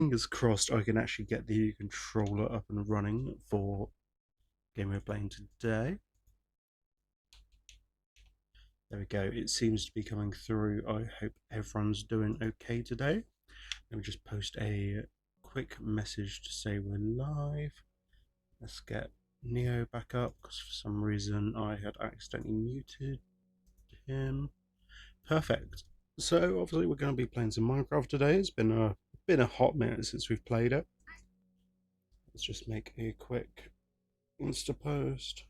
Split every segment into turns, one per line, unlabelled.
Fingers crossed I can actually get the controller up and running for game we're playing today. There we go, it seems to be coming through. I hope everyone's doing okay today. Let me just post a quick message to say we're live. Let's get Neo back up because for some reason I had accidentally muted him. Perfect. So obviously we're going to be playing some Minecraft today. It's been a hot minute since we've played it. Let's just make a quick Insta post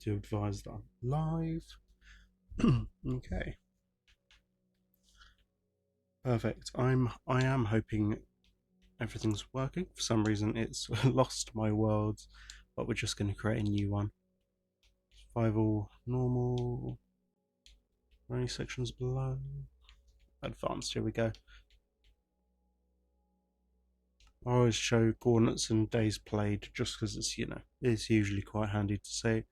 to advise that I'm live. Okay. Perfect. I am hoping everything's working. For some reason it's lost my worlds, but we're just going to create a new one. Survival, normal, any sections below, advanced, here we go. I always show coordinates and days played just because it's, it's usually quite handy to say.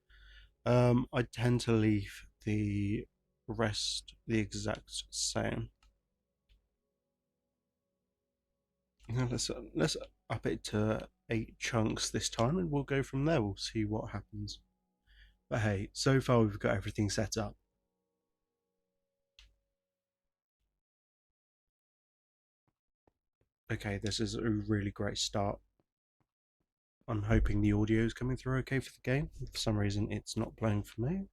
I tend to leave the rest the exact same. Now let's up it to 8 chunks this time and we'll go from there. We'll see what happens. But hey, so far we've got everything set up. Okay, this is a really great start. I'm hoping the audio is coming through okay for the game. For some reason it's not playing for me.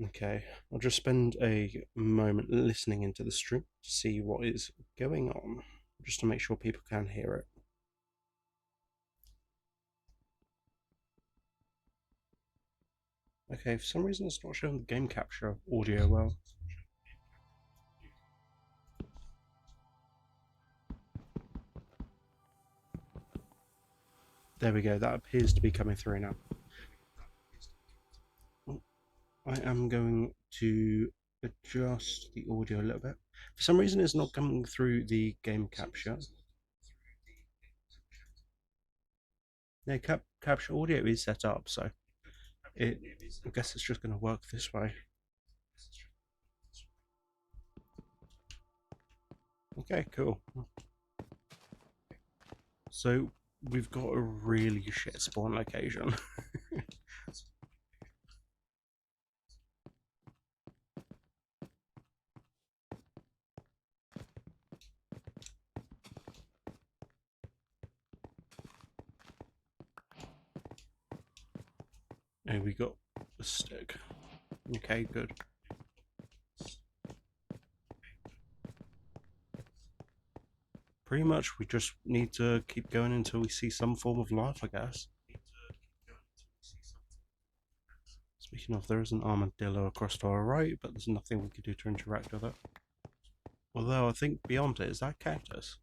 Okay, I'll just spend a moment listening into the stream to see what is going on, just to make sure people can hear it. Okay, for some reason it's not showing the game capture audio well. There we go, that appears to be coming through now. I am going to adjust the audio a little bit. For some reason it's not coming through the game capture. Yeah, capture audio is set up, so I guess it's just going to work this way. Okay, cool. So we've got a really shit spawn location. And we got a stick. Okay, good. Pretty much we just need to keep going until we see some form of life, I guess. Speaking of, there is an armadillo across to our right, but there's nothing we can do to interact with it. Although I think beyond it is that cactus.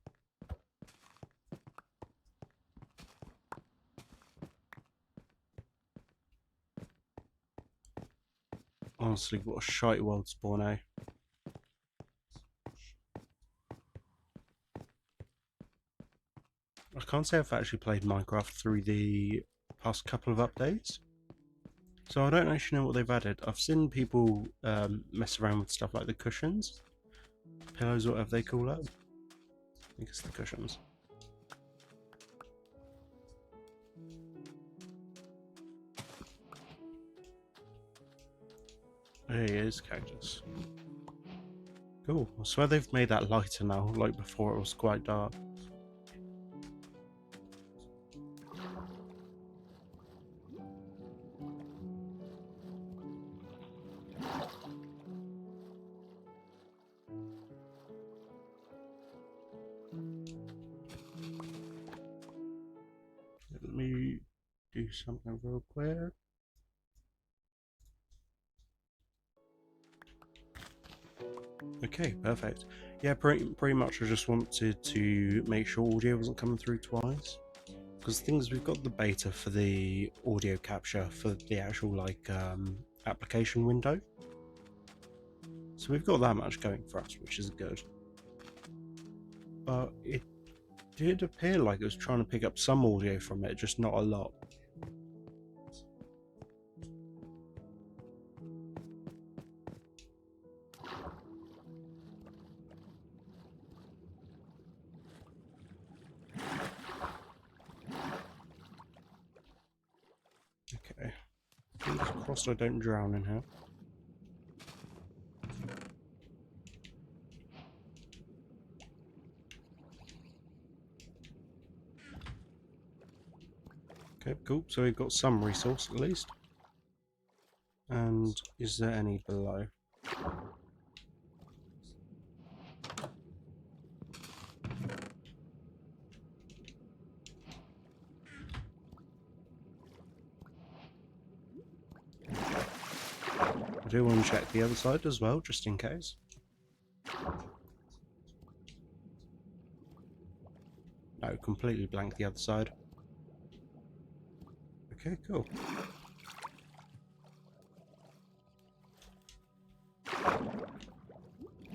Honestly, what a shite world spawn, eh? I can't say I've actually played Minecraft through the past couple of updates, so I don't actually know what they've added. I've seen people mess around with stuff like the cushions, pillows, whatever they call it. I think it's the cushions. There he is, cactus. Cool. I swear they've made that lighter now, like before it was quite dark. Let me do something real quick. Okay, perfect. Yeah, pretty much I just wanted to make sure audio wasn't coming through twice. Because things we've got the beta for the audio capture for the actual application window. So we've got that much going for us, which is good. But it did appear like it was trying to pick up some audio from it, just not a lot. crossed I don't drown in here. Okay, cool. So we've got some resource at least. And is there any below? I do want to check the other side as well, just in case. No, completely blank the other side. Okay, cool.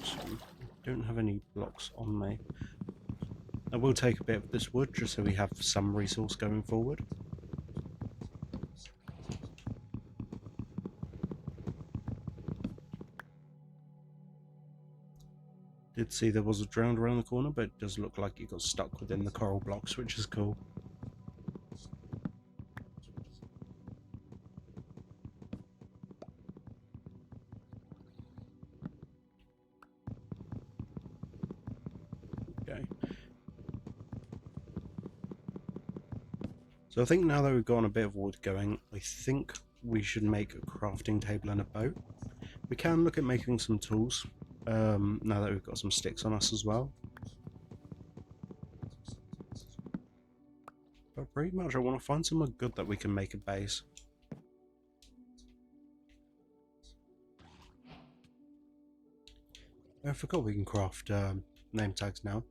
So, don't have any blocks on me. I will take a bit of this wood just so we have some resource going forward. Did see there was a drowned around the corner, but it does look like it got stuck within the coral blocks, which is cool. Okay. So I think now that we've gotten a bit of wood going, I think we should make a crafting table and a boat. We can look at making some tools, now that we've got some sticks on us as well. But pretty much I want to find somewhere good that we can make a base. I forgot we can craft name tags now.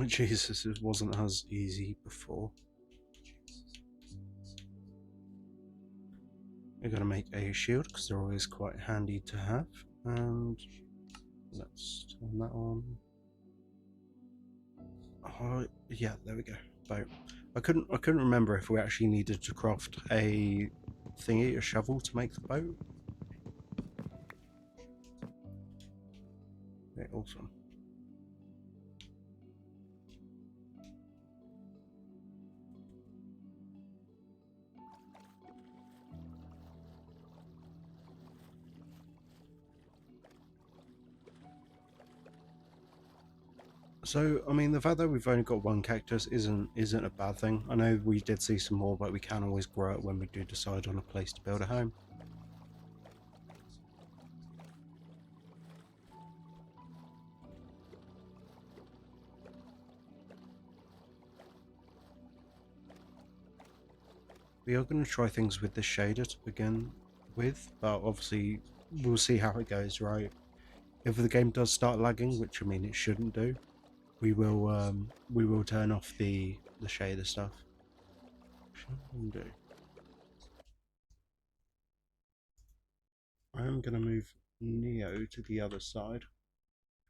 Jesus, it wasn't as easy before. We're going to make a shield because they're always quite handy to have. And let's turn that on. Oh, yeah, there we go. Boat. I couldn't remember if we actually needed to craft a thingy, a shovel, to make the boat. Okay, awesome. So, I mean, the fact that we've only got one cactus isn't a bad thing. I know we did see some more, but we can always grow it when we do decide on a place to build a home. We are going to try things with this shader to begin with, but obviously we'll see how it goes, right? If the game does start lagging, which I mean it shouldn't do, we will turn off the shader stuff. I am going to move Neo to the other side.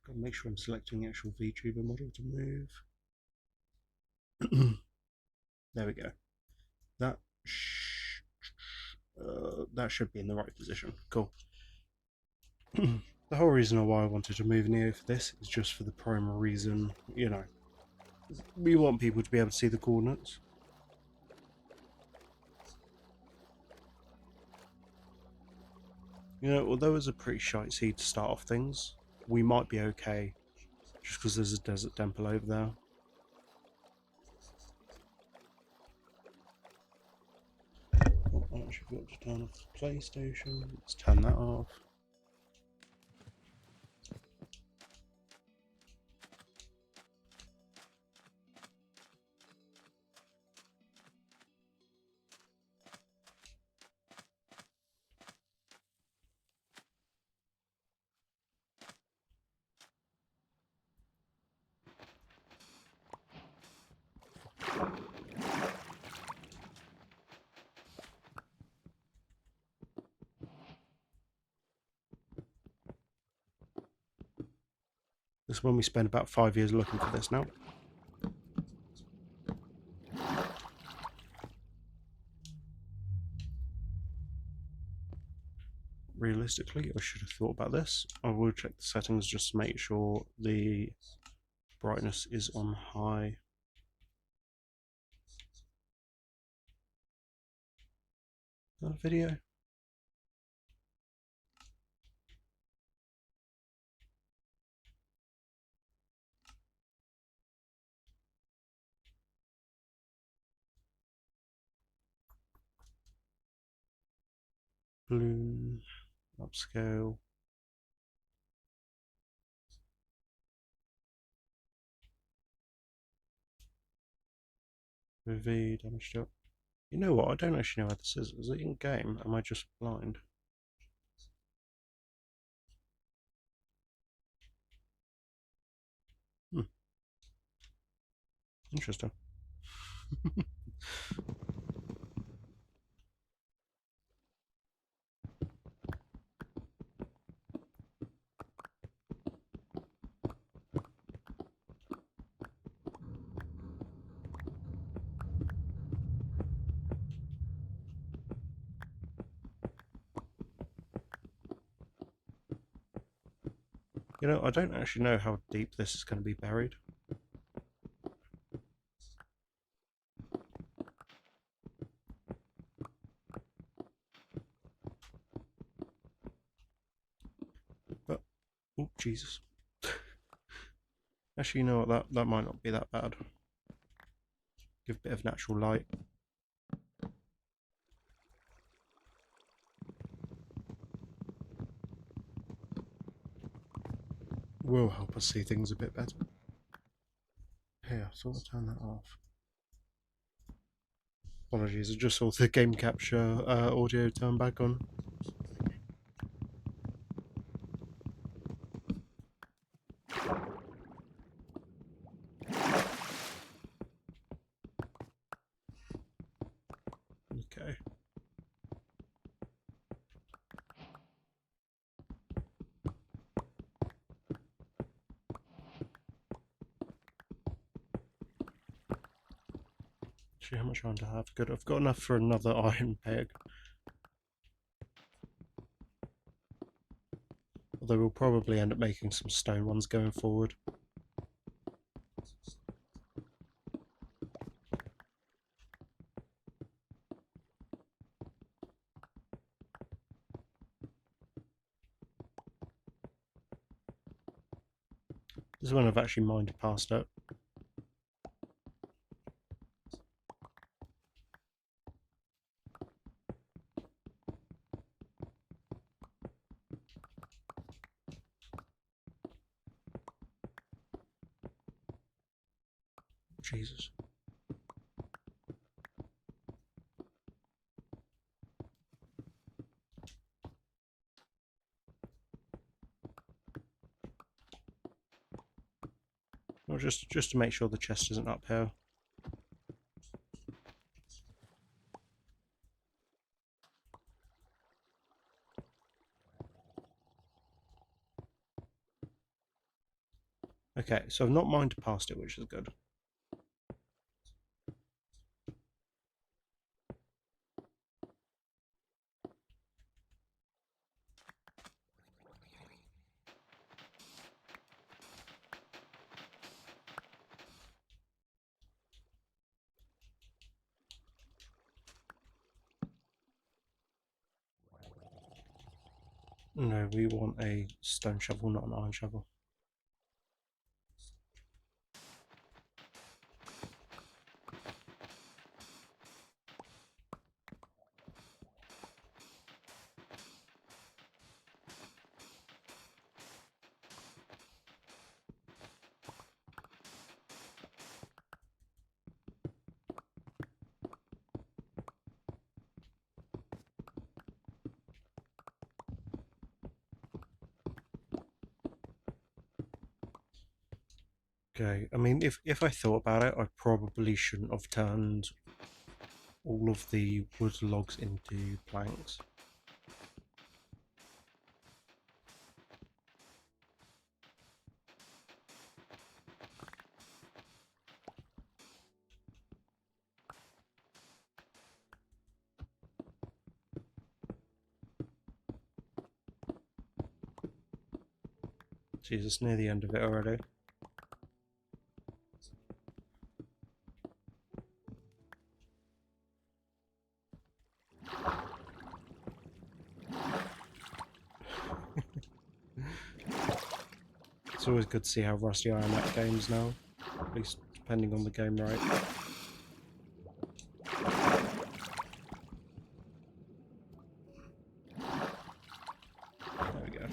Got to make sure I'm selecting the actual VTuber model to move. There we go. That should be in the right position. Cool. The whole reason why I wanted to move Neo for this is just for the primary reason, you know, we want people to be able to see the coordinates. You know, although it's a pretty shite seed to start off things, we might be okay just because there's a desert temple over there. Oh, I actually forgot to turn off the PlayStation. Let's turn that off. This is when we spend about 5 years looking for this now. Realistically, I should have thought about this. I will check the settings just to make sure the brightness is on high. Is that a video? Bloom, upscale. VOD, damaged up. You know what? I don't actually know how this is. Is it in game? Am I just blind? Hmm. Interesting. You know, I don't actually know how deep this is going to be buried. But, oh, Jesus. Actually, you know what? That might not be that bad. Give a bit of natural light. Will help us see things a bit better. Hey, I thought I'd turn that off. Apologies, I just saw the game capture audio turn back on. Okay. Actually, how much iron do I have? Good, I've got enough for another iron peg. Although we'll probably end up making some stone ones going forward. This is when I've actually mined past it. Jesus. Well, just to make sure the chest isn't up here. Okay, so I've not mined past it, which is good. No, we want a stone shovel, not an iron shovel. Okay, I mean, if I thought about it, I probably shouldn't have turned all of the wood logs into planks. Jesus, near the end of it already. It's always good to see how rusty I am at games now, at least depending on the game, right? There we go.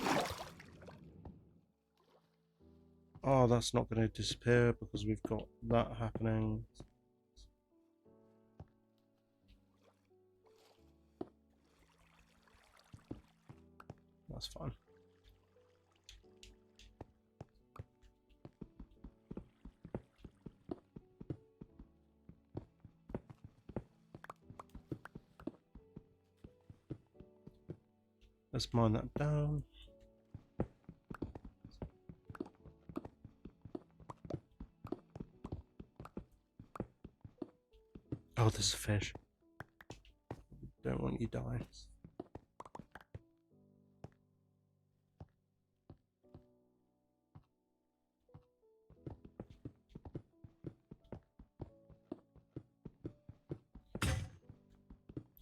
Oh, that's not going to disappear because we've got that happening. That's fine. Let's mine that down. Oh, there's a fish. Don't want you to die.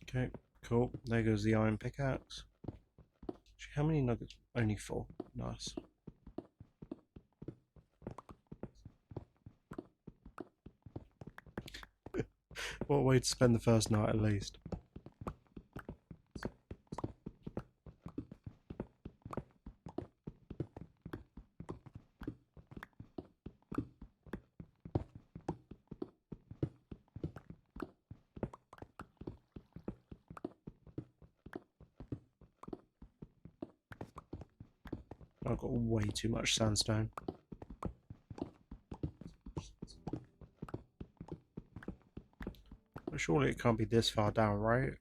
Okay, cool. There goes the iron pickaxe. Actually, how many nuggets? Only 4. Nice. What a way to spend the first night, at least. I've got way too much sandstone. But surely it can't be this far down, right?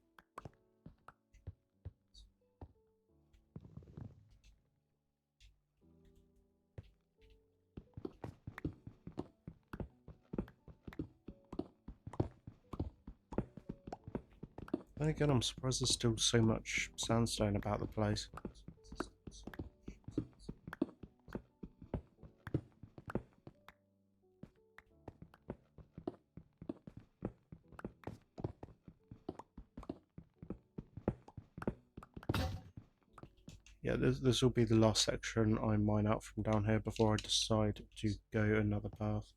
Then again, I'm surprised there's still so much sandstone about the place. Yeah, this will be the last section I mine out from down here before I decide to go another path.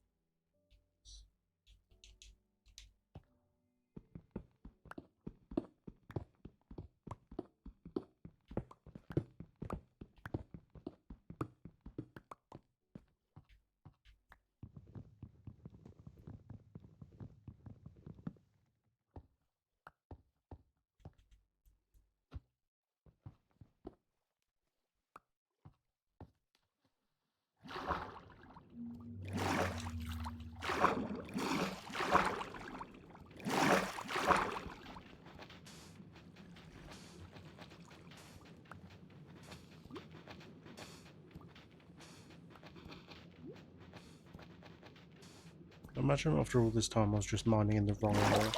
Imagine after all this time I was just mining in the wrong area.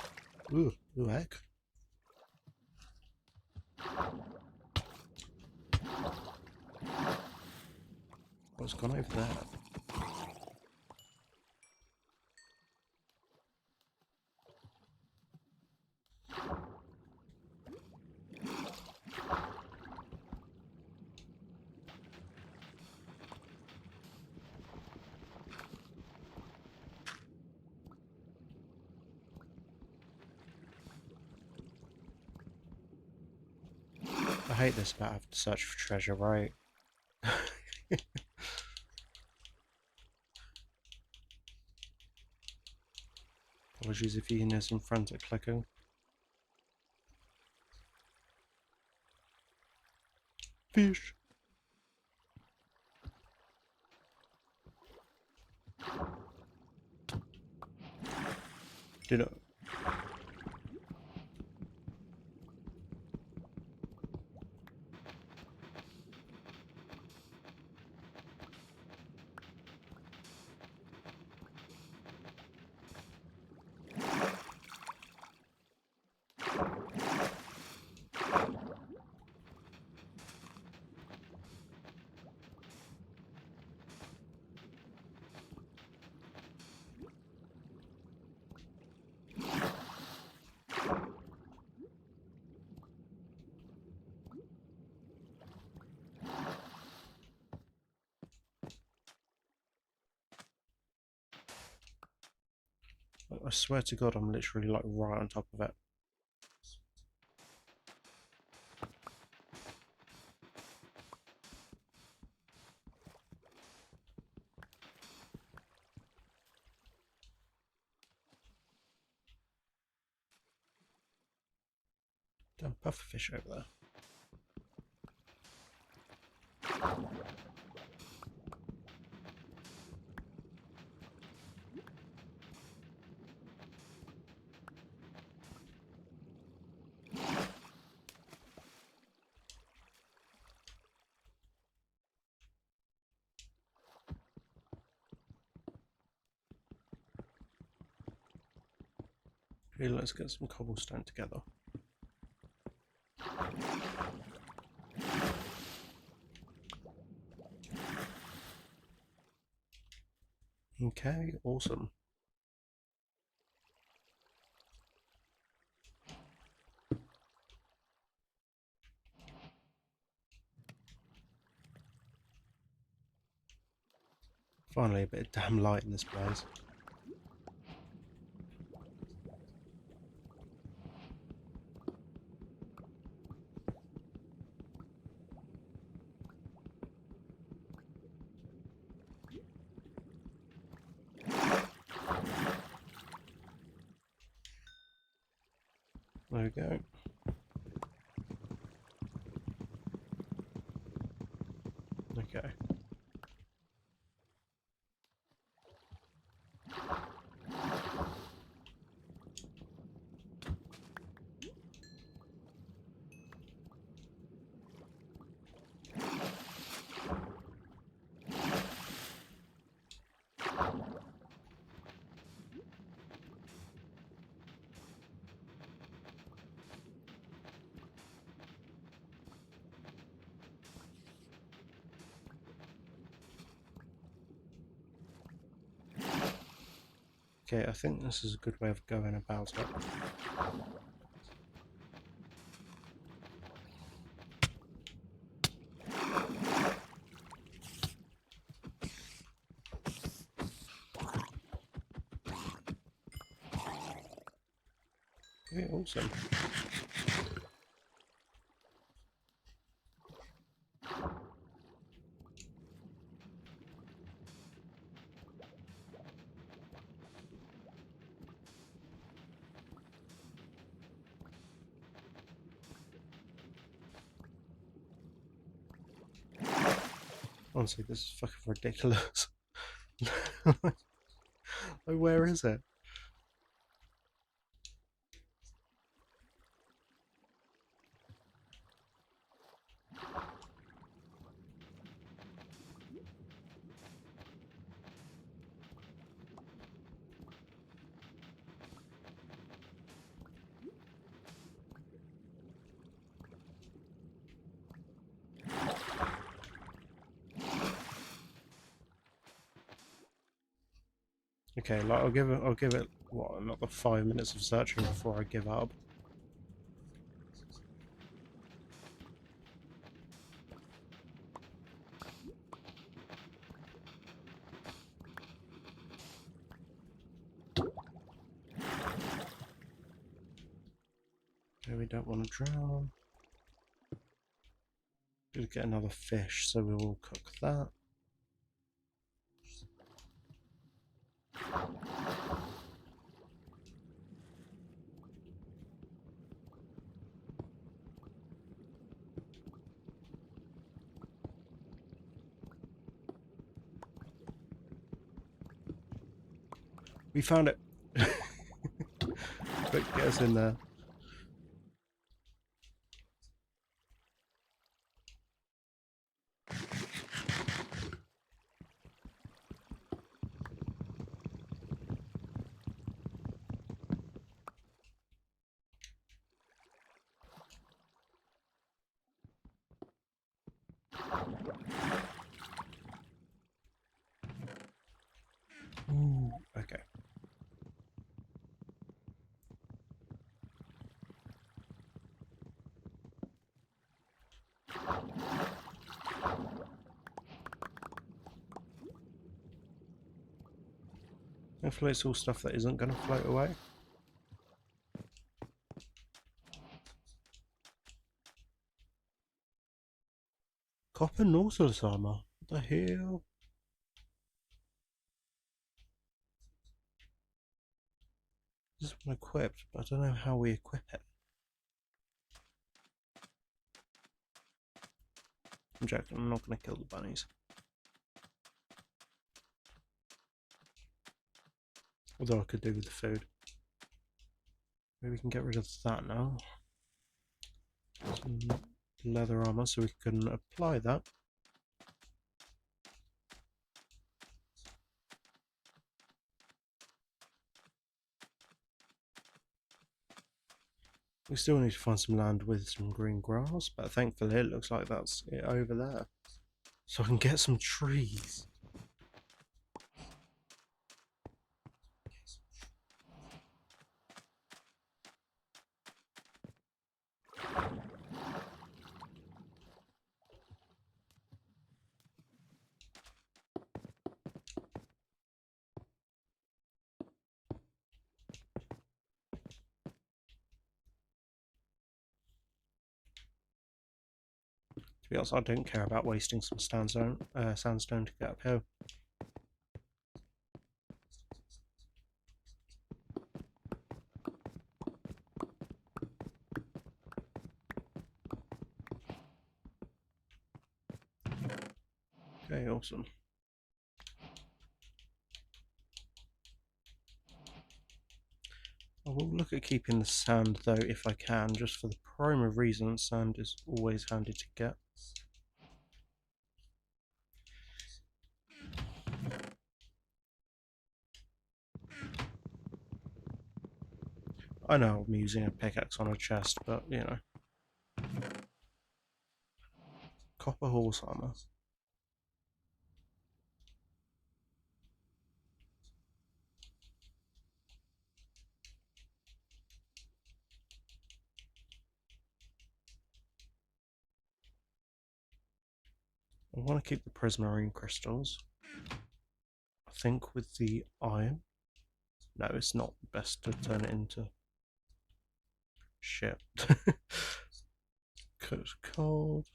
Ooh, heck. What's gone over there? I hate this about having to search for treasure, right? Apologies if you can hear some frantic clicking. Fish! Did it? I swear to God, I'm literally like right on top of it. Damn pufferfish over there. Okay, let's get some cobblestone together. Okay, awesome. Finally, a bit of damn light in this place. There we go. Okay. Okay, I think this is a good way of going about it. Okay, awesome. Honestly, this is fucking ridiculous. Like, where is it? Okay, like I'll give it what, another 5 minutes of searching before I give up. Okay, we don't want to drown. We'll get another fish, so we will cook that. We found it. Quick, get us in there. Ooh, okay. Hopefully it's all stuff that isn't going to float away. Copper Nautilus armor. What the hell? This one equipped, but I don't know how we equip it. I'm joking, I'm not going to kill the bunnies. Although I could do with the food. Maybe we can get rid of that now. Some leather armor so we can apply that. We still need to find some land with some green grass, but thankfully it looks like that's it over there. So I can get some trees. To be honest, I don't care about wasting some sandstone to get uphill. Okay, awesome. I will look at keeping the sand though if I can, just for the primary reason sand is always handy to get. I know I'm using a pickaxe on a chest, but you know. Copper horse armor. I want to keep the prismarine crystals. I think with the iron. No, it's not best to turn it into shit. It's cold.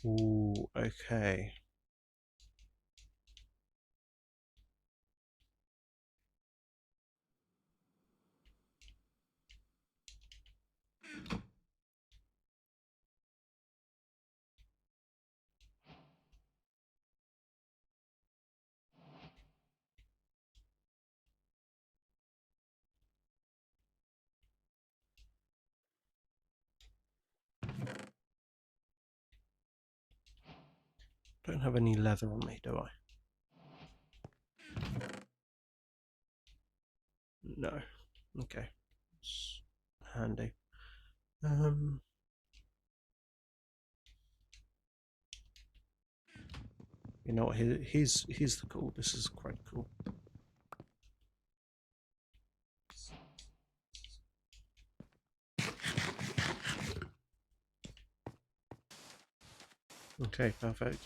Ooh, okay. Don't have any leather on me, do I? No. Okay. It's handy. You know what? Here's the cool. This is quite cool. Okay, perfect.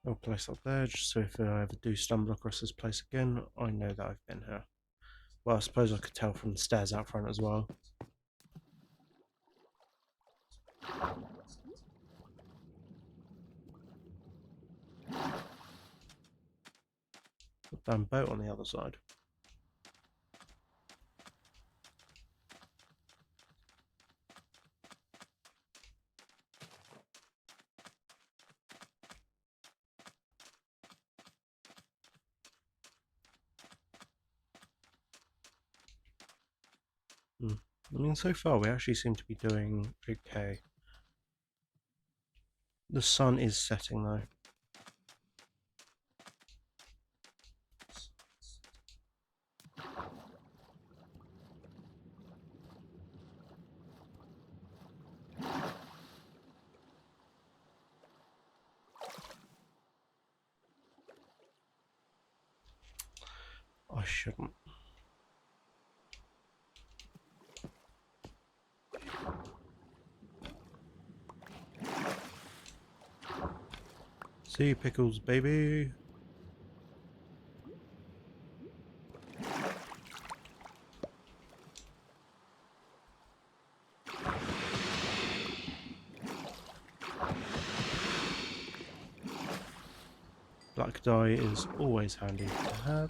I'll place that there, just so if I ever do stumble across this place again, I know that I've been here. Well, I suppose I could tell from the stairs out front as well. Damn boat on the other side. I mean, so far we actually seem to be doing okay. The sun is setting though. I shouldn't. See you, Pickles, baby. Black dye is always handy to have.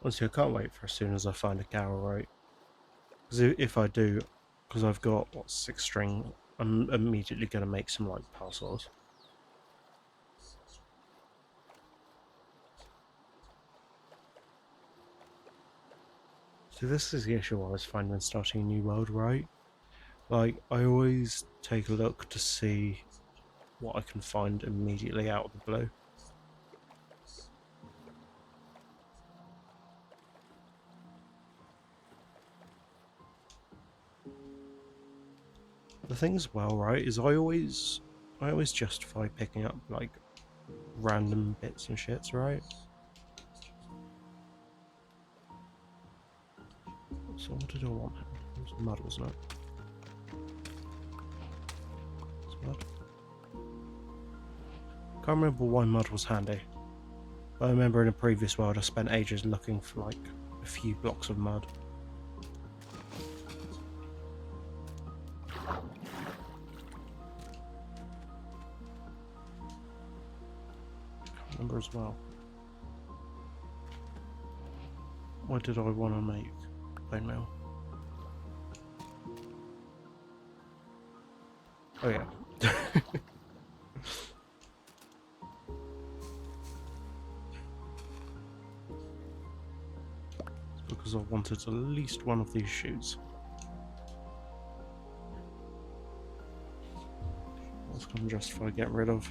Honestly, I can't wait for as soon as I find a Garrow. Because if I do, because I've got, what, 6 string, I'm immediately going to make some, like, parcels. So this is the issue I was finding when starting a new world, right? Like, I always take a look to see what I can find immediately out of the blue. The thing as well, right, is I always justify picking up, like, random bits and shits, right? So what did I want? It was mud, wasn't it? It's mud. Can't remember why mud was handy. I remember in a previous world I spent ages looking for, like, a few blocks of mud. Can't remember as well. Why did I want to make bone meal? Oh yeah. It's because I wanted at least one of these shoes. What's going to justify getting rid of?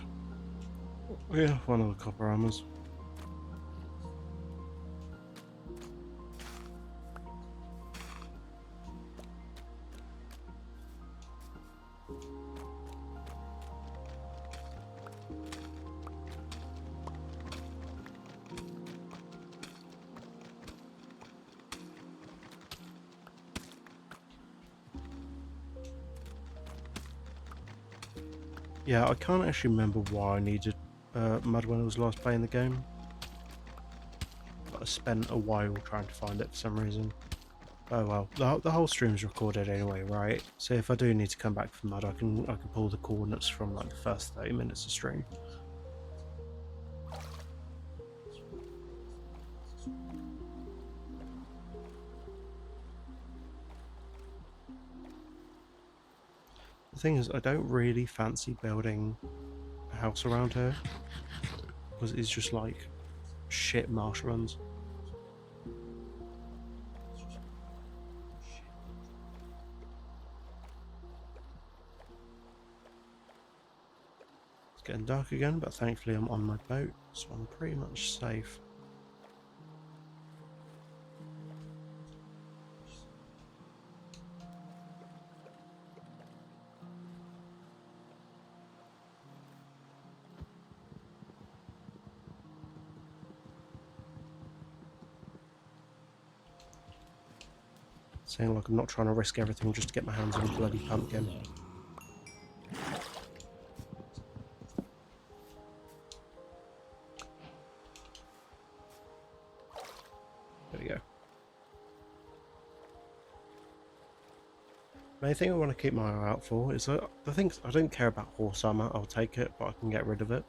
Oh yeah, one of the copper hammers. Yeah, I can't actually remember why I needed mud when I was last playing the game. But I spent a while trying to find it for some reason. Oh well, the whole stream's recorded anyway, right? So if I do need to come back for mud, I can pull the coordinates from, like, the first 30 minutes of stream. The thing is, I don't really fancy building a house around here because it's just like shit marshlands. It's getting dark again, but thankfully I'm on my boat, so I'm pretty much safe. Saying like I'm not trying to risk everything just to get my hands on a bloody pumpkin. There we go. Main thing I want to keep my eye out for is the things I don't care about horse armor. I'll take it, but I can get rid of it.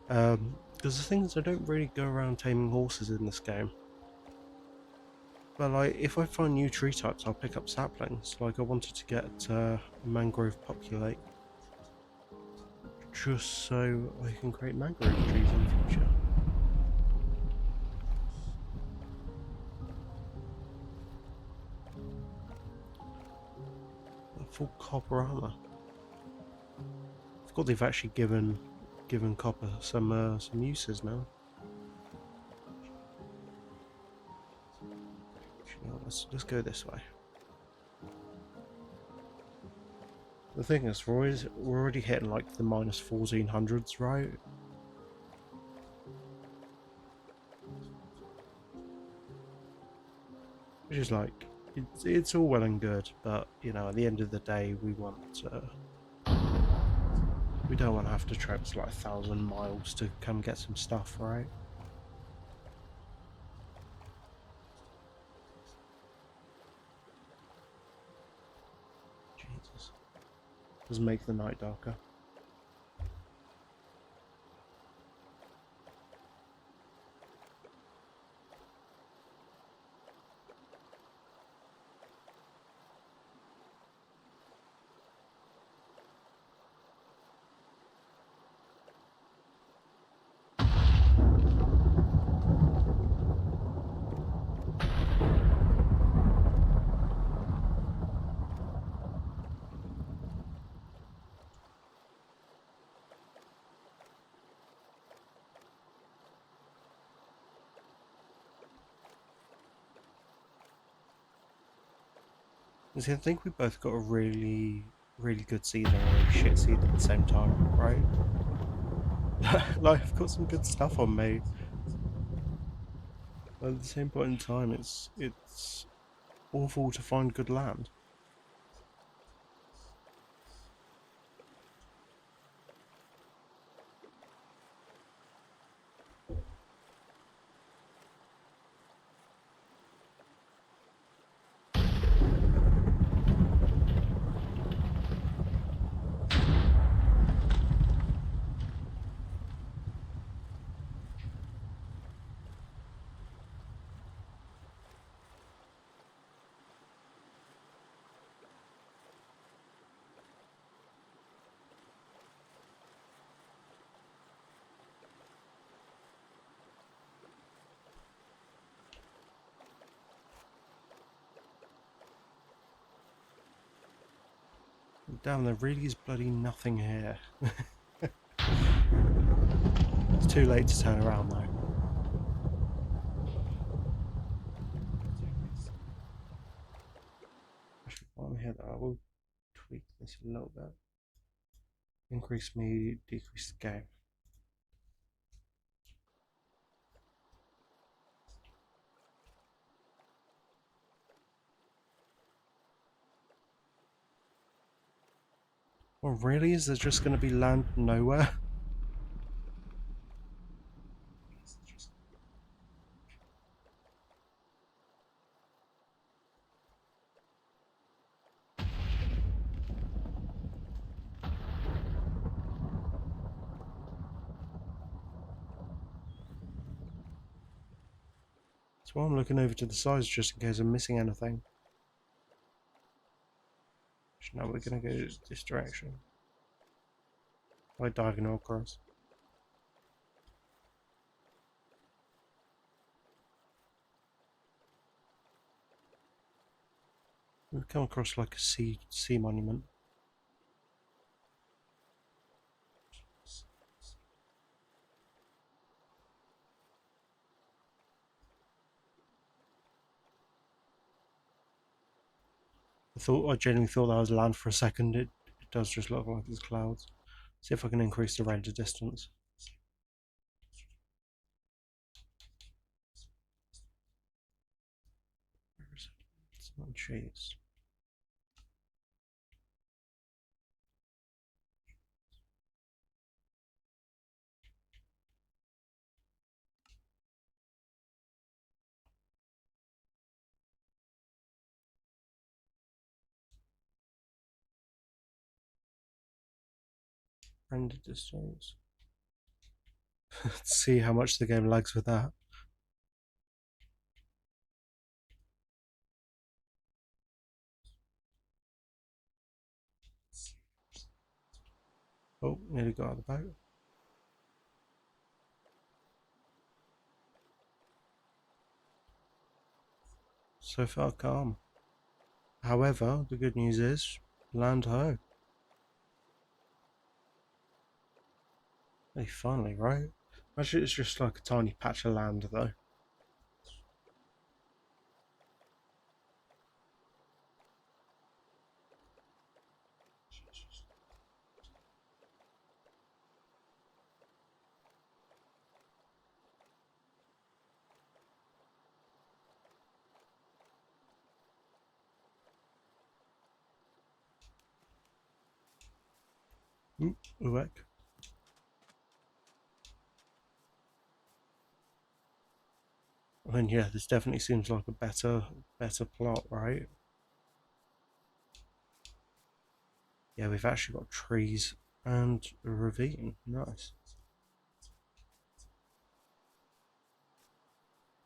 Because the things I don't really go around taming horses in this game. But like, if I find new tree types, I'll pick up saplings. Like, I wanted to get mangrove populate, just so I can create mangrove trees in the future. A full copper armor. I forgot they've actually given copper some uses now. let's go this way. The thing is, we're already hitting like the minus 1400s, right? Which is like, it's all well and good, but you know, at the end of the day, we don't want to have to travel like 1,000 miles to come get some stuff, right? Jesus, does make the night darker. See, I think we both got a really, really good season and a really shit season at the same time, right? Like, I've got some good stuff on me. But at the same point in time, it's awful to find good land. Damn, there really is bloody nothing here. It's too late to turn around though. Actually, while I'm here, I will tweak this a little bit. Increase speed, decrease the game. Well, really? Is there just going to be land nowhere? So I'm looking over to the sides just in case I'm missing anything. Now we're going to go this direction. By diagonal across. We've come across like a sea monument. I genuinely thought that was land for a second. It does just look like it's clouds. See if I can increase the render distance. Where is it? It's not cheese. Render distance. Let's see how much the game lags with that. Oh, nearly got out of the boat. So far calm. However, the good news is, land ho. Hey, finally, right? Actually, it's just like a tiny patch of land, though. Work. I mean, yeah, this definitely seems like a better plot, right? Yeah, we've actually got trees and a ravine. Nice.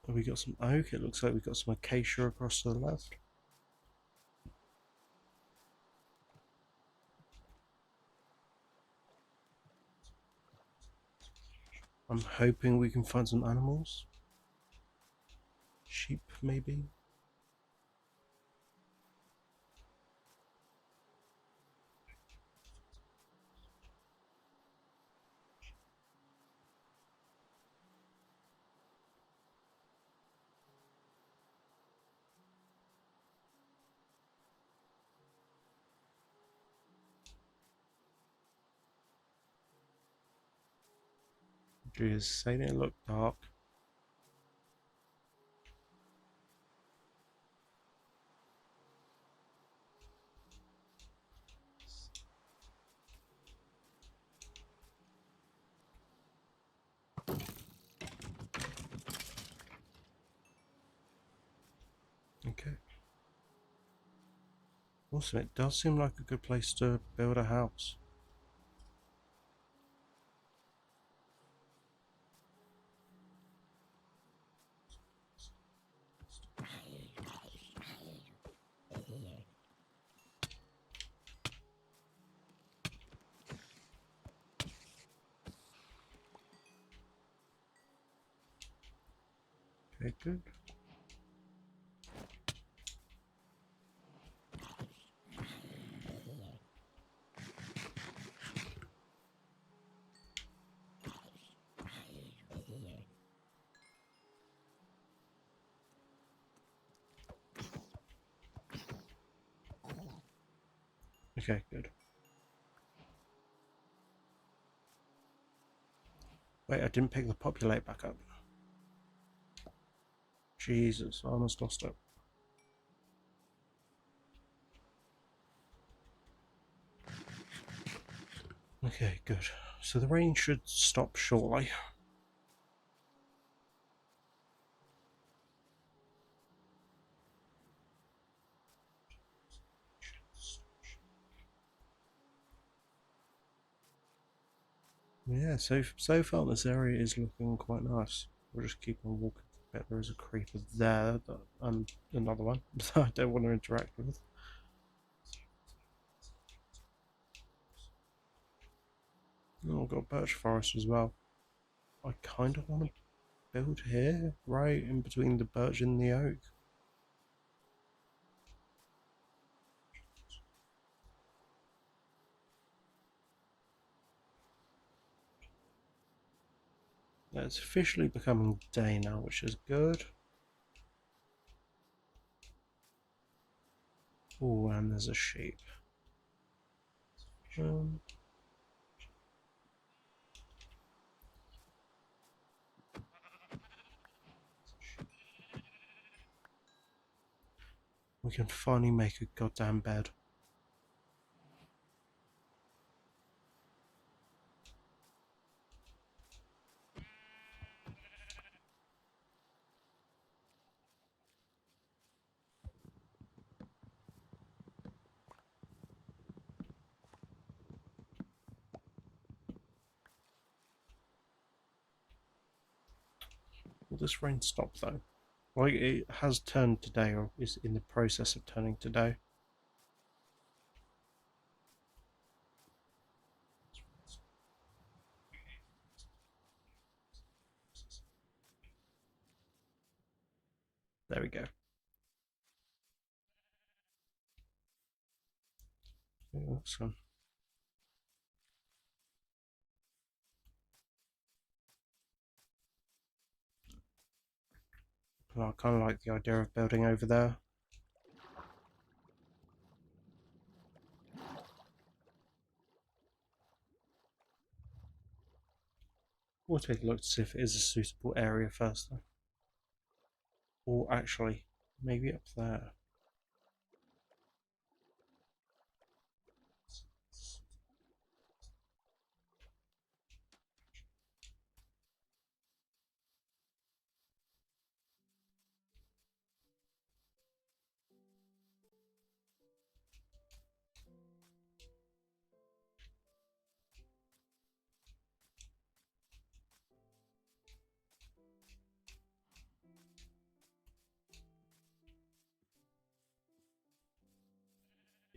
We got some oak. It looks like we've got some acacia across to the left. I'm hoping we can find some animals. Sheep, maybe? Jeez, saying it looked dark. Okay. Awesome, it does seem like a good place to build a house. Okay, good. Okay, good. Wait, I didn't pick the populate back up. Jesus, I almost lost it. Okay, good. So the rain should stop shortly. Yeah, so far this area is looking quite nice. We'll just keep on walking. I bet there is a creeper there and another one that I don't want to interact with. Oh, I've got birch forest as well. I kind of want to build here, right in between the birch and the oak. Yeah, it's officially becoming day now, which is good. Oh, and there's a sheep. Um, we can finally make a goddamn bed. Will this rain stop though? Like it has turned today, or is in the process of turning today. There we go. Awesome. I kind of like the idea of building over there. We'll take a look to see if it is a suitable area first, though. Or actually, maybe up there.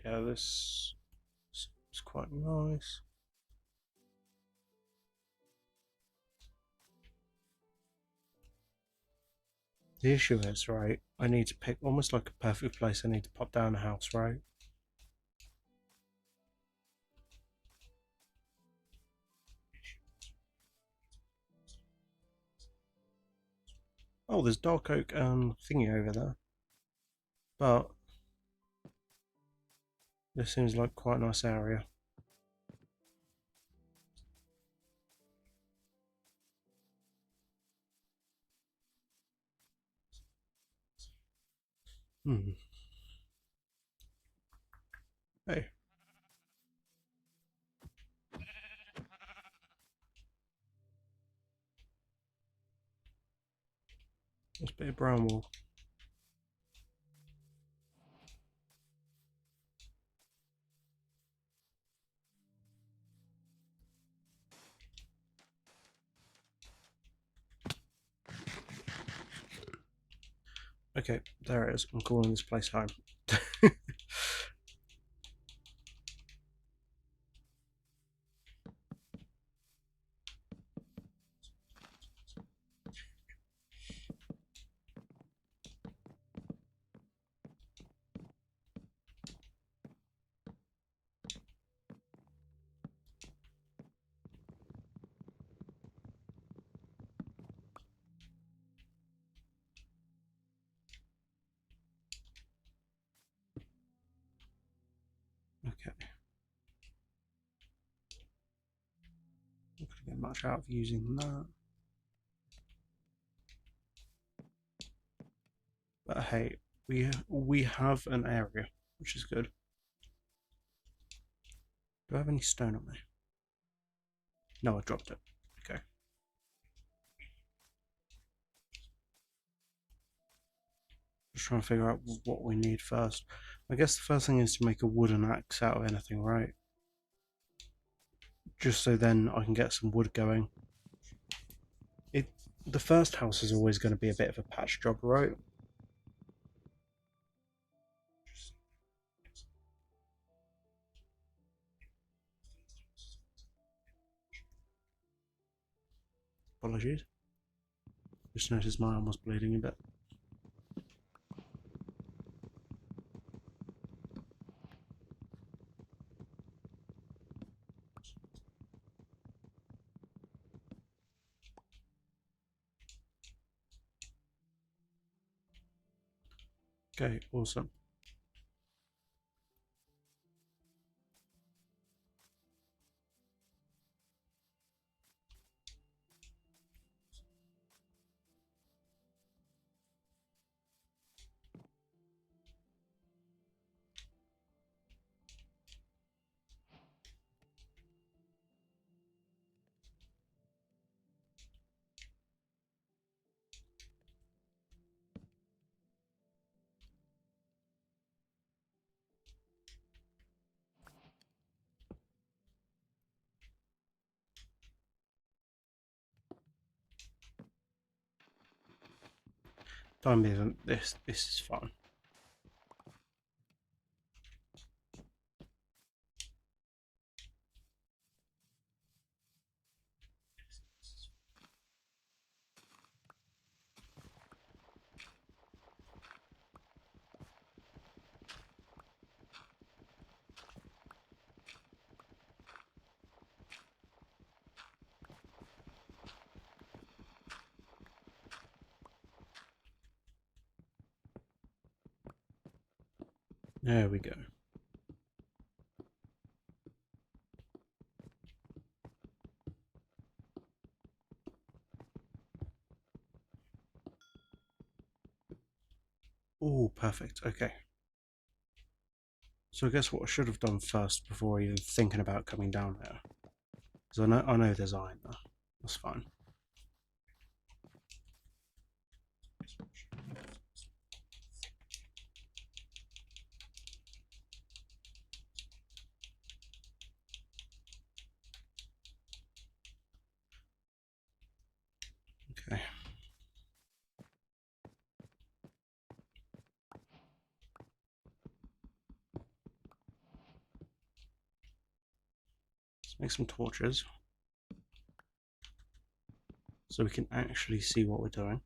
Yeah, this is quite nice. The issue is, right, I need to pick almost like a perfect place I need to pop down a house, right? Oh, there's dark oak thingy over there. But this seems like quite a nice area. Hmm. Hey, there's a bit of brown wool. Okay, there it is. I'm calling this place home. Okay. Not gonna get much out of using that. But hey, we have an area, which is good. Do I have any stone on me? No, I dropped it. Okay. Just trying to figure out what we need first. I guess the first thing is to make a wooden axe out of anything, right? Just so then I can get some wood going. It the first house is always going to be a bit of a patch job, right? Apologies. Just noticed my arm was bleeding a bit. Okay, awesome. Don't even this is fun. There we go. Oh, perfect. Okay. So I guess what I should have done first before even thinking about coming down here, because I know there's iron there. That's fine. Okay. make some torches so we can actually see what we're doing.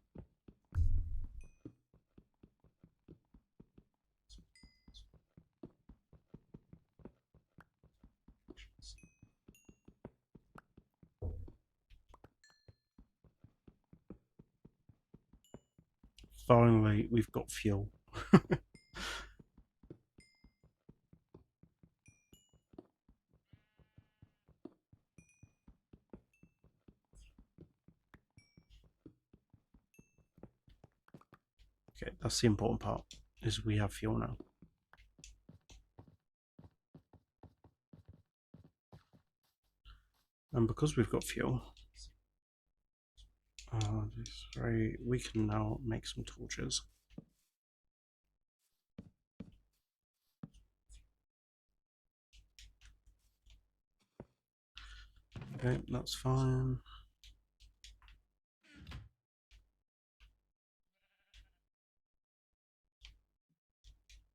Finally, we've got fuel. Okay, that's the important part, is we have fuel now. And because we've got fuel, we can now make some torches. Okay, that's fine.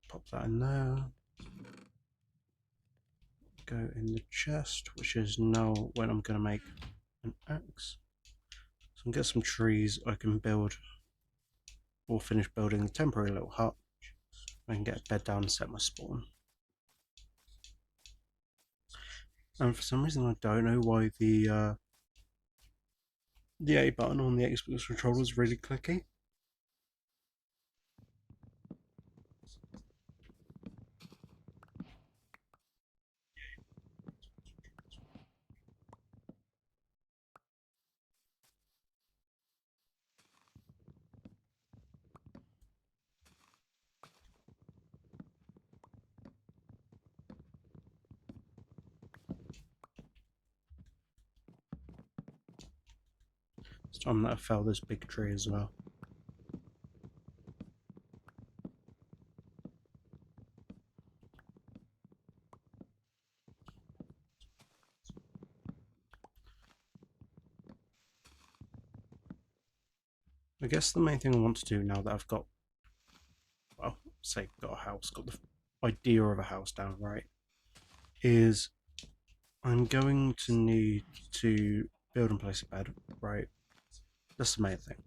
Pop that in there. Go in the chest, which is now when I'm going to make an axe. So I can get some trees, I can build or finish building a temporary little hut. I can get a bed down and set my spawn. And for some reason I don't know why the A button on the Xbox controller is really clicky. It's time that I fell this big tree as well. I guess the main thing I want to do now that I've got, well, say got a house, got the idea of a house down right, is I'm going to need to build and place a bed, right? That's the main thing.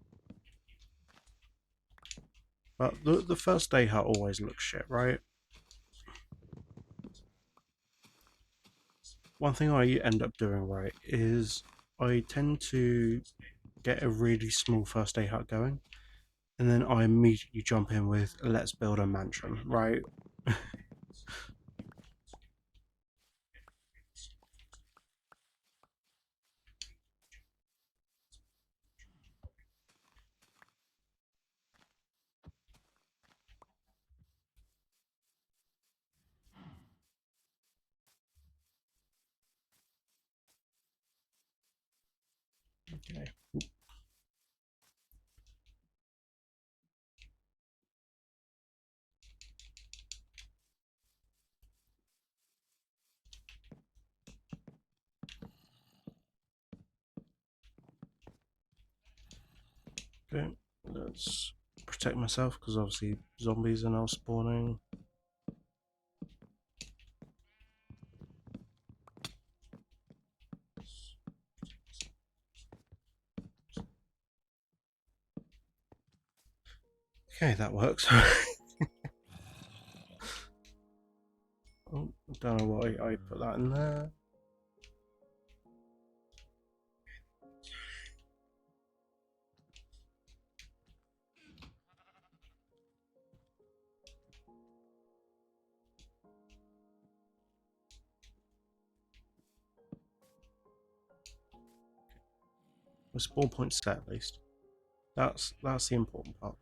But the first day hut always looks shit, right? One thing I end up doing, right, is I tend to get a really small first day hut going, and then I immediately jump in with let's build a mansion, right? Okay. Okay, let's protect myself because obviously zombies are now spawning. Okay, that works. Oh, I don't know why I put that in there. The spawn point set at least. That's the important part.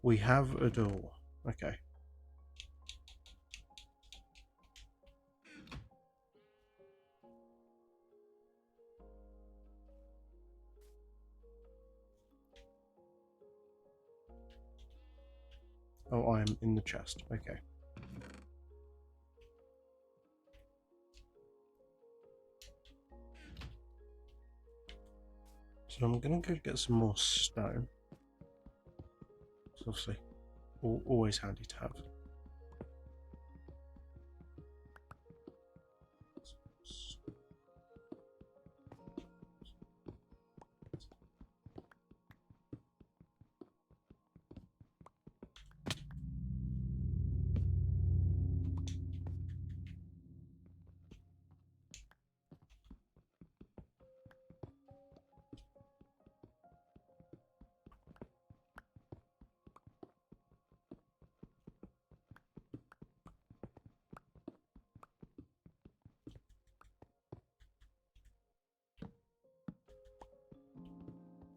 We have a door. Okay. Oh, I'm in the chest. Okay. So So I'm gonna go get some more stone. It's obviously always handy to have.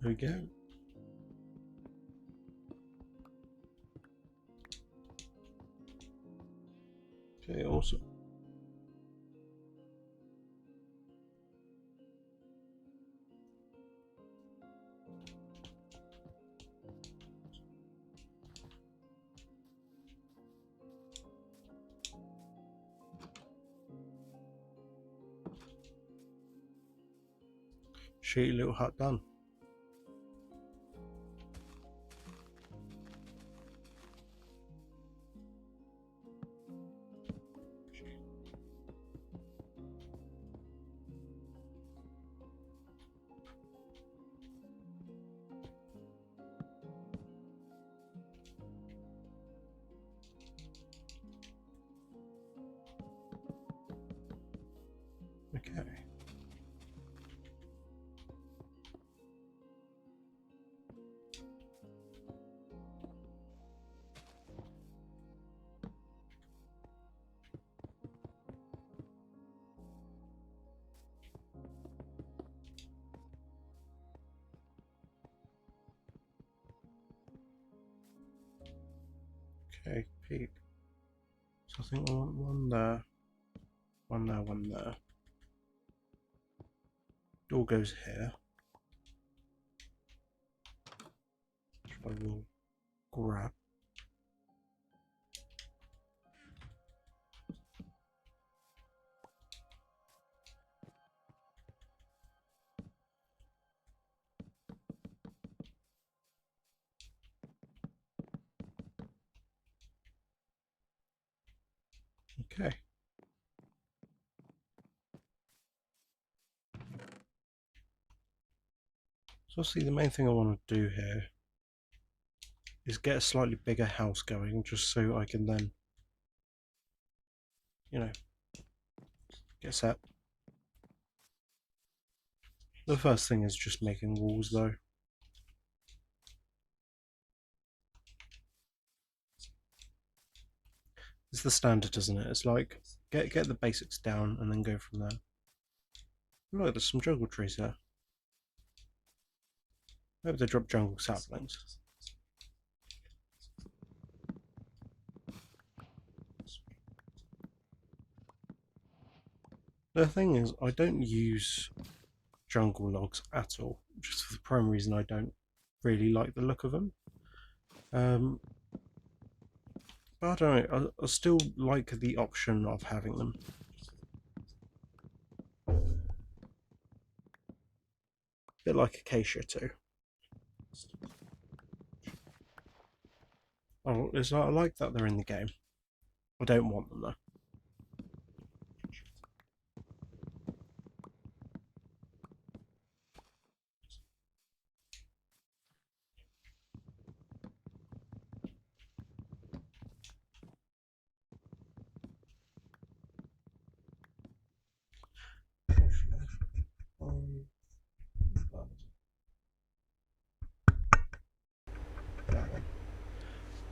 There we go. Okay, awesome. Shitty little hut done. Okay. Okay, peep. So I think I want one there, one there, one there. Door goes here, which I will grab. Okay. So see, the main thing I want to do here is get a slightly bigger house going, just so I can then, you know, get set. The first thing is just making walls, though. It's the standard, isn't it? It's like get the basics down and then go from there. Look, there's some jungle trees here. Maybe they drop jungle saplings. The thing is, I don't use jungle logs at all, just for the prime reason I don't really like the look of them. But I don't know, I still like the option of having them. A bit like acacia too. Oh, I like that they're in the game. I don't want them though.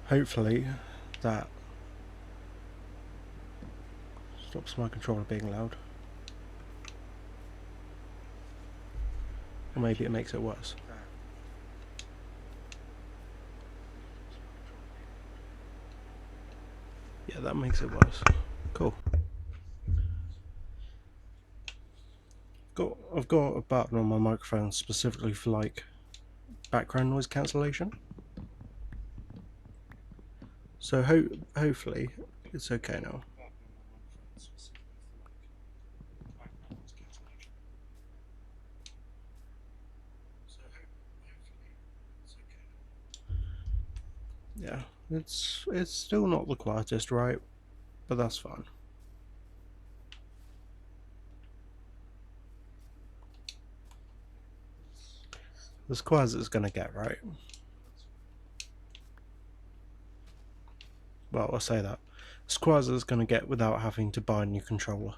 Hopefully that stops my controller being loud. Or maybe it makes it worse. Yeah, that makes it worse. Cool. I've got a button on my microphone specifically for like background noise cancellation. So hopefully it's okay now. Yeah, it's still not the quietest, right? But that's fine. As quiet as it's gonna get, right? Well, I say that. As quiet as it's gonna get without having to buy a new controller.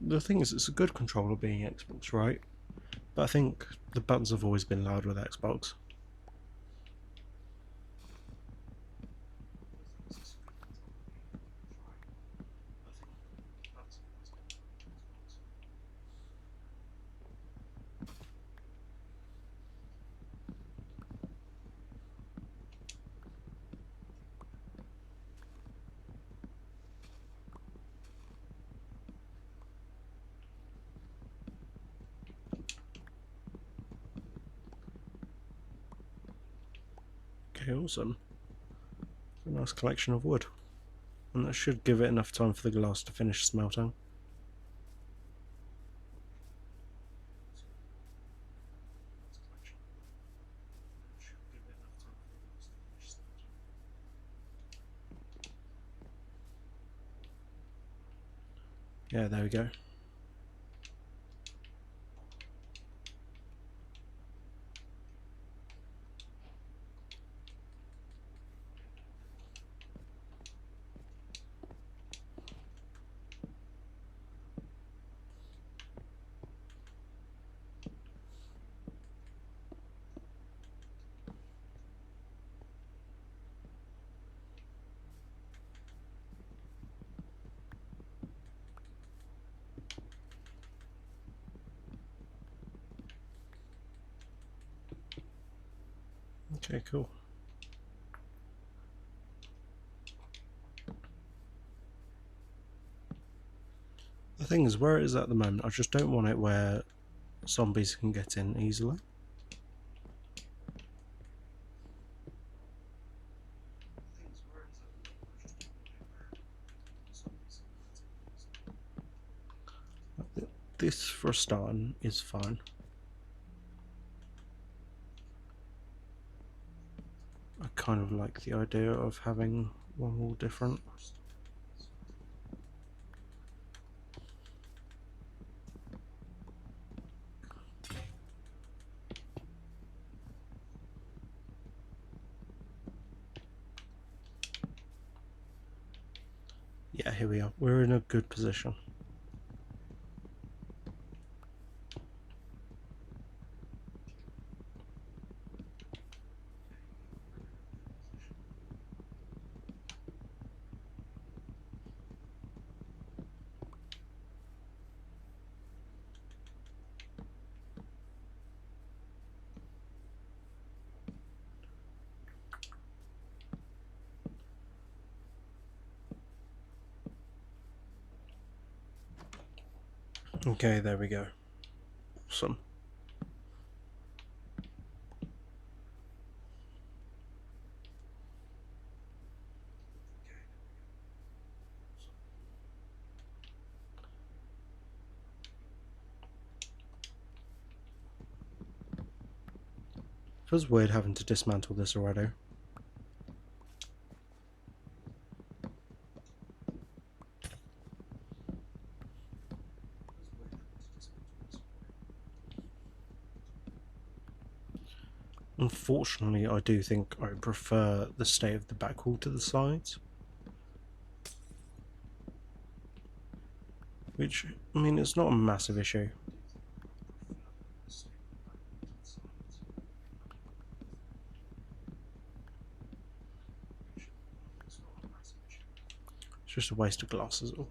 The thing is, it's a good controller being Xbox, right? But I think the buttons have always been loud with Xbox. Okay, awesome. A nice collection of wood. And that should give it enough time for the glass to finish smelting. Yeah, there we go. Okay, cool. The thing is, where it is at the moment, I just don't want it where zombies can get in easily. This, for a start, is fine. I kind of like the idea of having one wall different. Yeah, here we are. We're in a good position. Okay, there we go. Awesome. Feels weird having to dismantle this already. Unfortunately, I do think I prefer the state of the back wall to the sides. Which, I mean, it's not a massive issue. It's just a waste of glass is all.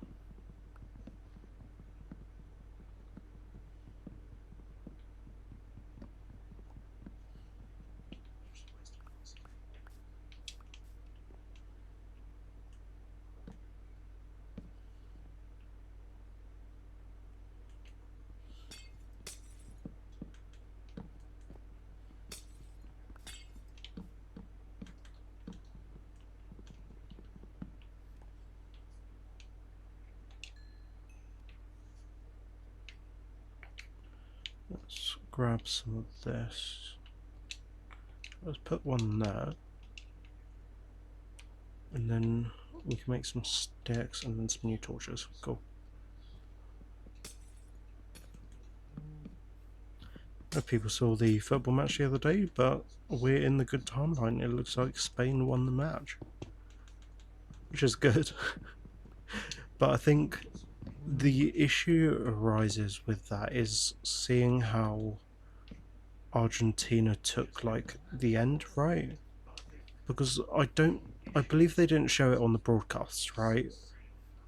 grab some of this. Let's put one there. And then we can make some sticks and then some new torches. Cool. I don't know if people saw the football match the other day, but we're in the good timeline. It looks like Spain won the match, which is good. But I think the issue arises with that is seeing how Argentina took like the end, right? Because I believe they didn't show it on the broadcast, right?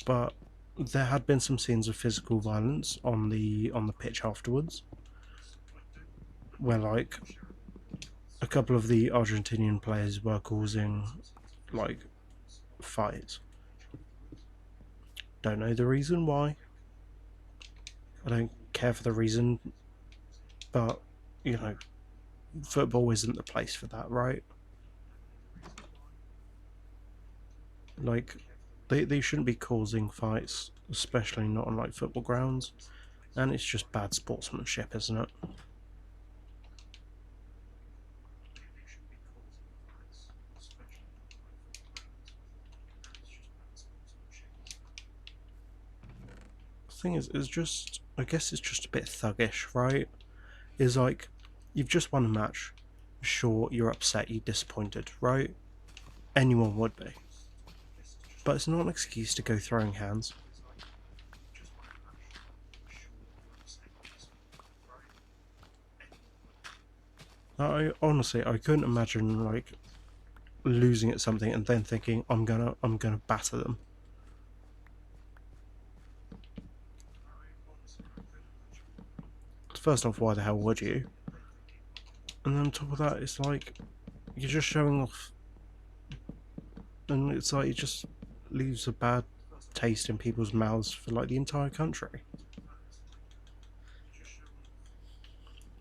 But there had been some scenes of physical violence on the pitch afterwards, where like a couple of the Argentinian players were causing like fights. Don't know the reason why. I don't care for the reason, but you know, football isn't the place for that, right? Like, they shouldn't be causing fights, especially not on like football grounds, and it's just bad sportsmanship, isn't it? The thing is, it's just, I guess it's just a bit thuggish, right? Is like, you've just won a match, sure, you're upset, you're disappointed, right? Anyone would be. But it's not an excuse to go throwing hands. I honestly, I couldn't imagine like losing at something and then thinking I'm gonna batter them. First off, why the hell would you? And then on top of that, it's like you're just showing off, and it's like it just leaves a bad taste in people's mouths for like the entire country.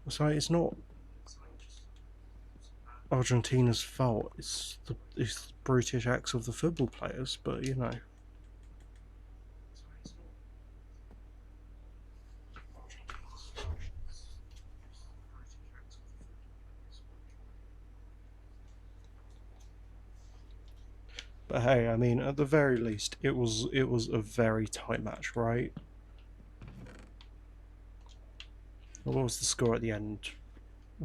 It's like it's not Argentina's fault. It's the brutish acts of the football players, but you know. But hey, I mean, at the very least, it was a very tight match, right? What was the score at the end?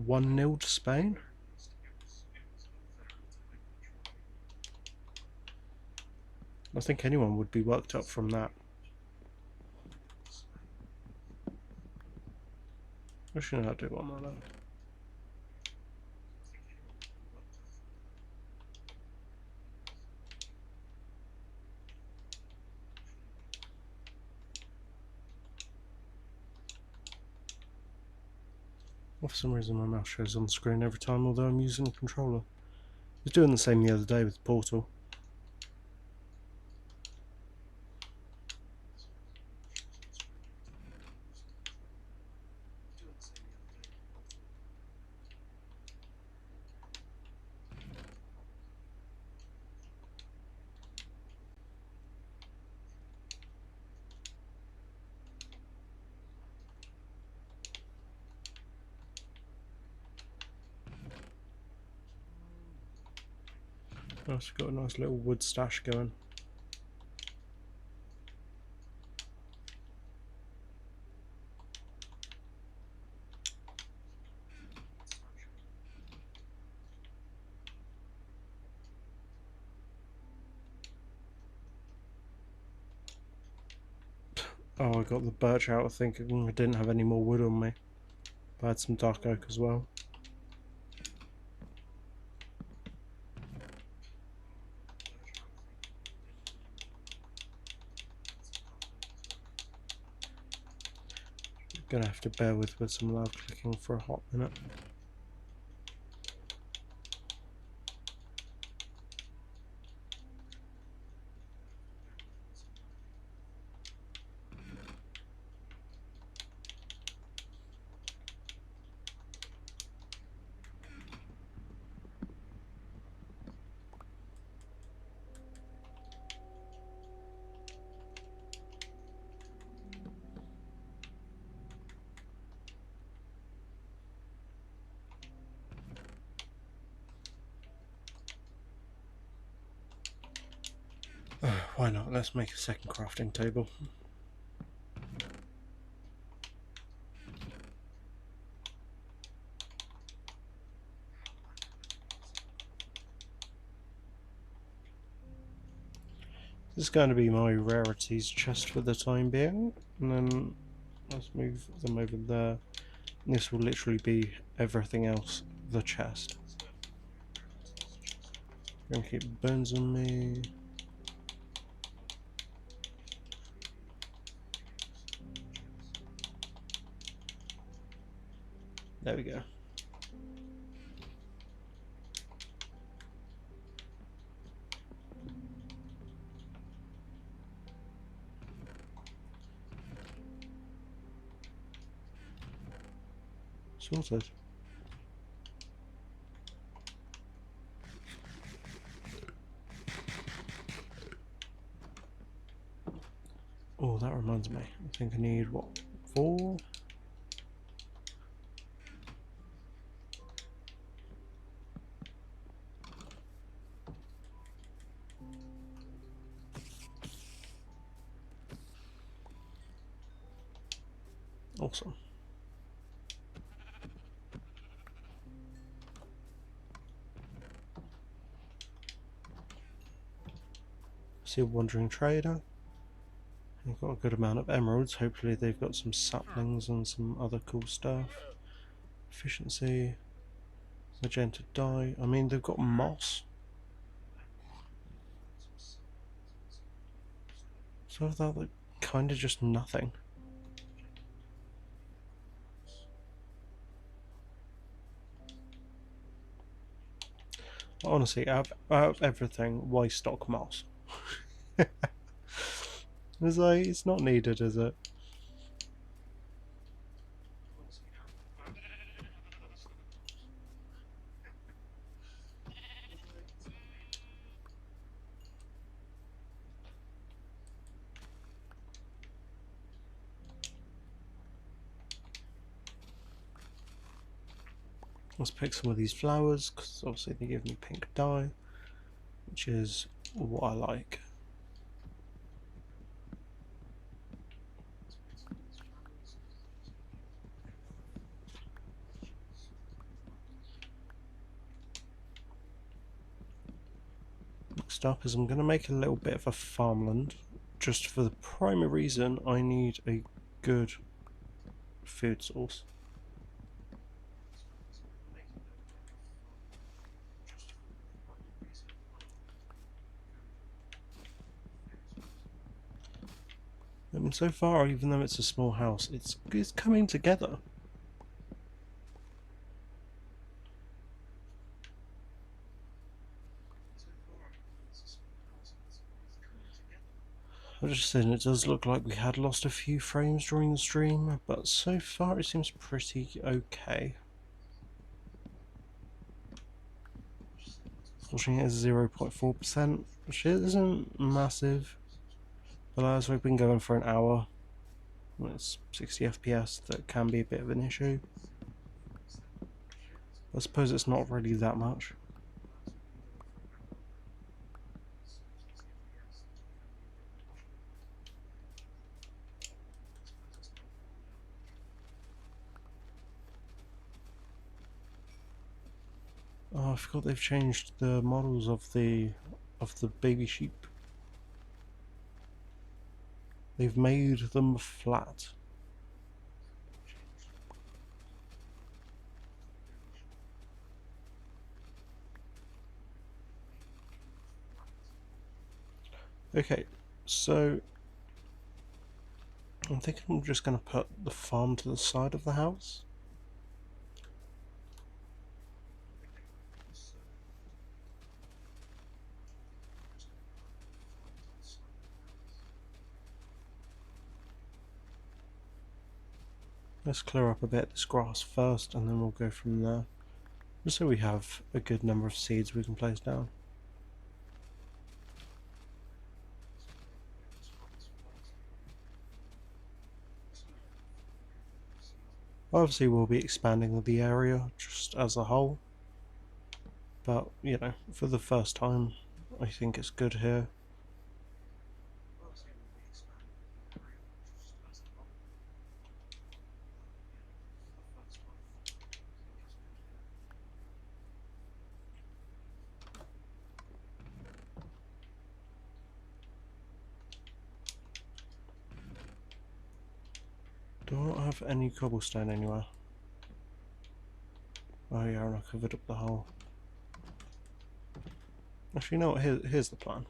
1-0 to Spain? I think anyone would be worked up from that. I should know how to do one like that. For some reason my mouse shows on the screen every time, although I'm using a controller. I was doing the same the other day with Portal. I've also got a nice little wood stash going. Oh, I got the birch out thinking I didn't have any more wood on me. But I had some dark oak as well. Gonna have to bear with some loud clicking for a hot minute. Why not? Let's make a second crafting table. This is going to be my rarities chest for the time being, and then let's move them over there. This will literally be everything else, the chest. Gonna keep bones on me. There we go. Sorted. Oh, that reminds me. I think I need, what, 4? Awesome. See a wandering trader. They've got a good amount of emeralds. Hopefully they've got some saplings and some other cool stuff. Efficiency. Magenta dye. I mean, they've got moss. So that, like, kind of just nothing. Honestly, out of everything, why stock moss? It's like, it's not needed, is it? Let's pick some of these flowers, because obviously they give me pink dye, which is what I like. Next up is I'm going to make a little bit of a farmland, just for the primary reason I need a good food source. I mean, so far, even though it's a small house, it's coming together. I'm just saying, it does look like we had lost a few frames during the stream, but so far it seems pretty okay. Unfortunately, it's 0.4%, which isn't massive, but as we've been going for an hour, when it's 60 FPS, that can be a bit of an issue. I suppose it's not really that much. Oh, I forgot they've changed the models of the baby sheep. They've made them flat. Okay, so I'm thinking I'm just going to put the farm to the side of the house. Let's clear up a bit of this grass first, and then we'll go from there. Just so we have a good number of seeds we can place down. Obviously we'll be expanding the area just as a whole, but you know, for the first time I think it's good here. Do I not have any cobblestone anywhere? Oh yeah, and I covered up the hole. Actually, you know what? Here's the plan.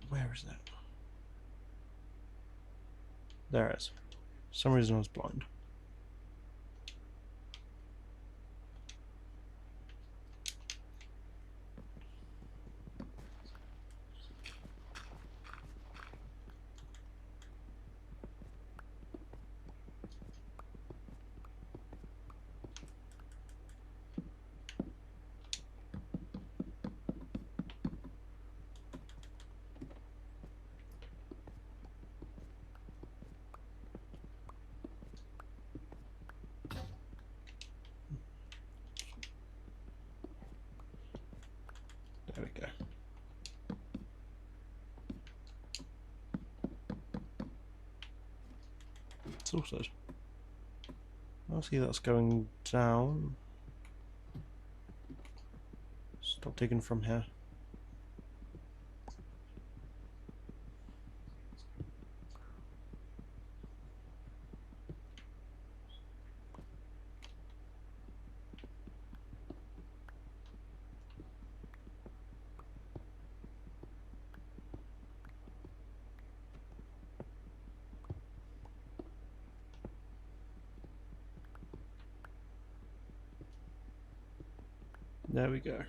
Where is it? There it is. For some reason I was blind. There we go. Sorted. I see that's going down. Stop digging from here. There we go.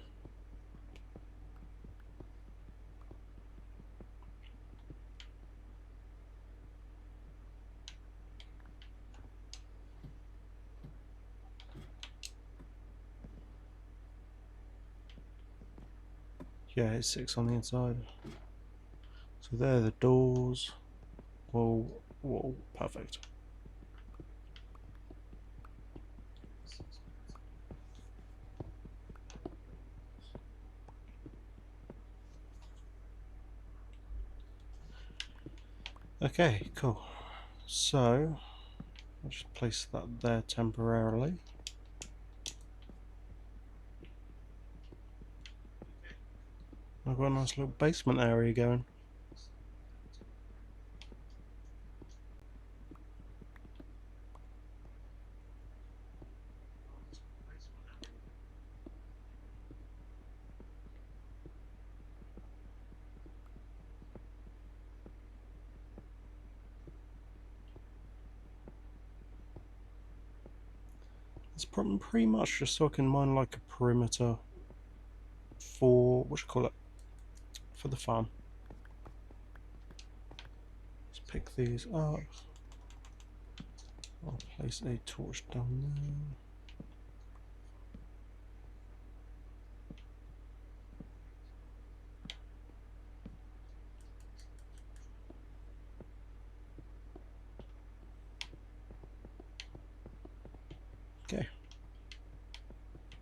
Yeah, it's 6 on the inside. So there are the doors. Whoa, whoa, perfect. Okay, cool. So I'll just place that there temporarily. I've got a nice little basement area going. It's pretty much just so I can mine like a perimeter for, what you call it, for the farm. Let's pick these up. I'll place a torch down there. Okay.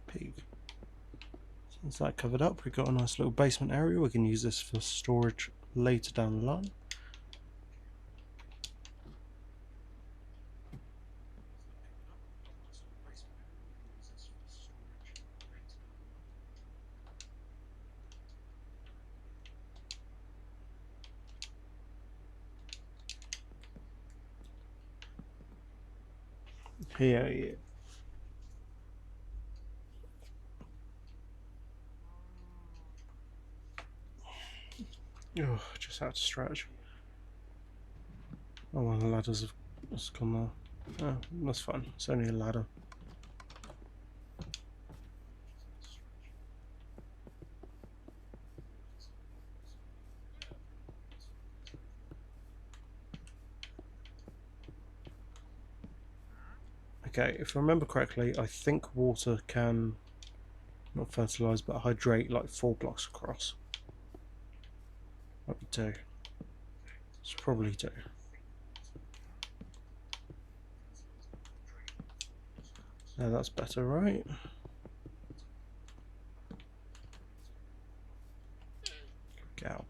Pig. Since that covered up, we've got a nice little basement area. We can use this for storage later down the line. Here, oh, just had to stretch. Oh, well, the ladders have just gone there. Oh, that's fine. It's only a ladder. Okay, if I remember correctly, I think water can not fertilise but hydrate like 4 blocks across. Might be 2. It's probably 2. Now that's better, right? Go.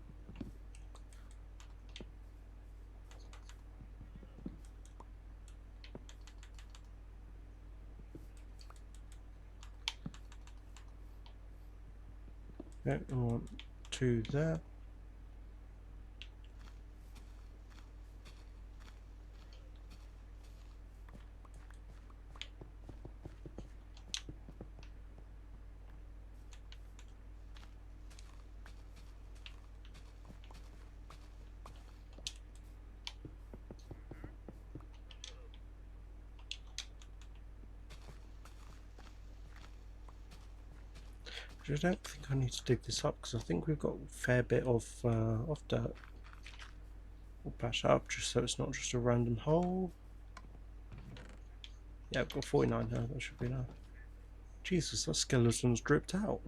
Okay, I want 2 there. I don't think I need to dig this up because I think we've got a fair bit of dirt. We'll patch that up just so it's not just a random hole. Yeah, I've got 49 now, that should be enough. Jesus, that skeleton's dripped out.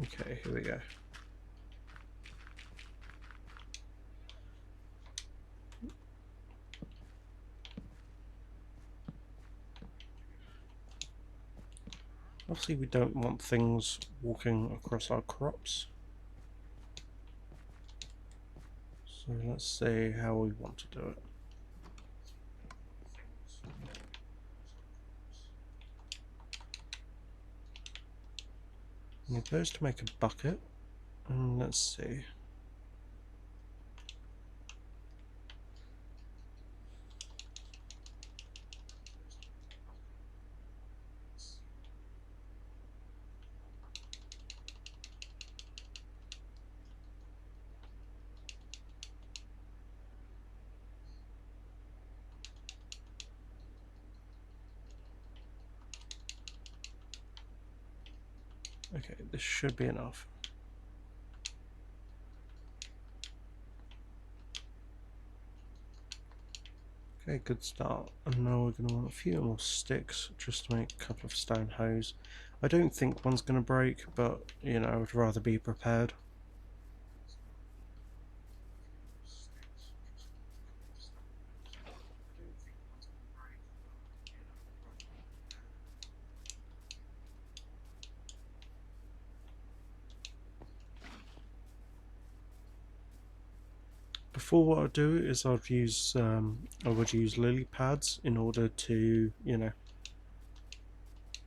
Okay, here we go. Obviously we don't want things walking across our crops. So let's see how we want to do it. I'm supposed to make a bucket, and let's see. Okay, this should be enough. Okay, good start. And now we're going to want a few more sticks just to make a couple of stone hoes. I don't think one's going to break, but you know, I would rather be prepared. Before, what I'd do is I would use lily pads in order to, you know,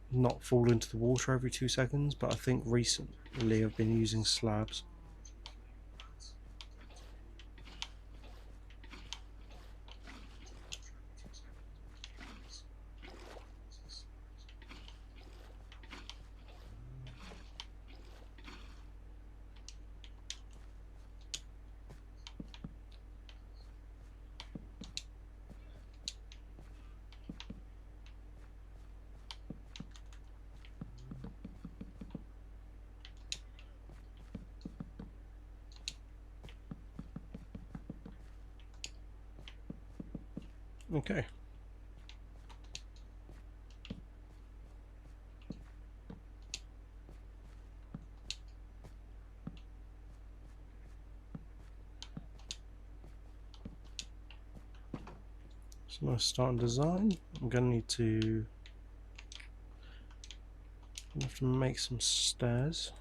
not fall into the water every 2 seconds, but I think recently I've been using slabs. Okay. So now starting design, I'm going to need to have to make some stairs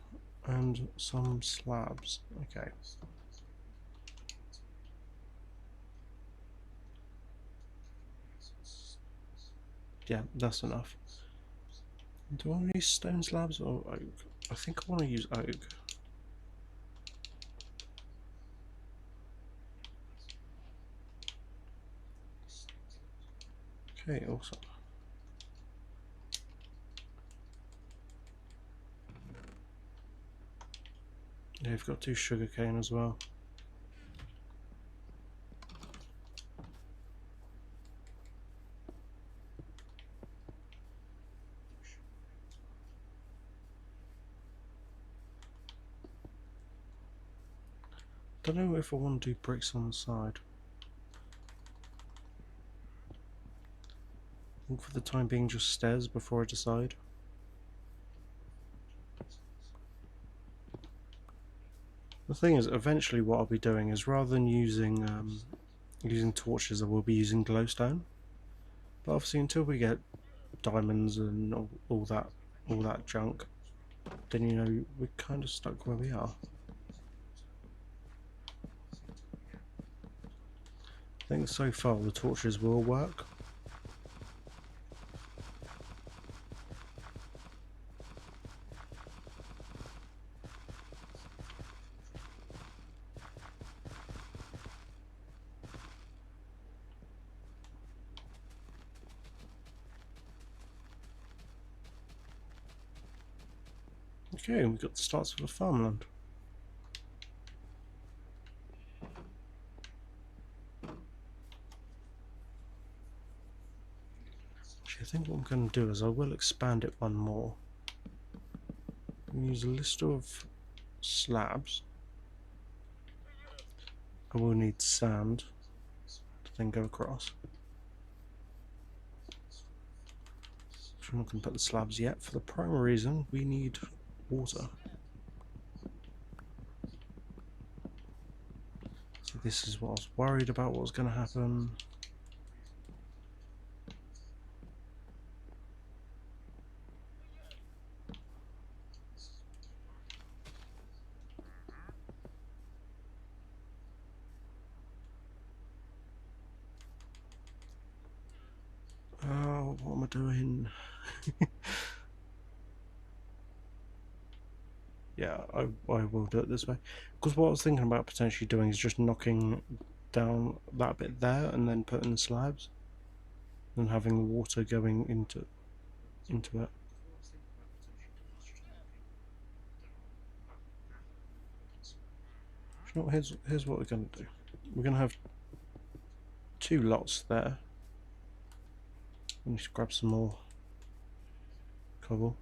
and some slabs. Okay. Yeah, that's enough. Do I want to use stone slabs or oak? I think I want to use oak. Okay, awesome. Yeah, you've got 2 sugarcane as well. Don't know if I want to do bricks on the side. I think for the time being just stairs before I decide. The thing is, eventually what I'll be doing is rather than using torches, I will be using glowstone. But obviously until we get diamonds and all that junk, then you know we're kind of stuck where we are. I think so far the torches will work. Okay, we've got the starts for the farmland. Actually, I think what I'm going to do is I will expand it one more. Use a list of slabs. I will need sand to then go across. I'm not going to put the slabs yet for the primary reason we need water. So this is what I was worried about, what was going to happen. Oh, what am I doing? Yeah, I will do it this way. Because what I was thinking about potentially doing is just knocking down that bit there and then putting the slabs. And having the water going into it. You know, here's what we're going to do. We're going to have 2 lots there. We need to grab some more cobble.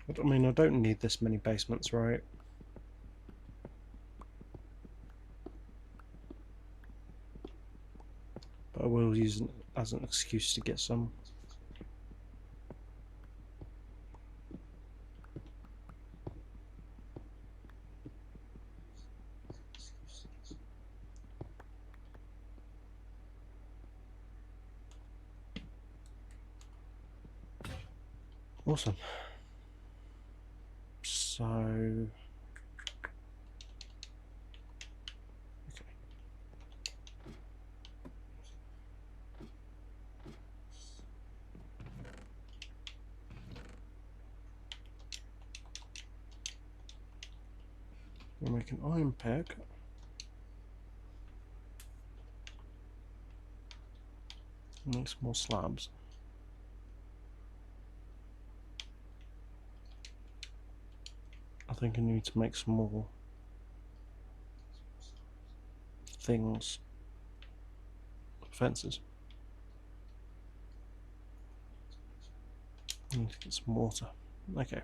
But, I mean, I don't need this many basements, right? But I will use it as an excuse to get some. Awesome. So, okay. We'll make an iron pick. Make some more slabs. I think I need to make some more things. Fences. I need to get some water. Okay.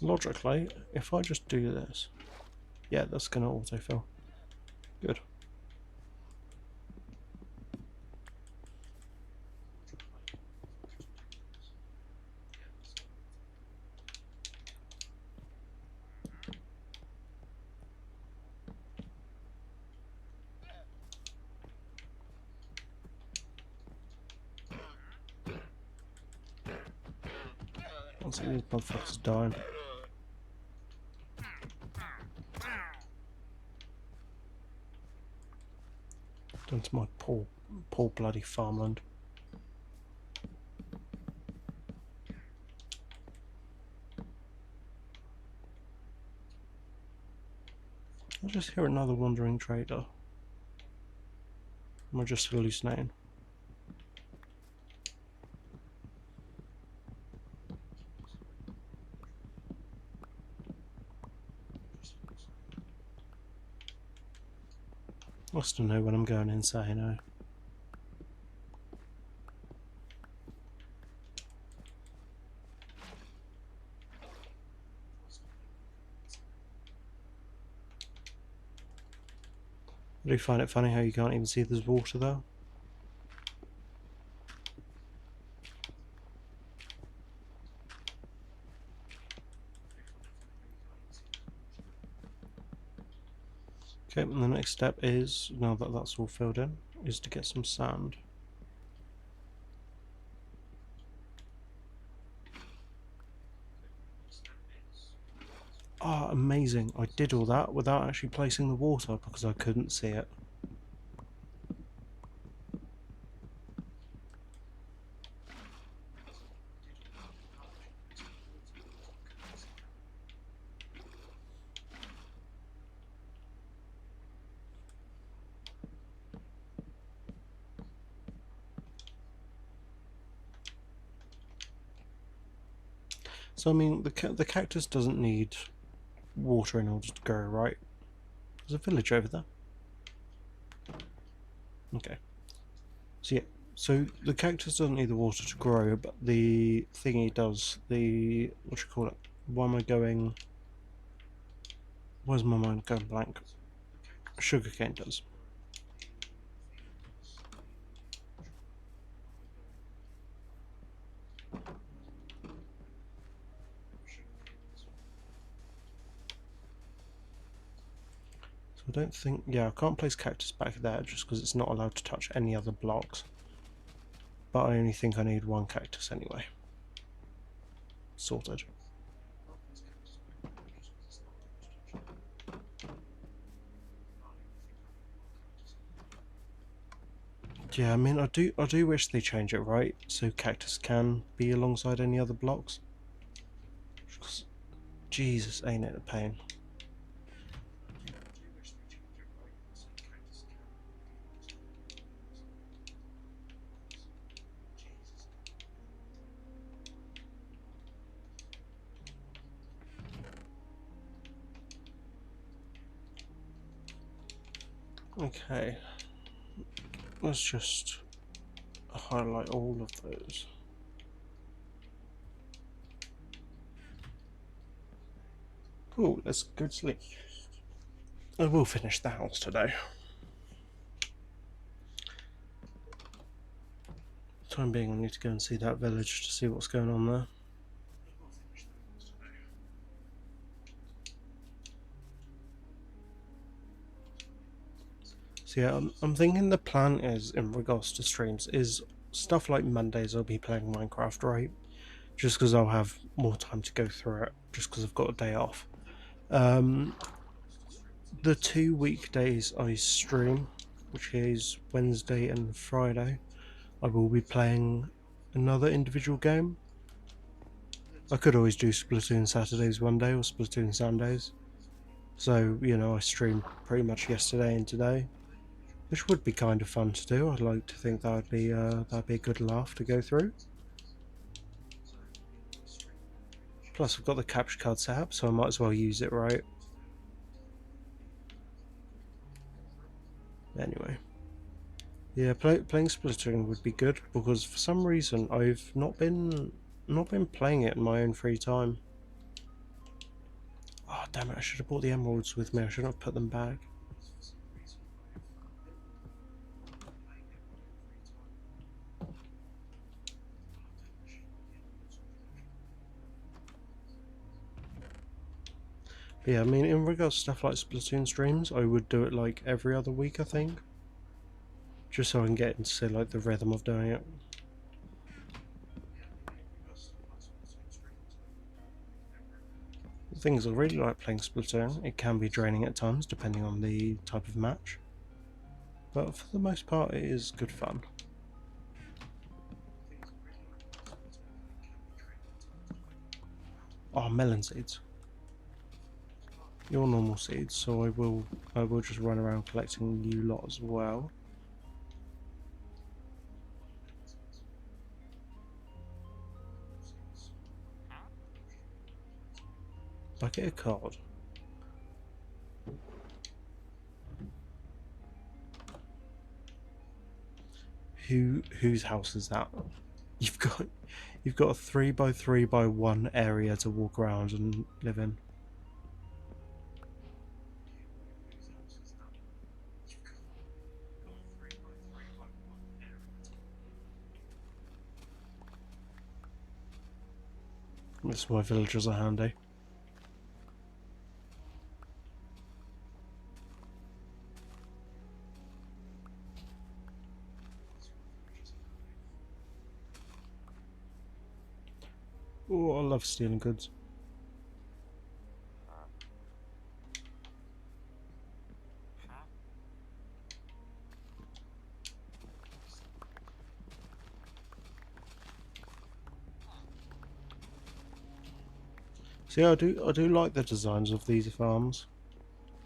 Logically, if I just do this, yeah, that's going to autofill. Good. Once these motherfuckers dying. Done to my poor bloody farmland. I just hear another wandering trader. Am I just hallucinating? I still know when I'm going insane, eh? I do find it funny how you can't even see there's water there. Okay, and the next step is, now that that's all filled in, is to get some sand. Ah, amazing. I did all that without actually placing the water because I couldn't see it. So I mean, the cactus doesn't need water in order to grow, right? There's a village over there. Okay. So yeah, so the cactus doesn't need the water to grow, but the thingy does. The what do you call it? Why am I going? Where's my mind going blank? Sugarcane does. So I don't think. Yeah, I can't place cactus back there just because it's not allowed to touch any other blocks. But I only think I need one cactus anyway. Sorted. Yeah, I mean, I do wish they change it, right? So cactus can be alongside any other blocks. Jesus, ain't it a pain? Okay, let's just highlight all of those. Cool, let's go to sleep. I will finish the house today. Time being, I need to go and see that village to see what's going on there. So yeah, I'm thinking the plan is, in regards to streams, is stuff like Mondays I'll be playing Minecraft, right? Just because I'll have more time to go through it, just because I've got a day off. Um, the 2 weekdays I stream, which is Wednesday and Friday, I will be playing another individual game. I could always do Splatoon Saturdays one day or Splatoon Sundays. So, you know, I streamed pretty much yesterday and today, which would be kind of fun to do. I'd like to think that'd be a good laugh to go through. Plus, I've got the capture card set up, so I might as well use it, right? Anyway, yeah, playing Splatoon would be good because for some reason I've not been playing it in my own free time. Oh damn it! I should have brought the emeralds with me. I shouldn't have put them back. But yeah, I mean, in regards to stuff like Splatoon streams, I would do it like every other week, I think, just so I can get into like the rhythm of doing it. The thing is, I really like playing Splatoon. It can be draining at times, depending on the type of match, but for the most part, it is good fun. Oh, melon seeds. Your normal seeds, so I will just run around collecting you lot as well. If I get a card. Whose house is that? You've got you've got a 3 by 3 by 1 area to walk around and live in. That's why villagers are handy. Oh, I love stealing goods. See, I do like the designs of these farms.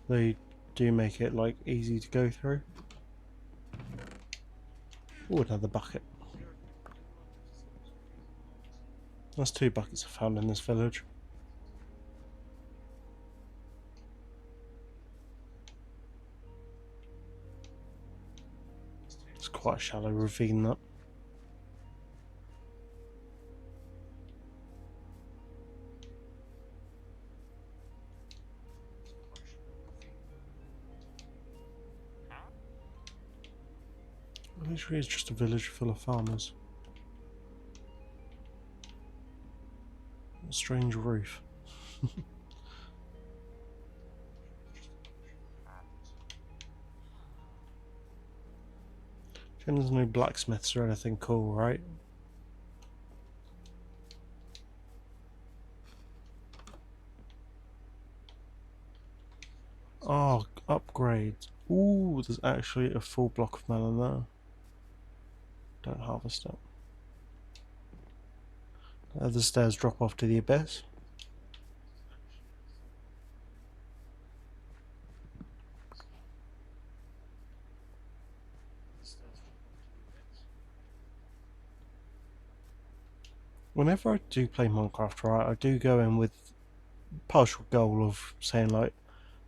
They do make it like easy to go through. Oh, another bucket. That's 2 buckets I found in this village. It's quite a shallow ravine, that. Literally, it's just a village full of farmers. A strange roof. There's no blacksmiths or anything cool, right? Oh, upgrades. Ooh, there's actually a full block of melon there. Don't harvest it. The stairs drop off to the abyss. Whenever I do play Minecraft, right, I do go in with partial goal of saying like,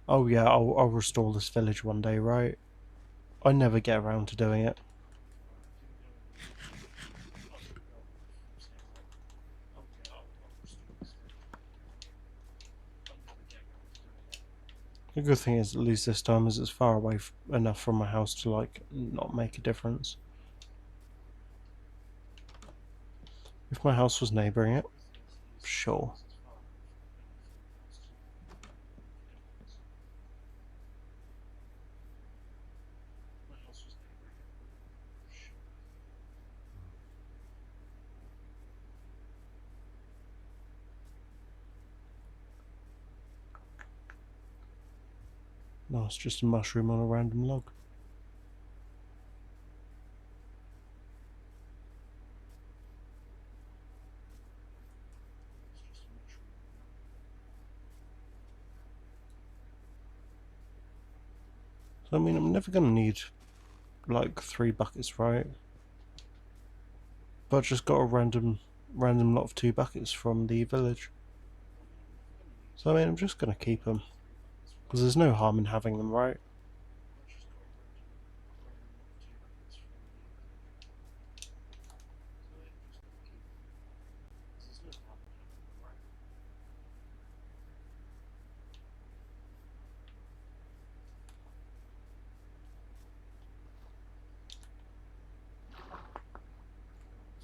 oh yeah, I'll restore this village one day, right? I never get around to doing it. The good thing is, at least this time, is it's far away enough from my house to like not make a difference. If my house was neighbouring it, sure. No, it's just a mushroom on a random log. So I mean, I'm never gonna need like 3 buckets, right? But I just got a random lot of 2 buckets from the village. So I mean, I'm just gonna keep them because there's no harm in having them, right?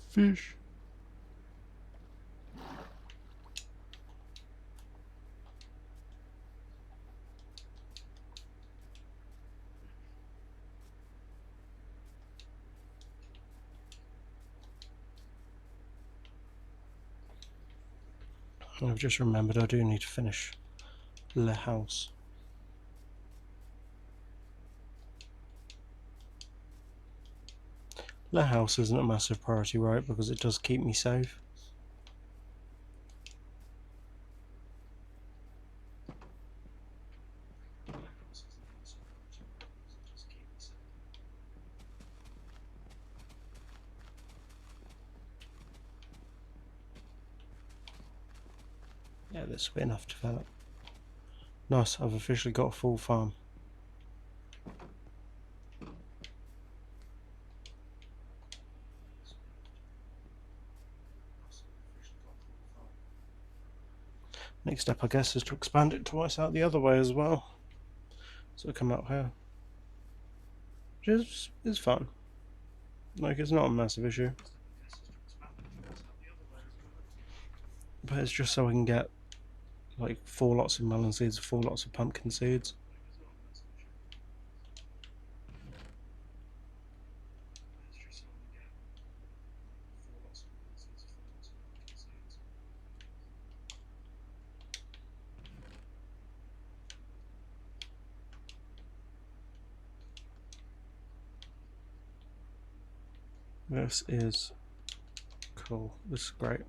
Fish. I've just remembered I do need to finish the house. The house isn't a massive priority, right? Because it does keep me safe. Yeah, this will be enough to develop. Nice, I've officially got a full farm. Next step, I guess, is to expand it twice out the other way as well. So come out here. Which is fun. Like, it's not a massive issue. But it's just so I can get like 4 lots of melon seeds, 4 lots of pumpkin seeds. This is cool. This is great.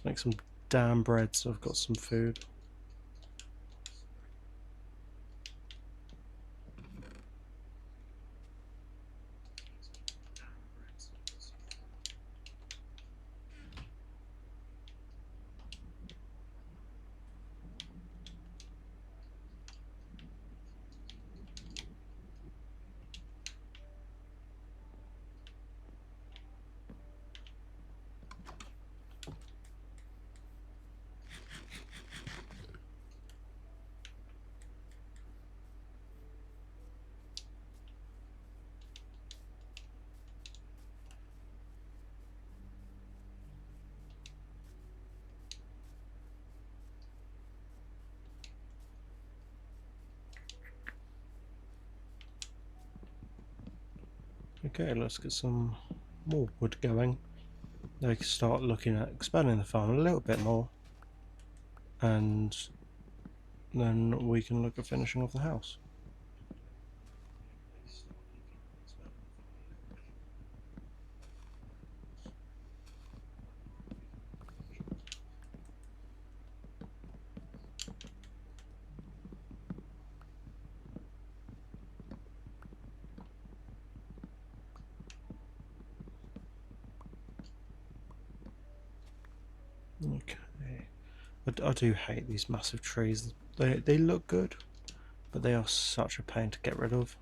make some damn bread so I've got some food. Okay, let's get some more wood going. Then we can start looking at expanding the farm a little bit more, and then we can look at finishing off the house. Okay, I do hate these massive trees. They look good, but they are such a pain to get rid of.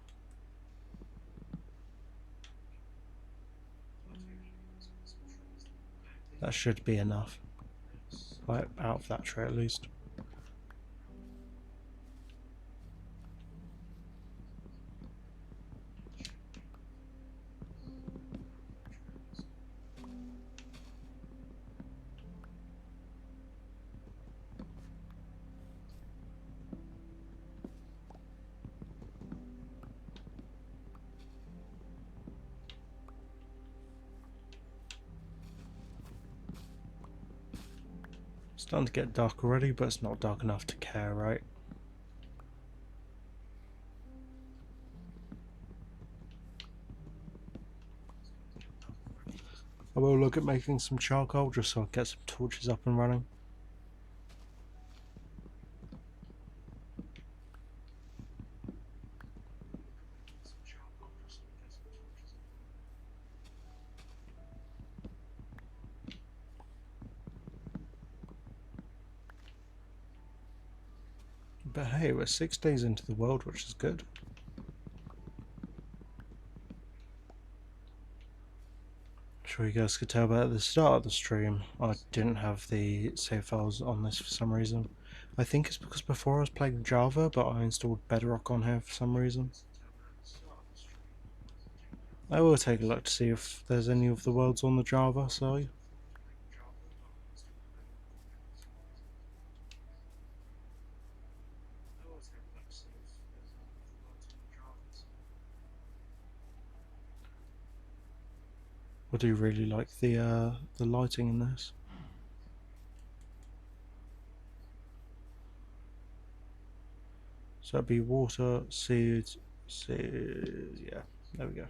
That should be enough. Like, out of that tree at least. It's starting to get dark already, but it's not dark enough to care, right? I will look at making some charcoal just so I get some torches up and running. But hey, we're 6 days into the world, which is good. Sure you guys could tell, but at the start of the stream I didn't have the save files on this for some reason. I think it's because before I was playing Java, but I installed Bedrock on here for some reason. I will take a look to see if there's any of the worlds on the Java side. I do really like the lighting in this. So it'd be water, seeds, yeah, there we go.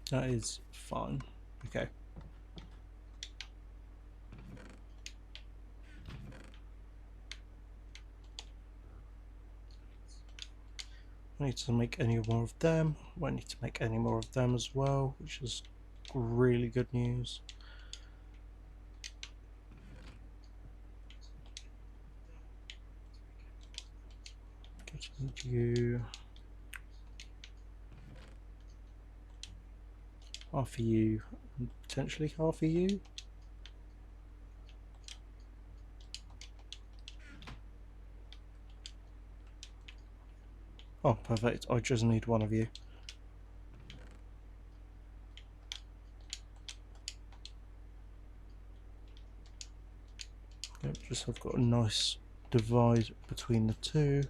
That is fine. Okay. I need to make any more of them. I need to make any more of them as well, which is really good news. Get you. Half of you, potentially half of you. Oh, perfect. I just need one of you. Yep, just so I've got a nice divide between the two.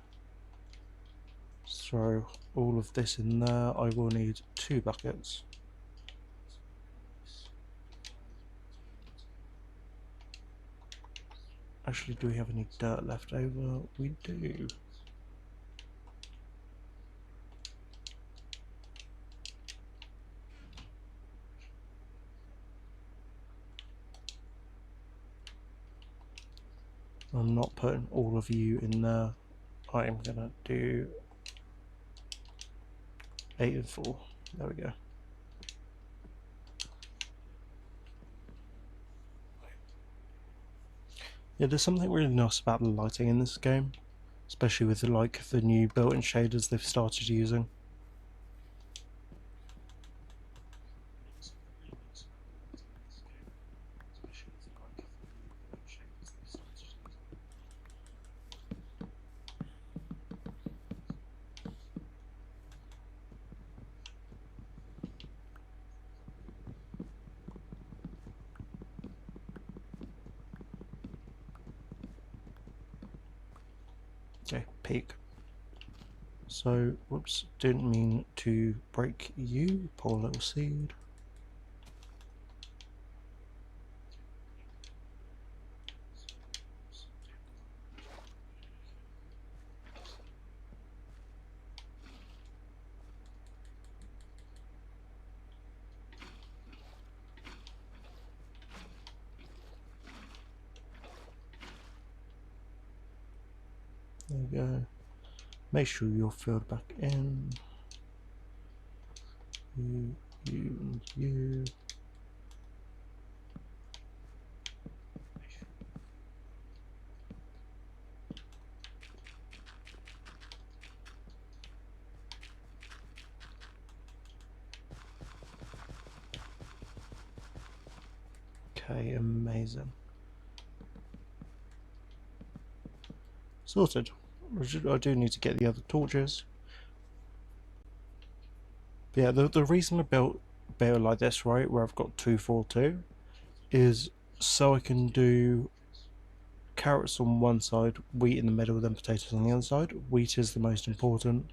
Let's throw all of this in there. I will need 2 buckets. Actually, do we have any dirt left over? We do. I'm not putting all of you in there. I'm gonna do 8 and 4. There we go. Yeah, there's something really nice about the lighting in this game, especially with the new built-in shaders they've started using. Okay, peak. So, whoops, didn't mean to break you, poor little seed. There we go. Make sure you're filled back in. You, and you. Okay, amazing. Sorted. I do need to get the other torches. But yeah, the reason I built it like this, right, where I've got 2, 4, 2, is so I can do carrots on one side, wheat in the middle, then potatoes on the other side. Wheat is the most important,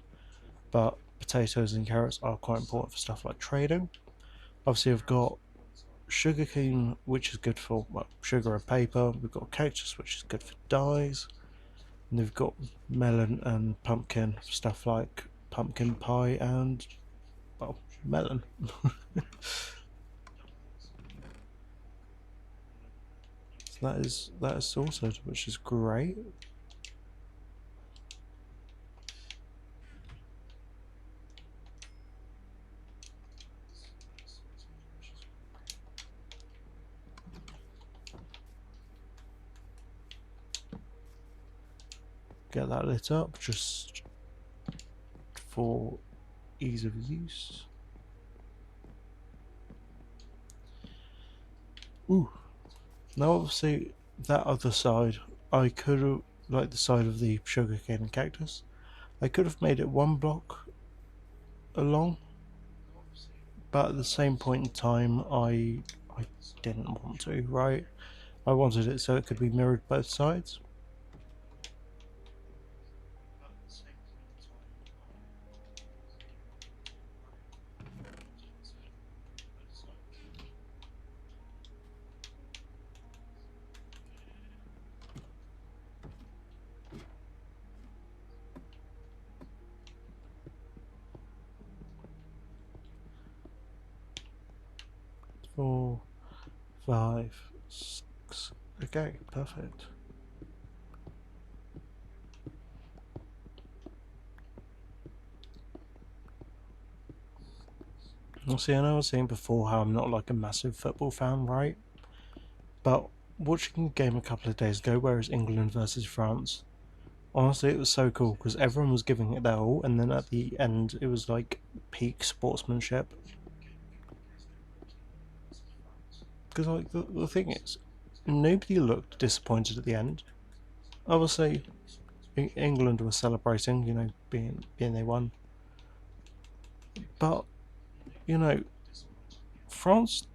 but potatoes and carrots are quite important for stuff like trading. Obviously, I've got sugarcane, which is good for sugar and paper. We've got cactus, which is good for dyes. And we've got melon and pumpkin, stuff like pumpkin pie and, well, melon. So that is sorted, which is great. Get that lit up just for ease of use. Ooh. Now obviously that other side, I could have, like the side of the sugarcane and cactus, I could have made it 1 block along, but at the same point in time I didn't want to, right? I wanted it so it could be mirrored both sides. Four, 5, 6. Okay, perfect. Well, see, I know I was saying before how I'm not like a massive football fan, right? But watching a game a couple of days ago, where it's England versus France, honestly, it was so cool because everyone was giving it their all, and then at the end, it was like peak sportsmanship. Because like the thing is, nobody looked disappointed at the end. Obviously, England was celebrating, being they won, but you know, France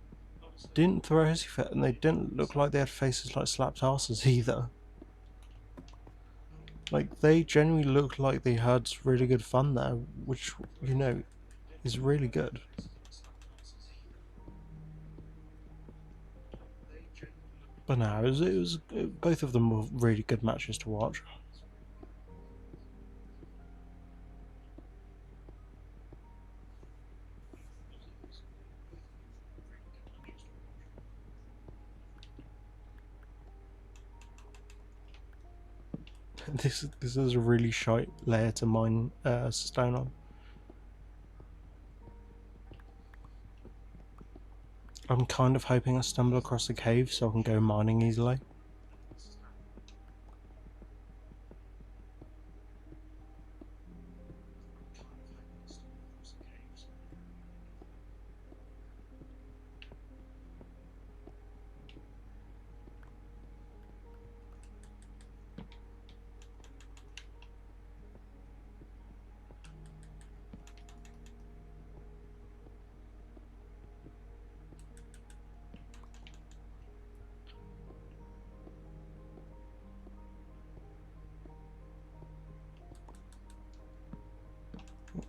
didn't throw a hissy fit, and they didn't look like they had faces like slapped asses either. Like they genuinely looked like they had really good fun there, which is really good. But no, both of them were really good matches to watch. This is a really shite layer to mine stone on. I'm kind of hoping I stumble across a cave so I can go mining easily.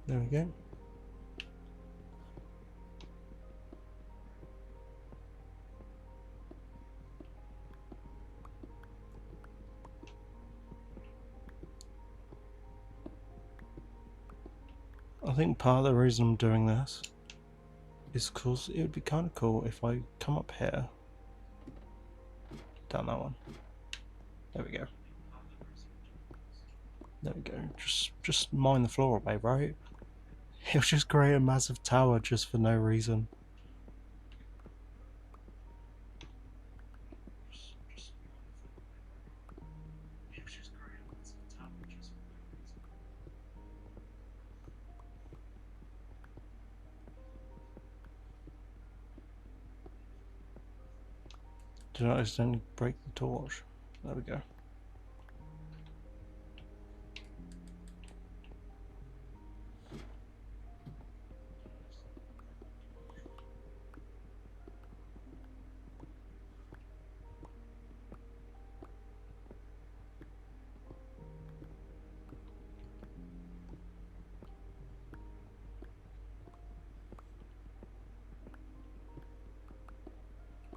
There we go. I think part of the reason I'm doing this is because it would be kind of cool if I come up here, down that one. There we go. There we go. Just mine the floor away, right? He'll just create a massive tower just for no reason. Do not accidentally break the torch. There we go.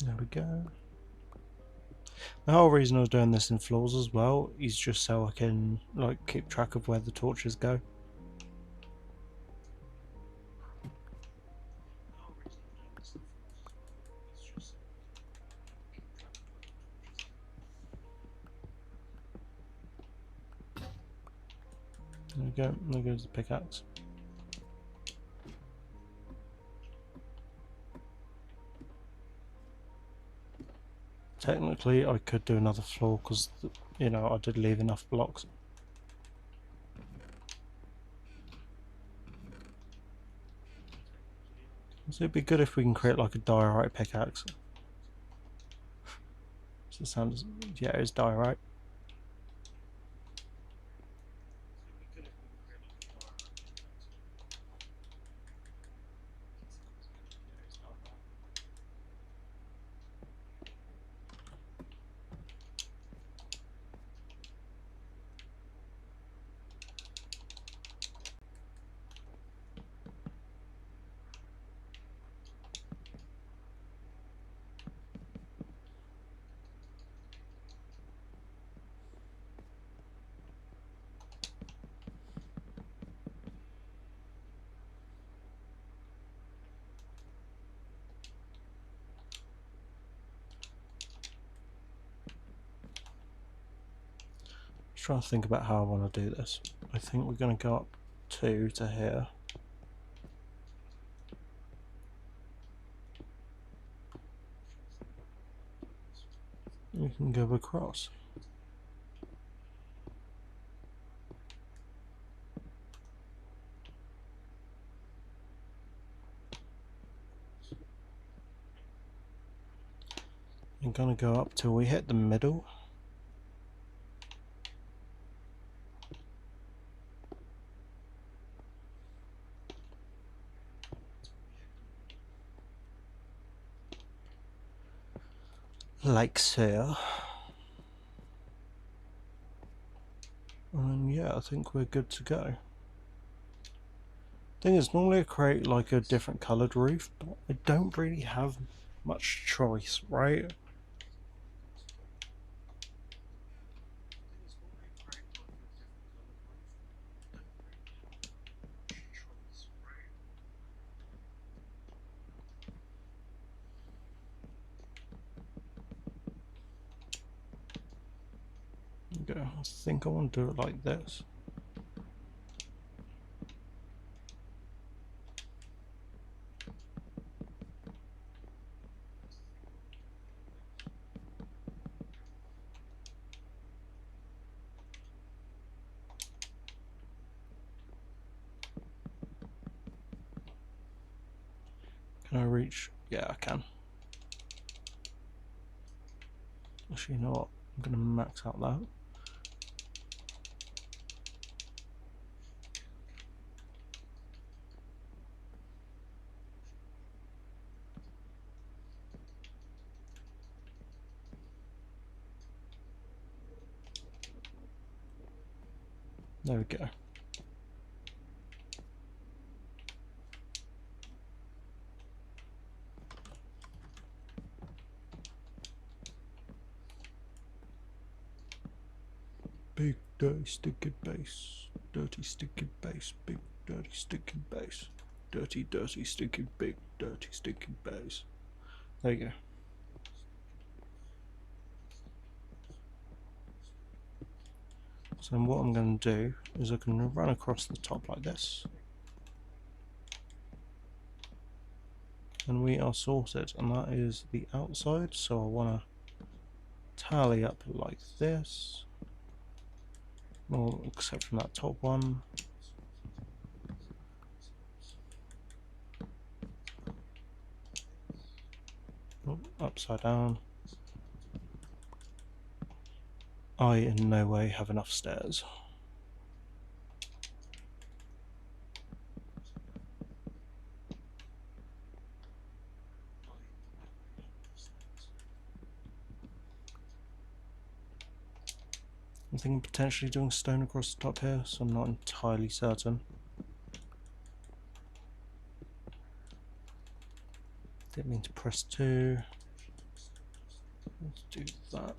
There we go. The whole reason I was doing this in floors as well is just so I can like keep track of where the torches go. There we go. There goes the pickaxe. Technically, I could do another floor because, you know, I did leave enough blocks. So it'd be good if we can create like a diorite pickaxe. So it sounds, yeah, it's diorite. Trying to think about how I want to do this. I think we're going to go up 2 to here. We can go across. I'm going to go up till we hit the middle. Like so. And yeah, I think we're good to go. Thing is, normally I create like a different coloured roof, but I don't really have much choice, right? think I want to do it like this. Can I reach? Yeah, I can. Actually, you know what? I'm going to max out that. There we go. Big dirty sticky base, dirty sticky base, big dirty sticky base, dirty dirty sticky big dirty sticky base. There you go. So then what I'm going to do is I'm going to run across the top like this, and we are sorted, and that is the outside. So I want to tally up like this, well, except from that top one. Oh, upside down. I in no way have enough stairs. I'm thinking potentially doing stone across the top here, so I'm not entirely certain. Didn't mean to press 2. Let's do that.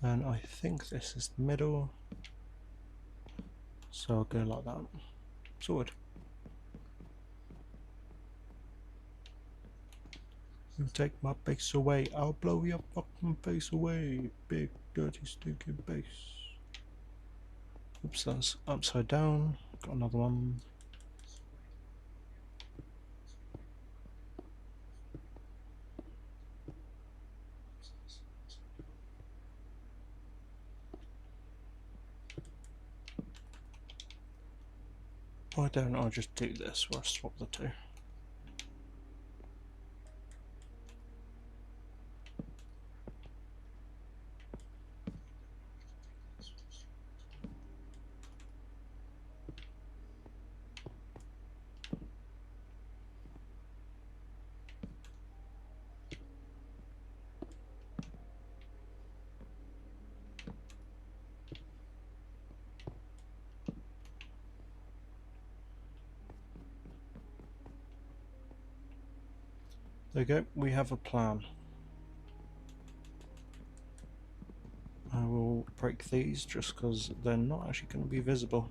And I think this is the middle, so I'll go like that. Sorted. You take my base away, I'll blow your fucking face away, big dirty stinking base. Oops, that's upside down. Got another one. Why don't I just do this where I swap the two? There we go, we have a plan. I will break these just because they're not actually going to be visible.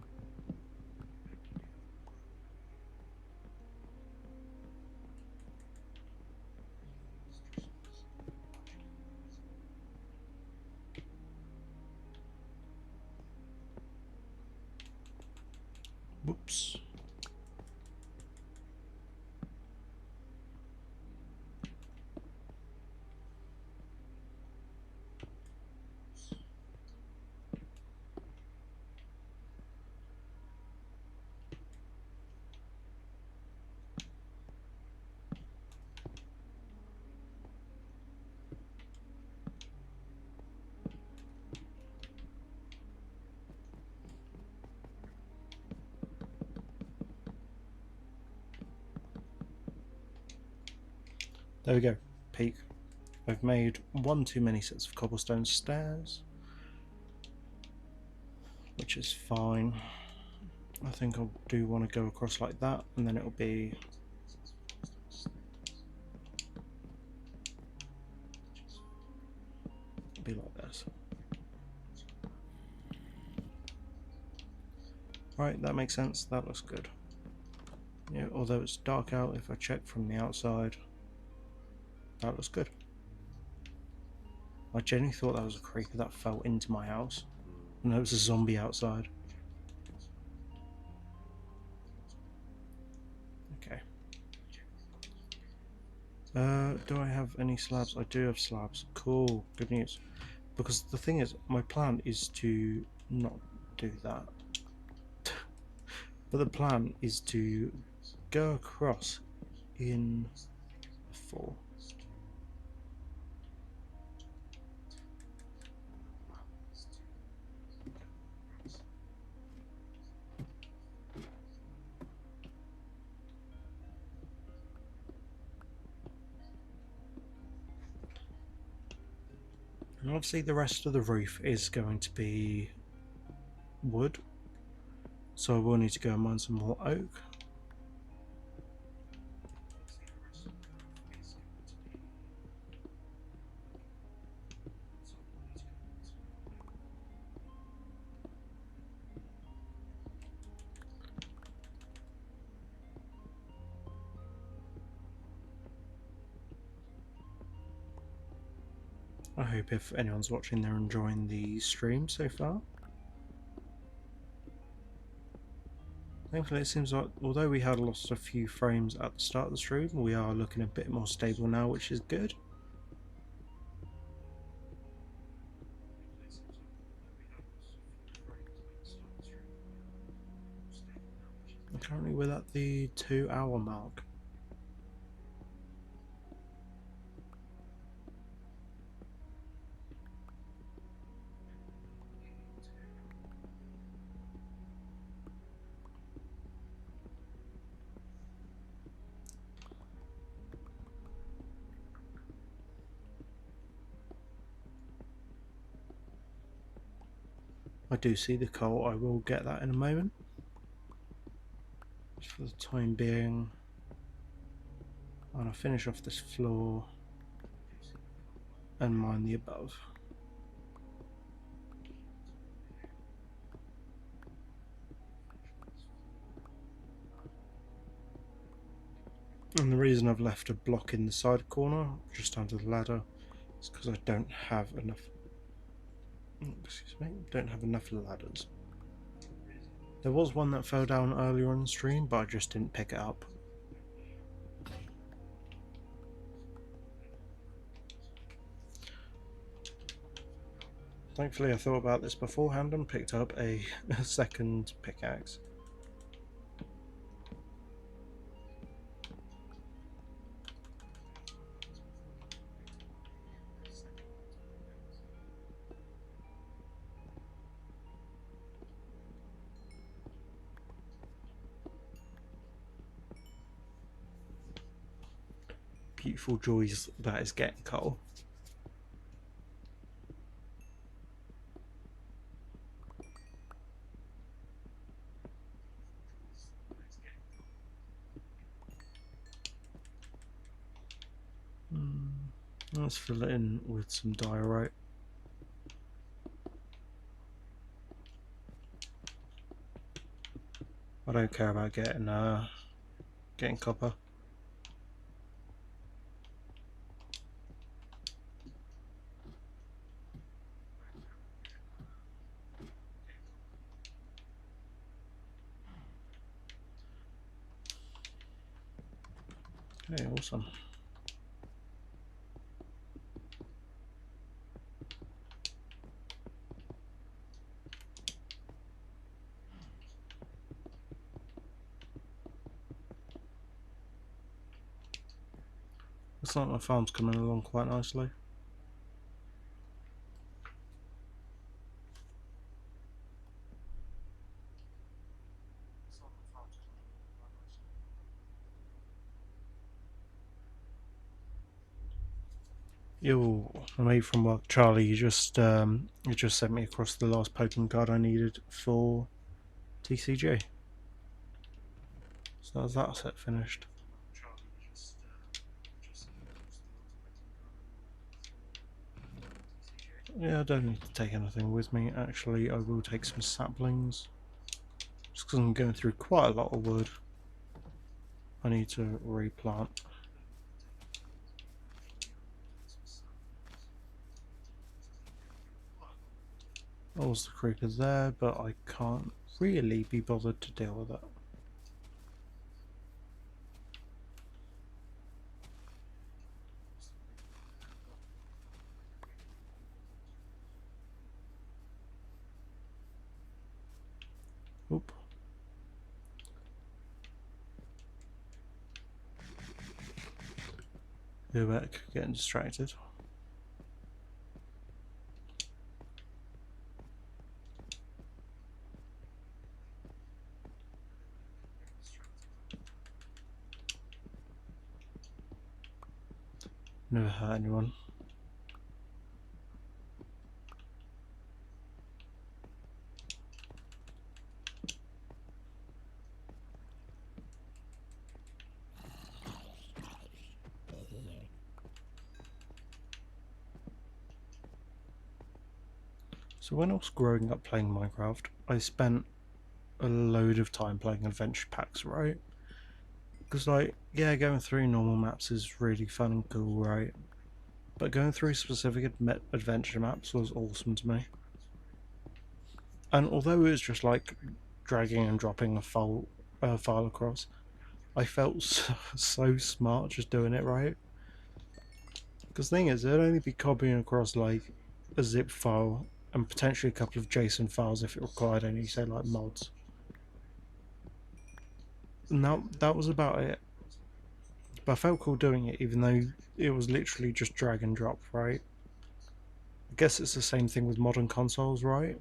Whoops. There we go, peak. I've made one too many sets of cobblestone stairs, which is fine. I think I do want to go across like that, and then it'll be be like this. Right, that makes sense. That looks good. Yeah, although it's dark out, if I check from the outside, that looks good. I genuinely thought that was a creeper that fell into my house. No, it was a zombie outside. Okay. Do I have any slabs? I do have slabs. Cool, good news. Because the thing is, my plan is to not do that. But the plan is to go across in 4. And obviously the rest of the roof is going to be wood. So I will need to go and mine some more oak. I hope if anyone's watching they're enjoying the stream so far. Thankfully it seems like although we had lost a few frames at the start of the stream, we are looking a bit more stable now, which is good. And currently we're at the 2-hour mark. I do see the coal, I will get that in a moment. Just for the time being, I'm going to finish off this floor and mine the above. And the reason I've left a block in the side corner, just under the ladder, is because I don't have enough. Excuse me, don't have enough ladders. There was one that fell down earlier on the stream, but I just didn't pick it up. Thankfully I thought about this beforehand and picked up a second pickaxe. Beautiful joys that is getting coal. Let's fill it in with some diorite. I don't care about getting copper. Okay, awesome. Looks like my farm's coming along quite nicely. Yo, mate from work, Charlie. You just sent me across the last Pokemon card I needed for TCG. So that's set finished. Yeah, I don't need to take anything with me. Actually, I will take some saplings. Just because I'm going through quite a lot of wood. I need to replant. Oh, there's the creeper there, but I can't really be bothered to deal with it. Oop. Go back, getting distracted. Never hurt anyone. So when I was growing up playing Minecraft, I spent a load of time playing adventure packs, right? Because like, yeah, going through normal maps is really fun and cool, right? But going through specific adventure maps was awesome to me. And although it was just like dragging and dropping a file across, I felt so smart just doing it right. Because the thing is, it'd only be copying across like a zip file and potentially a couple of JSON files if it required any, say, like mods. And that was about it. But I felt cool doing it, even though it was literally just drag and drop, right? I guess it's the same thing with modern consoles, right?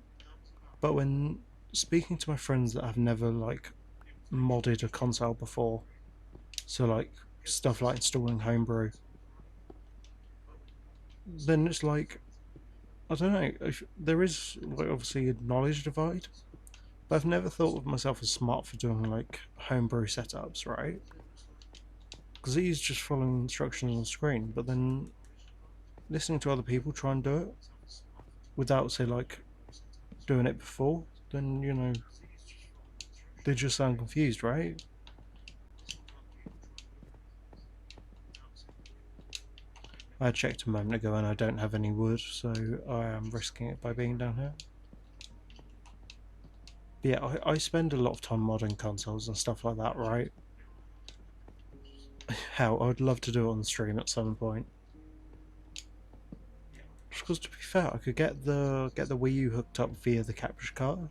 But when speaking to my friends that have never like modded a console before, so like stuff like installing homebrew, then it's like, I don't know, if there is like obviously a knowledge divide, but I've never thought of myself as smart for doing like homebrew setups, right? Because it is just following instructions on the screen, but then listening to other people try and do it without, say, like doing it before, then you know they just sound confused, right? I checked a moment ago and I don't have any wood, so I am risking it by being down here. But yeah, I spend a lot of time modding consoles and stuff like that, right? Hell, I'd love to do it on the stream at some point. Just because, to be fair, I could get the Wii U hooked up via the capture card,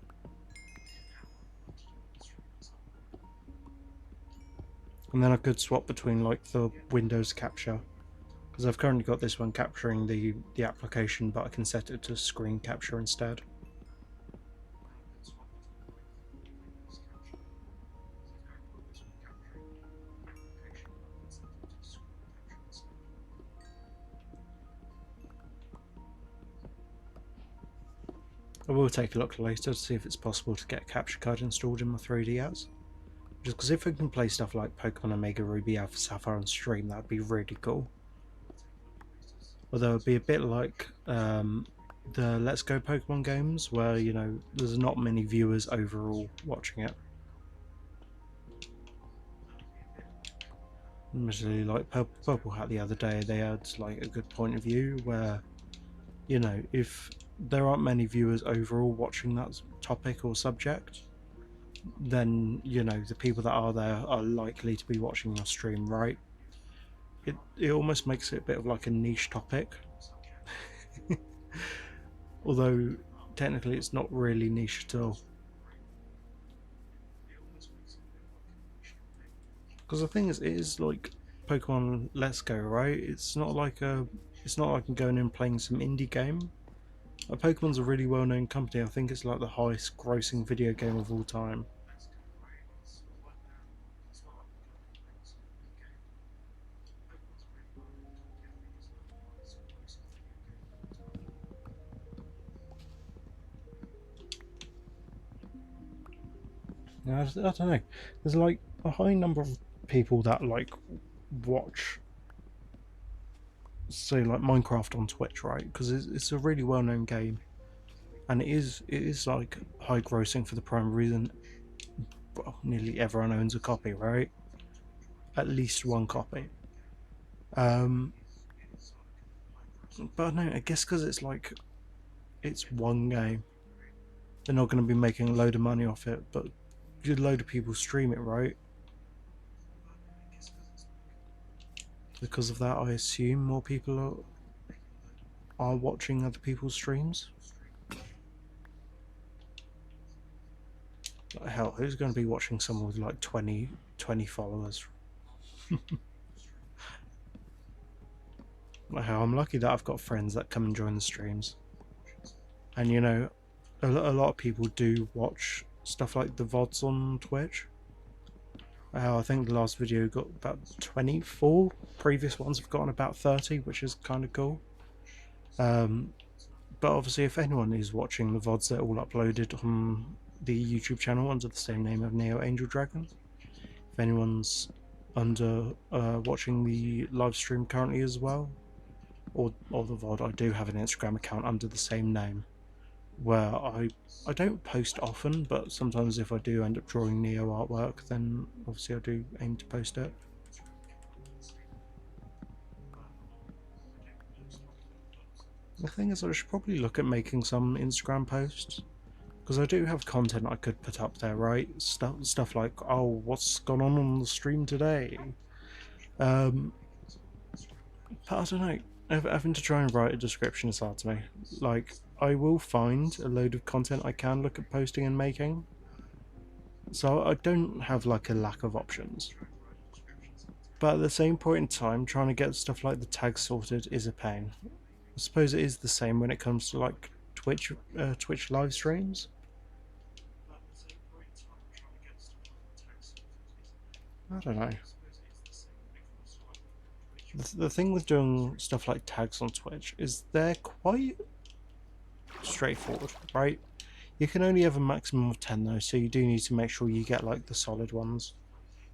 and then I could swap between like the Windows capture, because I've currently got this one capturing the application, but I can set it to screen capture instead. I will take a look later to see if it's possible to get a capture card installed in my 3DS. Just because if I can play stuff like Pokemon Omega Ruby Alpha Sapphire on stream, that'd be really cool. Although it'd be a bit like the Let's Go Pokemon games, where you know there's not many viewers overall watching it. Admittedly, like Purple Hat the other day, they had like a good point of view where, you know, if there aren't many viewers overall watching that topic or subject, then you know the people that are there are likely to be watching your stream, right? It almost makes it a bit of like a niche topic, although technically it's not really niche at all. Because the thing is, it is like Pokemon Let's Go, right? It's not like I'm going in playing some indie game. Pokemon's a really well-known company. I think it's like the highest-grossing video game of all time. I don't know. There's like a high number of people that like watch say like Minecraft on Twitch, right? Because it's a really well-known game, and it is like high grossing for the prime reason. Well, nearly everyone owns a copy, right? At least one copy. Um, but no, I guess because it's one game, they're not going to be making a load of money off it, but a load of people stream it, right? Because of that, I assume more people are watching other people's streams. Like, hell, who's going to be watching someone with like 20 followers? Like, hell, I'm lucky that I've got friends that come and join the streams. And you know, a lot of people do watch stuff like the VODs on Twitch. I think the last video got about 24. Previous ones have gotten about 30, which is kind of cool. But obviously, if anyone is watching the VODs, they're all uploaded on the YouTube channel under the same name of Neo Angel Dragon. If anyone's watching the live stream currently as well, or the VOD, I do have an Instagram account under the same name, where I don't post often, but sometimes if I do end up drawing Neo artwork, then obviously I do aim to post it. The thing is, I should probably look at making some Instagram posts, because I do have content I could put up there, right? Stuff like, oh, what's gone on the stream today? But I don't know. Having to try and write a description is hard to me. Like, I will find a load of content I can look at posting and making, so I don't have like a lack of options. But at the same point in time, trying to get stuff like the tags sorted is a pain. I suppose it is the same when it comes to like Twitch live streams. I don't know. The thing with doing stuff like tags on Twitch is they're quite straightforward, right? You can only have a maximum of 10 though, so you do need to make sure you get like the solid ones.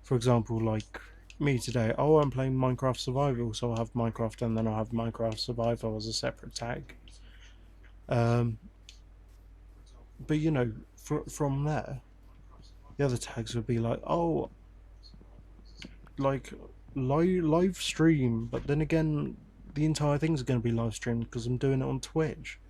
For example, like me today, oh, I'm playing Minecraft Survival, so I'll have Minecraft and then I'll have Minecraft Survival as a separate tag. But you know, from there, the other tags would be like, oh, like live stream, but then again, the entire thing's going to be live streamed because I'm doing it on Twitch.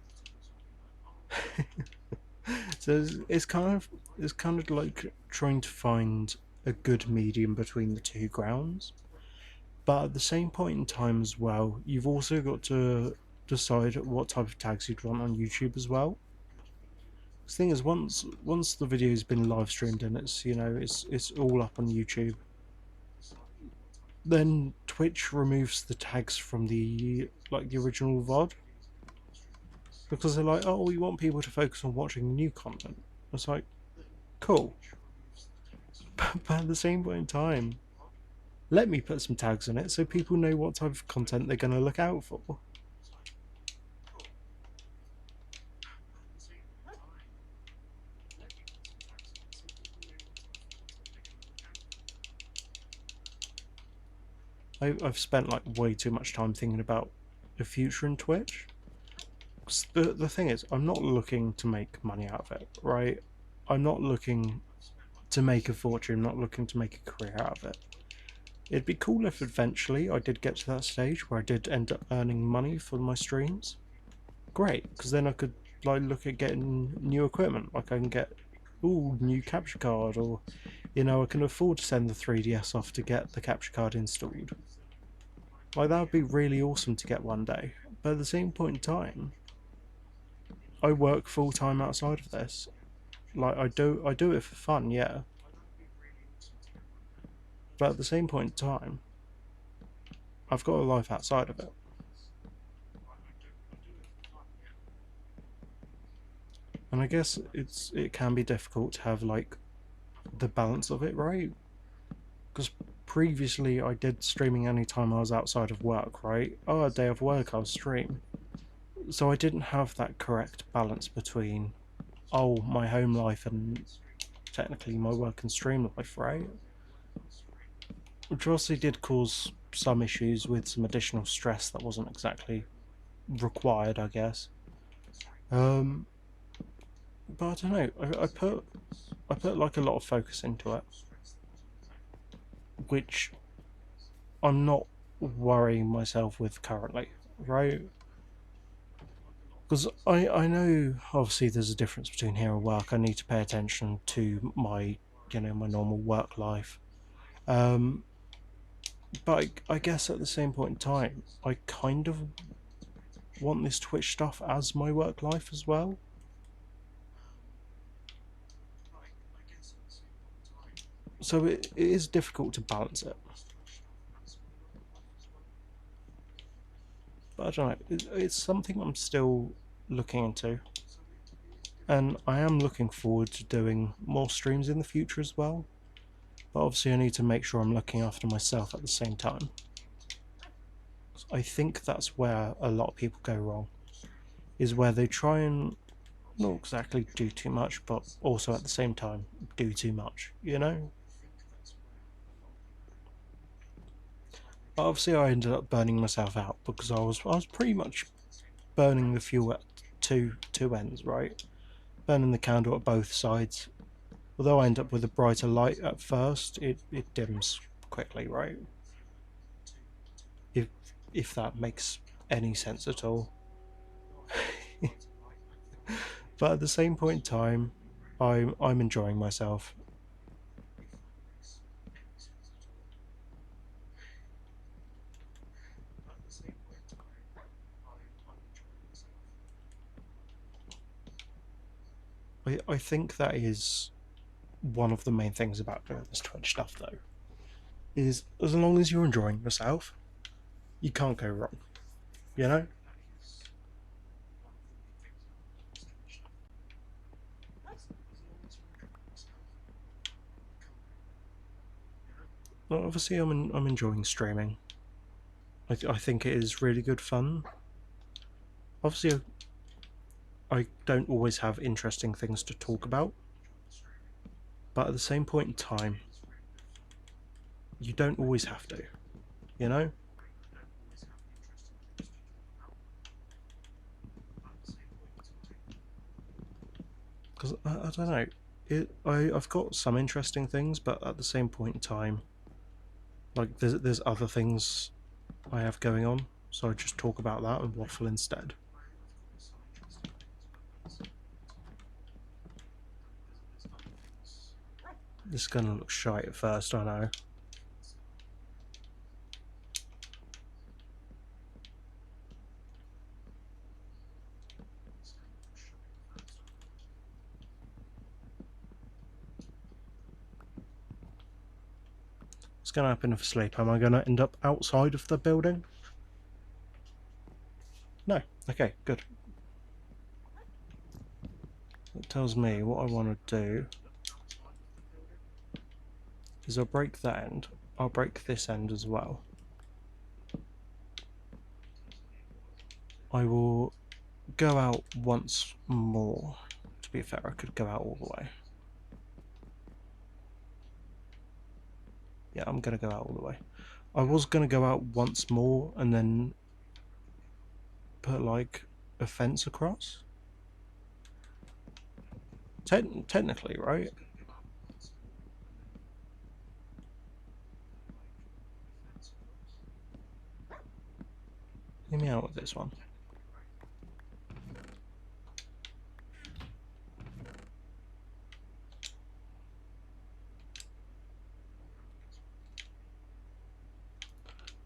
So it's kind of like trying to find a good medium between the two grounds. But at the same point in time as well, you've also got to decide what type of tags you'd want on YouTube as well. The thing is, once the video's been live streamed and it's all up on YouTube, then Twitch removes the tags from the original VOD, because they're like, oh, we want people to focus on watching new content. It's like, cool, but at the same point in time, let me put some tags on it so people know what type of content they're going to look out for. I've spent like way too much time thinking about the future in Twitch. The thing is, I'm not looking to make money out of it, right? I'm not looking to make a fortune, I'm not looking to make a career out of it. It'd be cool if eventually I did get to that stage where I did end up earning money for my streams. Great, because then I could like look at getting new equipment. Like I can get new capture card, or I can afford to send the 3DS off to get the capture card installed. Like that would be really awesome to get one day. But at the same point in time, I work full time outside of this. Like I do it for fun, yeah. But at the same point in time, I've got a life outside of it. And I guess it can be difficult to have like the balance of it, right? Because previously I did streaming anytime I was outside of work, right? Oh, a day of work I'll stream. So I didn't have that correct balance between, oh, my home life and technically my work and stream life, right? Which obviously did cause some issues with some additional stress that wasn't exactly required, I guess. Um, but I don't know. I put like a lot of focus into it, which I'm not worrying myself with currently, right? Because I know obviously there's a difference between here and work. I need to pay attention to my my normal work life. Um, but I guess at the same point in time, I kind of want this Twitch stuff as my work life as well. So it is difficult to balance it. But I don't know. It's something I'm still looking into. And I am looking forward to doing more streams in the future as well. But obviously I need to make sure I'm looking after myself at the same time. I think that's where a lot of people go wrong, is where they try and not exactly do too much, but also at the same time do too much, you know? But obviously I ended up burning myself out because I was pretty much burning the fuel at two ends, right? Burning the candle at both sides. Although I end up with a brighter light at first, it dims quickly, right? If if that makes any sense at all. But at the same point in time, I'm enjoying myself. I think that is one of the main things about doing this Twitch stuff, though, is as long as you're enjoying yourself, you can't go wrong, you know? Well, obviously, I'm enjoying streaming. I think it is really good fun. Obviously, I don't always have interesting things to talk about, but at the same point in time, you don't always have to, you know? Because I don't know, I've got some interesting things, but at the same point in time, like there's other things I have going on, so I just talk about that and waffle instead. This is gonna look shy at first, I know. What's gonna happen if I sleep? Am I gonna end up outside of the building? No. Okay, good. That tells me what I want to do is I'll break that end. I'll break this end as well. I will go out once more. To be fair, I could go out all the way. Yeah, I'm gonna go out all the way. I was gonna go out once more and then put like a fence across. Technically, right? Hear me out with this one.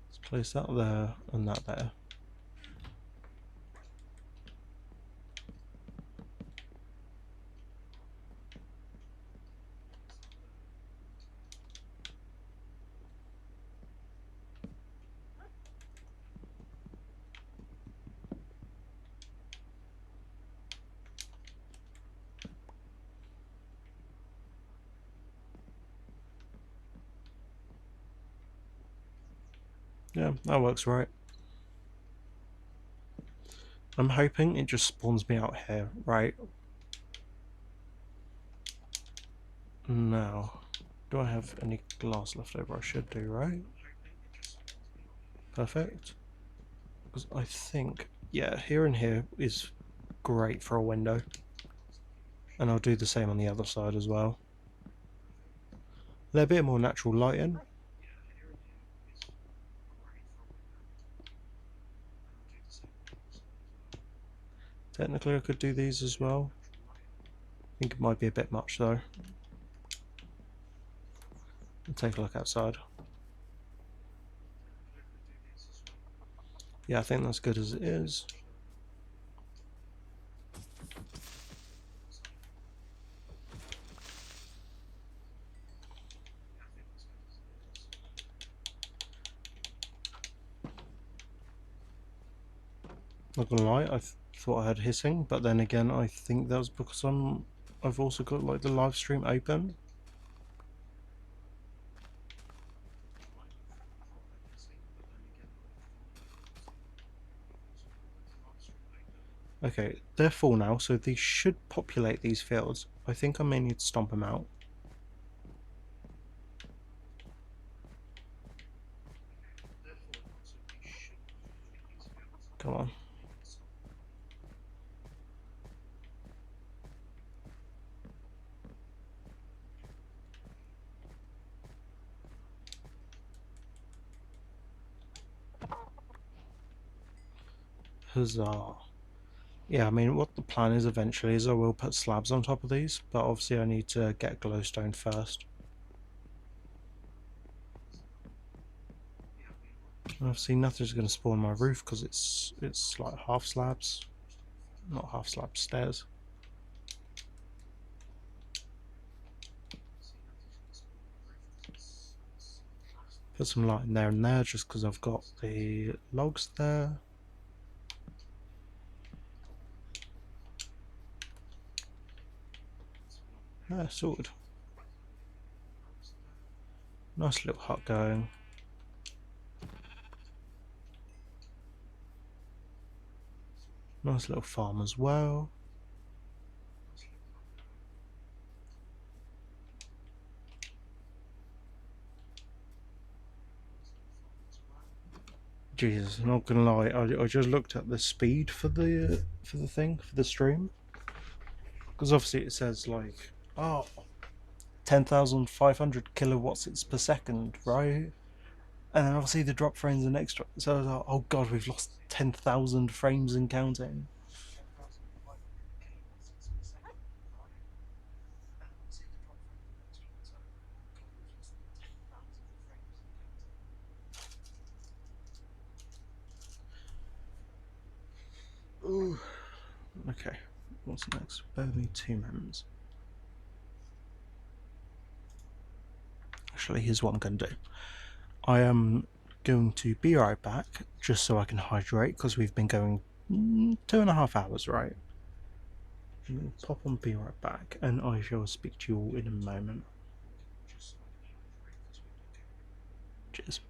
Let's place that there and that there. Yeah, that works right. I'm hoping it just spawns me out here, right? Now, do I have any glass left over? I should do, right? perfect. Because I think, yeah, here and here is great for a window. And I'll do the same on the other side as well. Let a bit more natural light in. Technically I could do these as well. I think it might be a bit much though. Take a look outside. Yeah, I think that's good as it is. Not gonna lie, I thought I had hissing, but then again I think that was because I've also got like the live stream open. Okay, they're full now, so these should populate these fields. I think I may need to stomp them out. Come on. Huzzah. Yeah, I mean, what the plan is eventually is I will put slabs on top of these, but obviously I need to get glowstone first. Obviously nothing's going to spawn my roof because it's like half slabs, not half slab stairs. Put some light in there and there just because I've got the logs there. Yeah, sorted. Nice little hut going. Nice little farm as well. Jesus, I'm not gonna lie. I just looked at the speed for the stream, because obviously it says like, oh, 10,500 kilowatts per second, right? And then obviously the drop frames are extra. So I was like, oh god, we've lost 10,000 frames and counting. Ooh. Okay, what's next? Bear me 2 moments. Actually, here's what I'm going to do. I am going to be right back just so I can hydrate because we've been going 2.5 hours, right? Pop on, be right back, and I shall speak to you all in a moment. Cheers.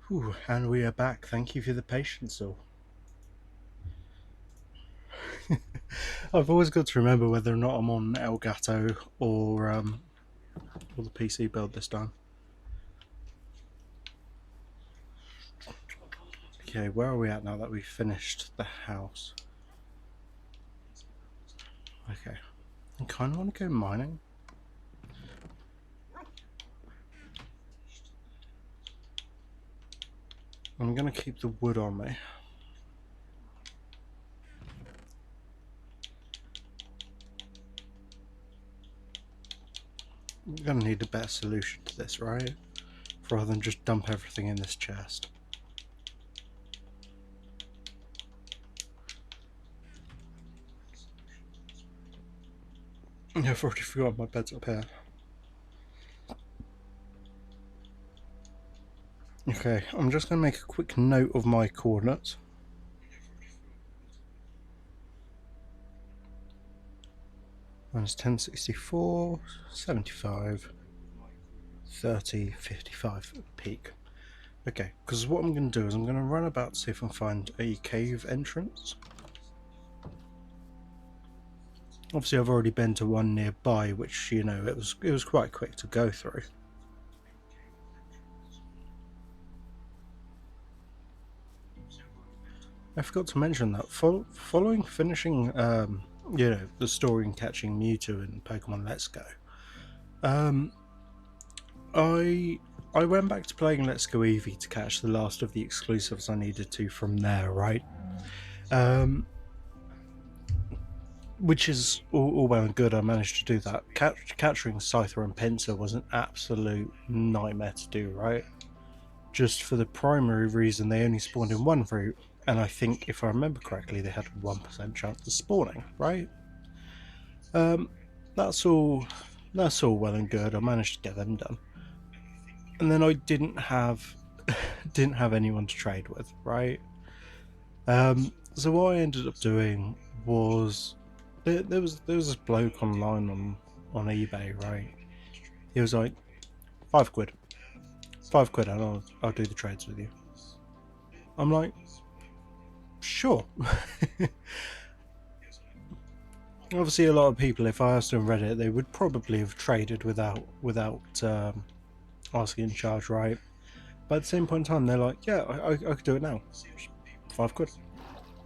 Whew, and we are back. Thank you for the patience, all. I've always got to remember whether or not I'm on Elgato or the PC build this time. Okay, where are we at now that we've finished the house? Okay, I kind of want to go mining. I'm going to keep the wood on me. I'm going to need a better solution to this, right? Rather than just dump everything in this chest. I've already forgotten my bed's up here. Okay, I'm just going to make a quick note of my coordinates. Minus 1064, 75, 30, 55 peak. Okay, because what I'm going to do is I'm going to run about to see if I can find a cave entrance. Obviously I've already been to one nearby, which, you know, it was quite quick to go through. I forgot to mention that following finishing, you know, the story and catching Mewtwo in Pokemon Let's Go, I went back to playing Let's Go Eevee to catch the last of the exclusives I needed to from there, right? Which is all well and good. I managed to do that. Capturing Scyther and Pinsir was an absolute nightmare to do, right? Just for the primary reason they only spawned in one route, and I think, if I remember correctly, they had a 1% chance of spawning, right? That's all well and good. I managed to get them done. And then I didn't have anyone to trade with, right? So what I ended up doing was there was this bloke online on eBay, right? He was like, £5, and I'll do the trades with you. I'm like, sure. Obviously, a lot of people, if I asked them on Reddit, they would probably have traded without asking in charge, right? But at the same point in time, they're like, yeah, I could do it now. £5.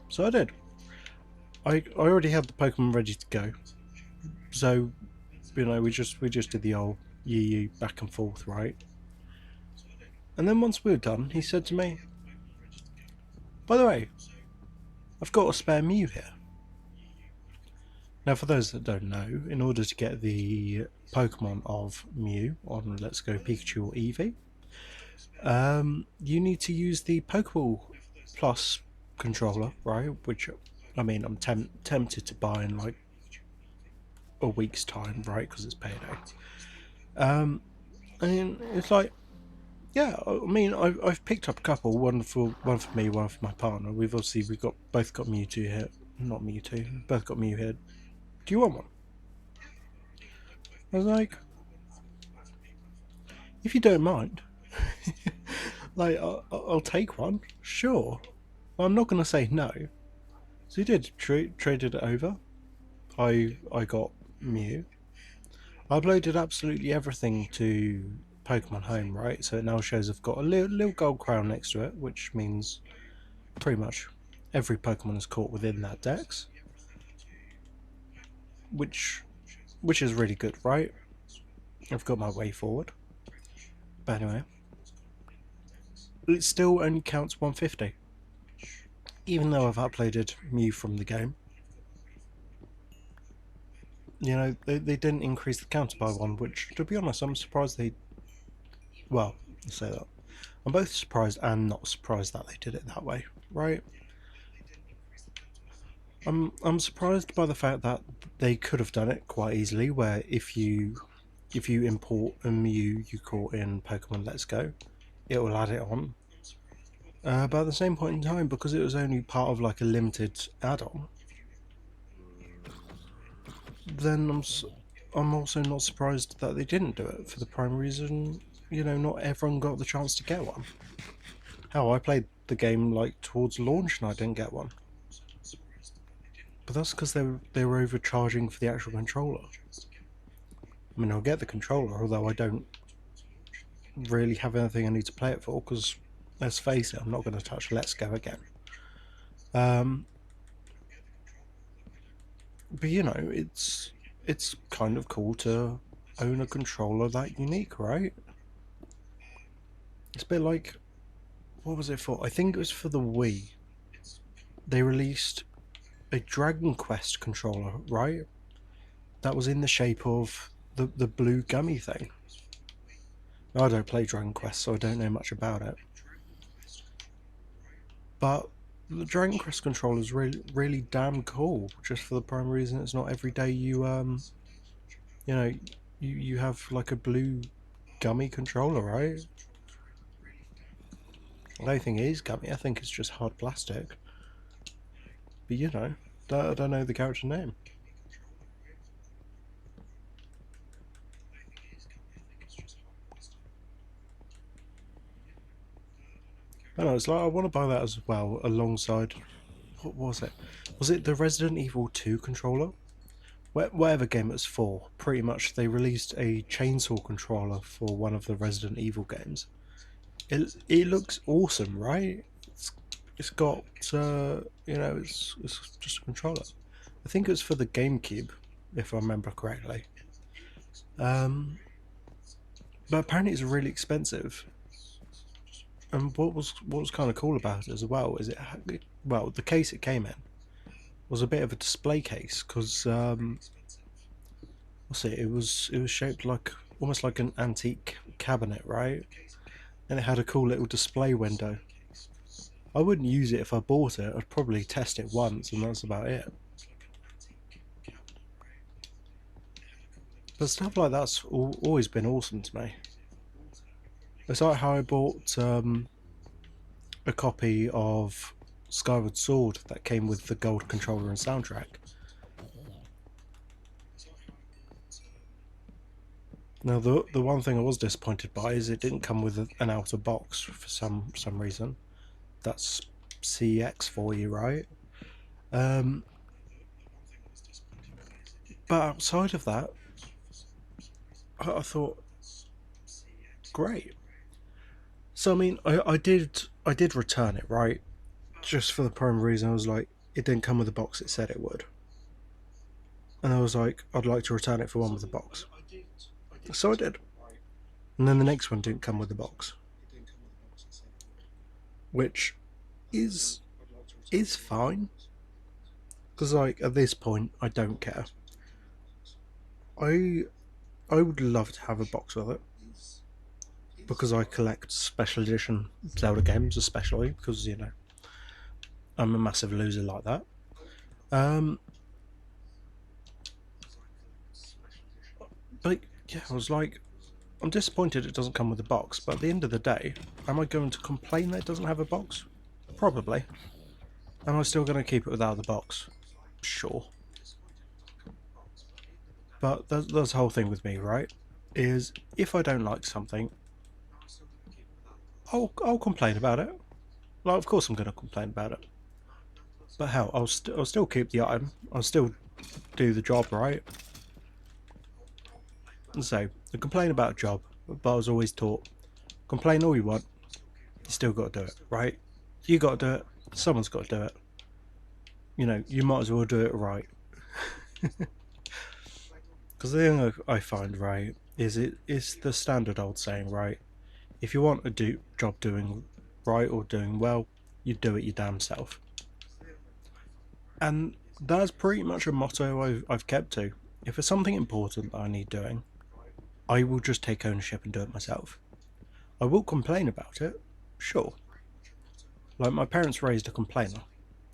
So I did. I already had the Pokemon ready to go. So, you know, we just did the old yee back and forth, right? And then once we were done, he said to me, by the way, I've got a spare Mew here. Now, for those that don't know, in order to get the Pokemon of Mew on Let's Go Pikachu or Eevee, you need to use the Pokeball Plus controller, right? Which, I mean, I'm tempted to buy in like a week's time, right? Because it's payday. And it's like, yeah, I mean, I've picked up a couple, one for me, one for my partner. We've both got Mewtwo here, not Mewtwo, both got Mew here. Do you want one? I was like, if you don't mind, like I'll take one, sure. Well, I'm not going to say no. So he did traded it over. I got Mew. I uploaded absolutely everything to Pokemon Home, right? So it now shows I've got a little gold crown next to it, which means pretty much every Pokemon is caught within that dex, which is really good, right? I've got my way forward. But anyway, it still only counts 150, even though I've uploaded Mew from the game. You know, they didn't increase the counter by one, which, to be honest, I'm surprised they... Well, let's say that. I'm both surprised and not surprised that they did it that way, right? I'm surprised by the fact that they could have done it quite easily, where if you import a Mew you caught in Pokemon Let's Go, it will add it on. But at the same point in time, because it was only part of like a limited add-on, then I'm also not surprised that they didn't do it, for the prime reason, you know, not everyone got the chance to get one. Hell, I played the game like towards launch and I didn't get one. But that's because they were overcharging for the actual controller. I mean, I'll get the controller, although I don't really have anything I need to play it for, because let's face it, I'm not going to touch Let's Go again. But you know, it's kind of cool to own a controller that unique, right? It's a bit like, what was it for? I think it was for the Wii. They released a Dragon Quest controller, right? That was in the shape of the blue gummy thing. I don't play Dragon Quest, so I don't know much about it. But the Dragon Quest controller is really damn cool, just for the prime reason it's not every day you know you have like a blue gummy controller, right? I don't think it is gummy. I think it's just hard plastic. But you know, I don't know the character name. I know, it's like I want to buy that as well alongside. What was it? Was it the Resident Evil 2 controller? Whatever game it's for, pretty much they released a chainsaw controller for one of the Resident Evil games. It looks awesome, right? It's got it's just a controller. I think it was for the GameCube, if I remember correctly. Um, but apparently it's really expensive. And what was kind of cool about it as well is well, the case it came in was a bit of a display case because what's it? It was shaped like almost like an antique cabinet, right? And it had a cool little display window. I wouldn't use it if I bought it. I'd probably test it once, and that's about it. But stuff like that's always been awesome to me. It's like how I bought a copy of Skyward Sword that came with the gold controller and soundtrack. Now, the one thing I was disappointed by is it didn't come with an outer box for some reason. That's CX for you, right? Um, but outside of that, I thought great. So I mean, I did return it, right? Just for the prime reason I was like, it didn't come with the box it said it would, and I was like, I'd like to return it for one with the box. So I did, and then the next one didn't come with the box, which is is fine because like at this point I don't care. I I would love to have a box with it because I collect special edition Zelda games, especially because I'm a massive loser like that. Um, but yeah, I was like, I'm disappointed it doesn't come with a box. But at the end of the day, am I going to complain that it doesn't have a box? Probably. Am I still going to keep it without the box? Sure. But that's the whole thing with me, right? Is if I don't like something, I'll complain about it. Like, of course I'm going to complain about it. But hell, I'll still keep the item. I'll still do the job, right? And so, I complain about a job, but I was always taught, complain all you want, you still got to do it, right? You got to do it. Someone's got to do it. You might as well do it right. Because the thing I find, right, is it's the standard old saying, right? If you want a job doing right or doing well, you do it your damn self. And that's pretty much a motto I've kept to. If it's something important that I need doing, I will just take ownership and do it myself. I will complain about it, sure. Like my parents raised a complainer.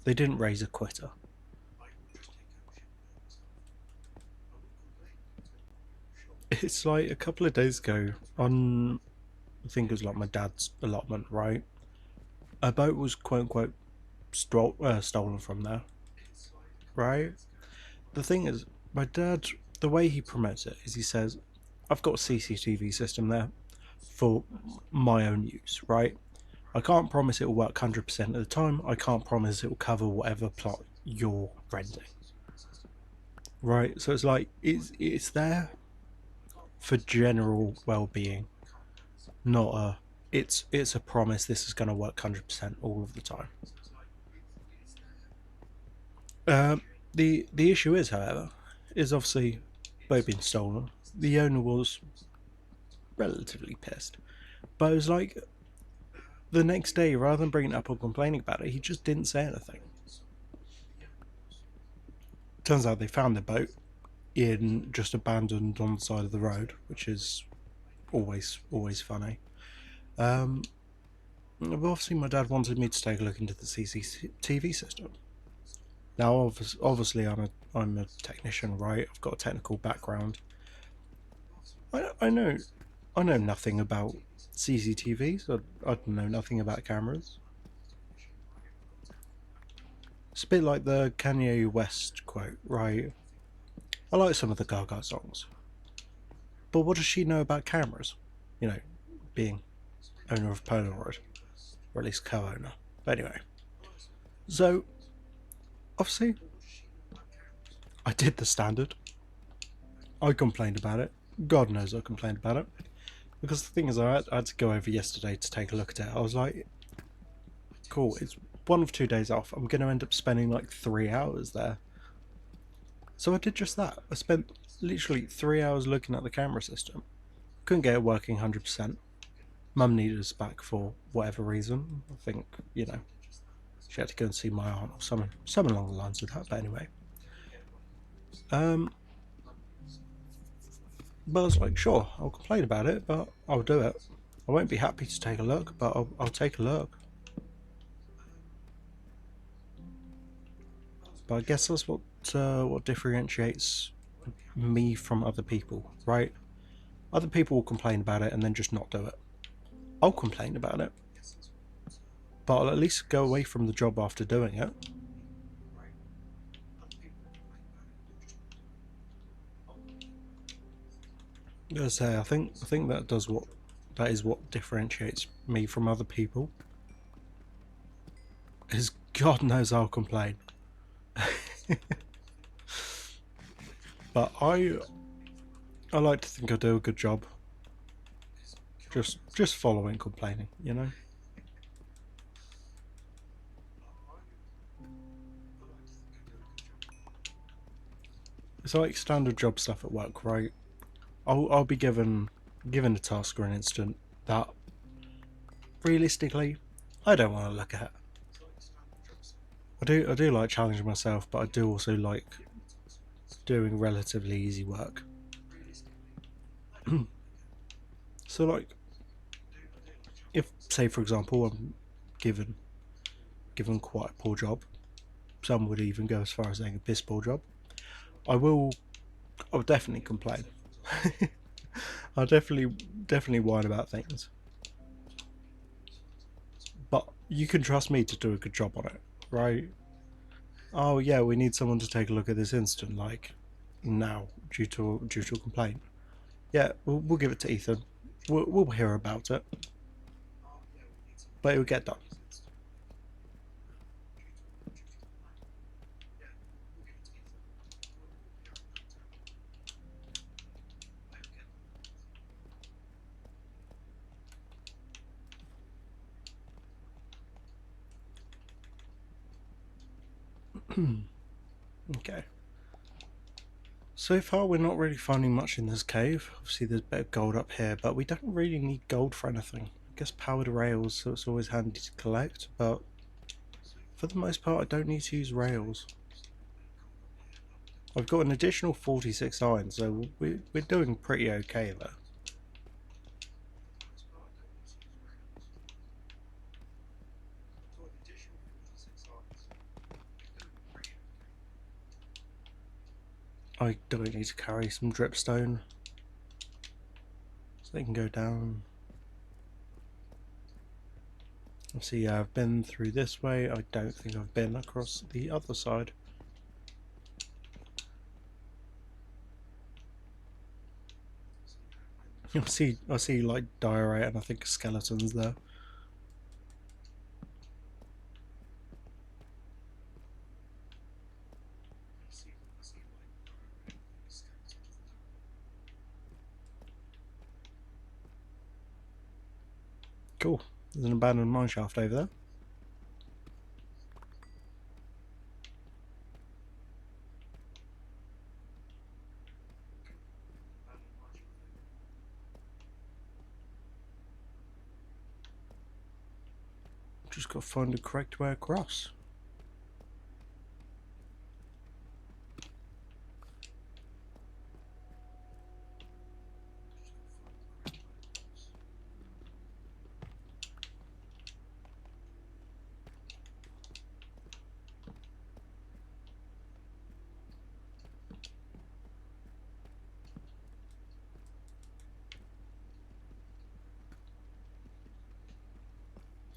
They didn't raise a quitter. It's like a couple of days ago on, I think it was like my dad's allotment, right? A boat was quote unquote stolen from there, right? The thing is, my dad, the way he promotes it is he says, I've got a CCTV system there for my own use, right? I can't promise it will work 100% of the time. I can't promise it will cover whatever plot you're renting. Right, so it's like it's there for general well-being, not a it's a promise this is going to work 100% all of the time. The issue is, however, is obviously boat being stolen. The owner was relatively pissed, but it was like the next day, rather than bringing it up or complaining about it, he just didn't say anything. Turns out they found the boat in just abandoned on the side of the road, which is always funny. Um, but obviously, my dad wanted me to take a look into the CCTV system. Now, obviously, I'm a technician, right? I've got a technical background. I know nothing about CCTVs. I know nothing about cameras. It's a bit like the Kanye West quote, right? I like some of the Gaga songs, but what does she know about cameras? You know, being owner of Polaroid, or at least co-owner. But anyway, so obviously, I did the standard. I complained about it. God knows I complained about it. Because the thing is, I had to go over yesterday to take a look at it. I was like, cool, it's one of 2 days off. I'm going to end up spending like 3 hours there. So I did just that. I spent literally 3 hours looking at the camera system. Couldn't get it working 100%. Mum needed us back for whatever reason. I think, she had to go and see my aunt or something along the lines of that. But anyway. But I was like, sure, I'll complain about it, but I'll do it. I won't be happy to take a look, but I'll take a look. But I guess that's what differentiates me from other people, right? Other people will complain about it and then just not do it. I'll complain about it, but I'll at least go away from the job after doing it. As I say, I think that is what differentiates me from other people. Is God knows I'll complain. But I like to think I do a good job. Just following complaining, you know. It's like standard job stuff at work, right? I'll be given a task or an incident that realistically I don't want to look at. I do like challenging myself, but I do also like doing relatively easy work. So like, if say for example I'm given quite a poor job, some would even go as far as saying a piss poor job, I'll definitely complain. I'll definitely whine about things. But you can trust me to do a good job on it, right? Oh yeah, we need someone to take a look at this incident, like now, due to a complaint. Yeah, we'll give it to Ethan. We'll hear about it, but it will get done. Okay. So far, we're not really finding much in this cave. Obviously, there's a bit of gold up here, but we don't really need gold for anything. I guess powered rails, so it's always handy to collect, but for the most part, I don't need to use rails. I've got an additional 46 iron, so we're doing pretty okay there. I don't need to carry some dripstone, so they can go down. See, I've been through this way. I don't think I've been across the other side. I see like diorite and I think skeletons there. Cool. There's an abandoned mine shaft over there. Just got to find the correct way across.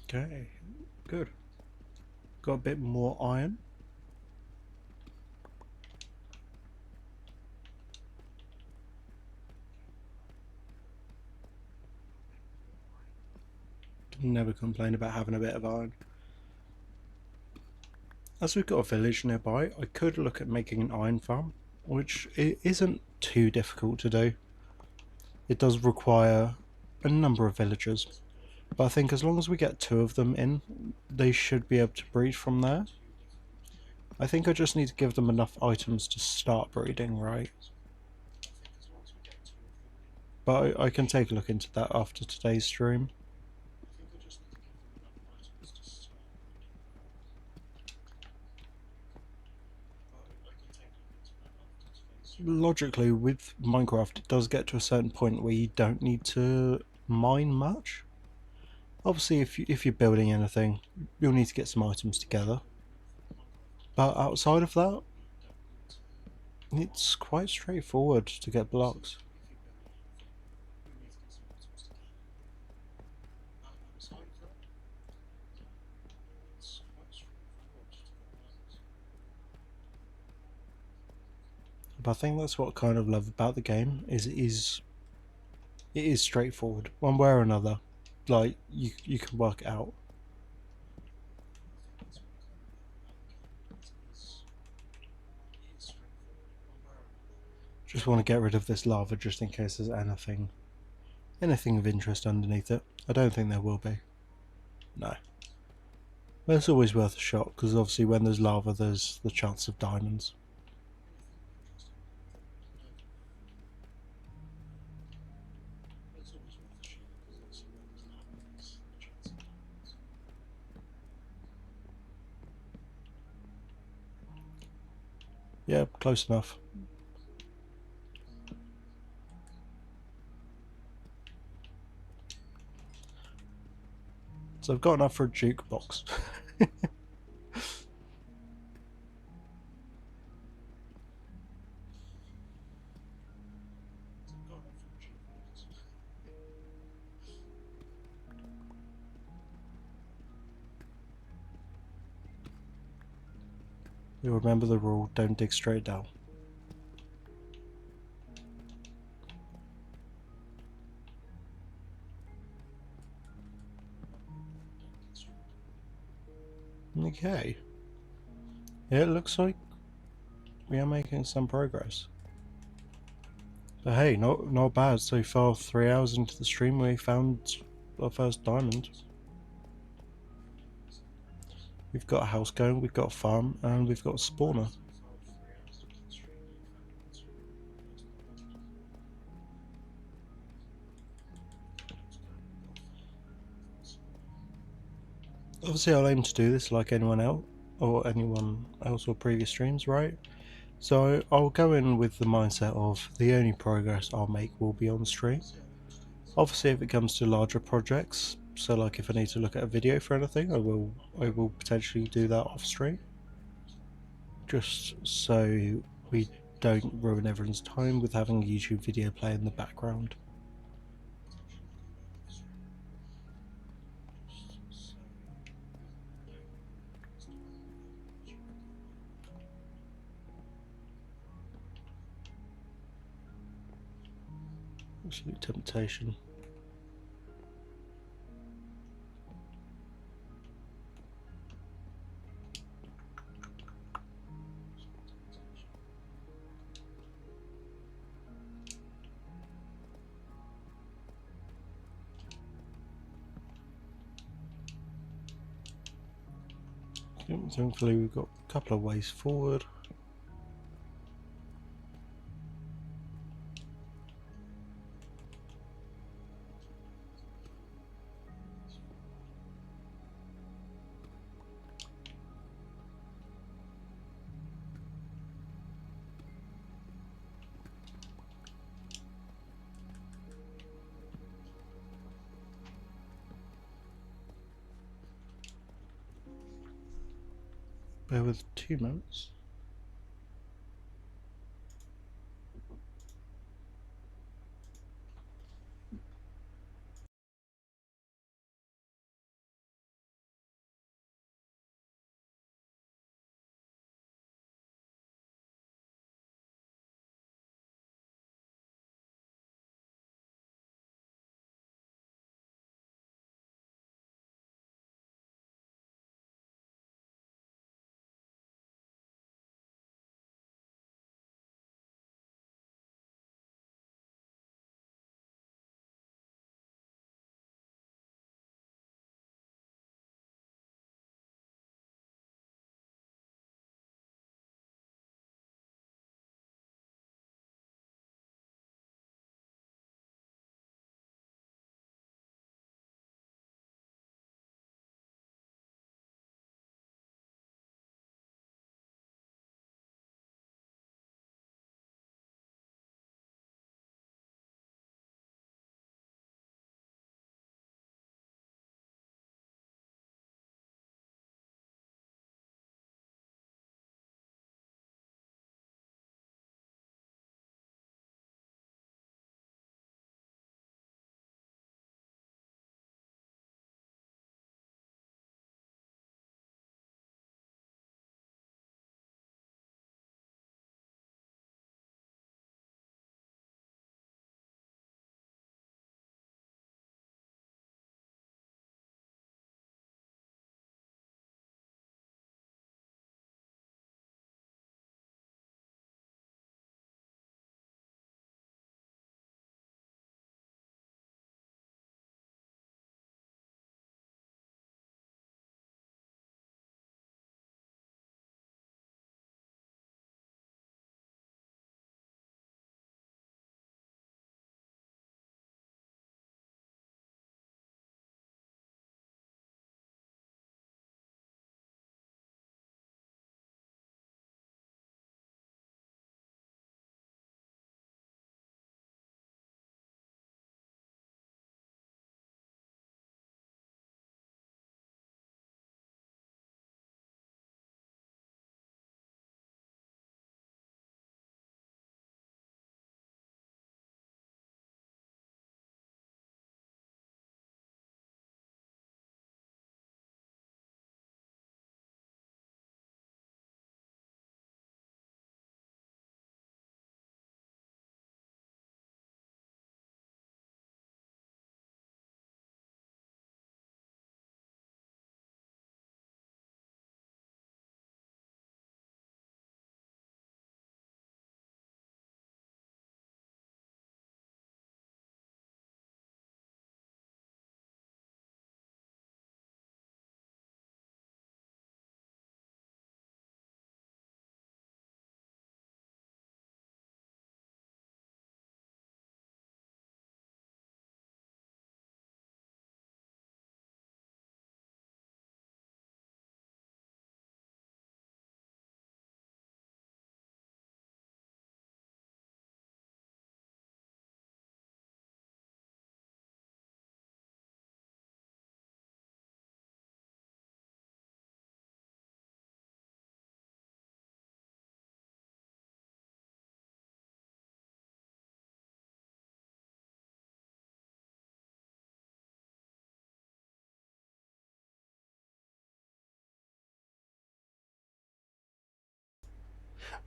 Okay, good. Got a bit more iron. Never complain about having a bit of iron. As we've got a village nearby, I could look at making an iron farm, which isn't too difficult to do. It does require a number of villagers, but I think as long as we get 2 of them in, they should be able to breed from there. I think I just need to give them enough items to start breeding, right? But I can take a look into that after today's stream. Logically, with Minecraft, it does get to a certain point where you don't need to mine much. Obviously, if you're building anything, you'll need to get some items together. But outside of that, it's quite straightforward to get blocks. But I think that's what I kind of love about the game, is it is straightforward, one way or another. Like, you can work it out. Just want to get rid of this lava just in case there's anything of interest underneath it. I don't think there will be. No. But it's always worth a shot, because obviously when there's lava there's the chance of diamonds. Yeah, close enough. So I've got enough for a jukebox. You'll remember the rule, don't dig straight down. Okay. Yeah, it looks like we are making some progress. But hey, not bad so far. 3 hours into the stream we found our first diamond. We've got a house going, we've got a farm, and we've got a spawner. Obviously I'll aim to do this like anyone else or previous streams, right? So I'll go in with the mindset of the only progress I'll make will be on stream. Obviously if it comes to larger projects, so like if I need to look at a video for anything, I will potentially do that off stream. Just so we don't ruin everyone's time with having a YouTube video play in the background. Absolute temptation. Thankfully we've got a couple of ways forward. Bear with 2 moments.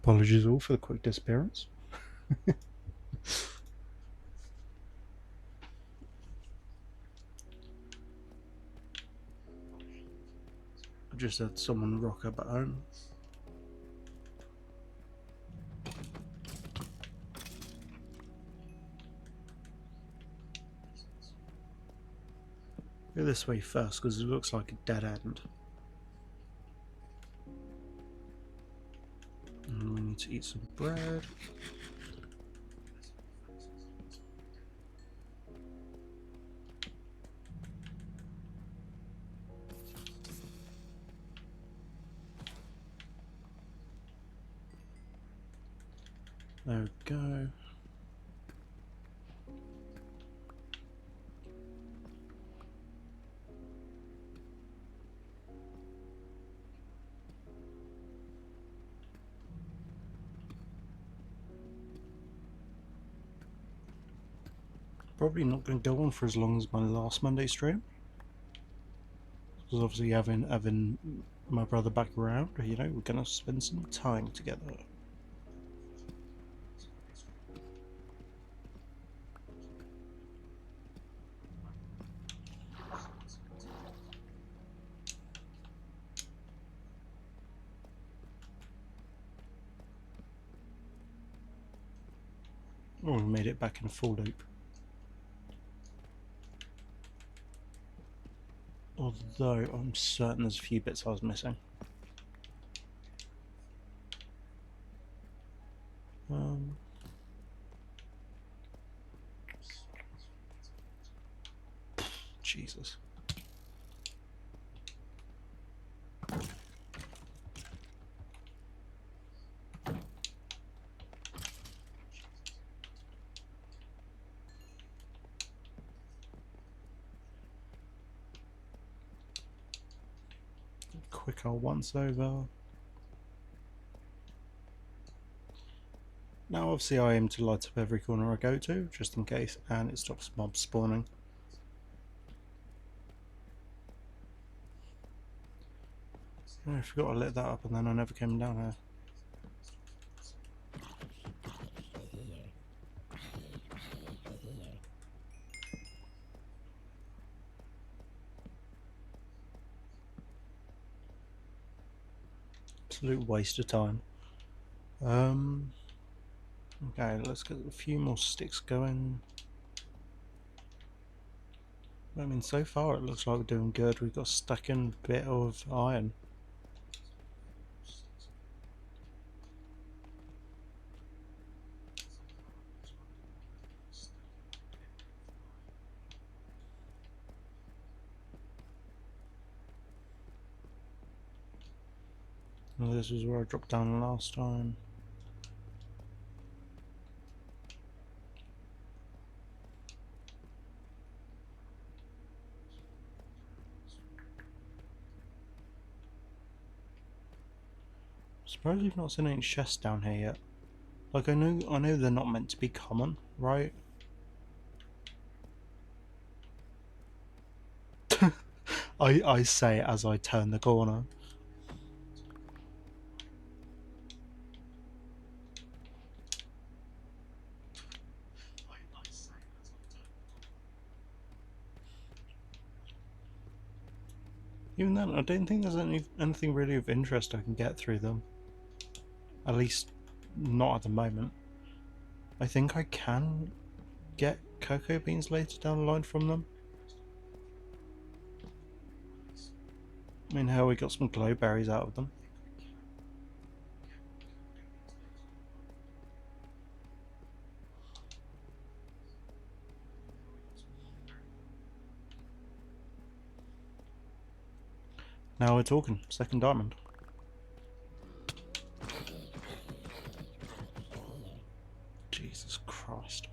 Apologies all for the quick disappearance. I just had someone rock up at home. Go this way first because it looks like a dead end. to eat some bread. There we go. Probably not going to go on for as long as my last Monday stream, because obviously having my brother back around, you know, we're going to spend some time together. Oh, we made it back in a full loop. Although I'm certain there's a few bits I was missing. Jesus. Quick old once over. Now obviously I aim to light up every corner I go to, just in case, and it stops mobs spawning. I forgot I lit that up and then I never came down here. Absolute waste of time. Okay, let's get a few more sticks going. I mean, so far it looks like we're doing good. We've got a stacking bit of iron. And this is where I dropped down last time. Surprised you've not seen any chests down here yet. Like I know they're not meant to be common, right? I say as I turn the corner. Even then, I don't think there's anything really of interest I can get through them. At least, not at the moment. I think I can get cocoa beans later down the line from them. I mean, hell, we got some glow berries out of them. Now we're talking. Second diamond. Jesus Christ.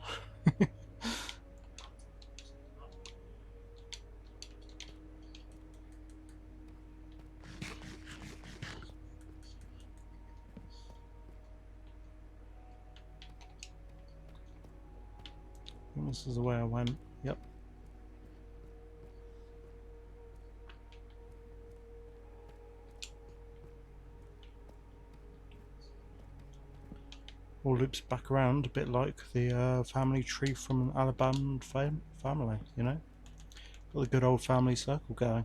This is the way I went. Yep. All loops back around, a bit like the family tree from an Alabama family, you know? Got the good old family circle going.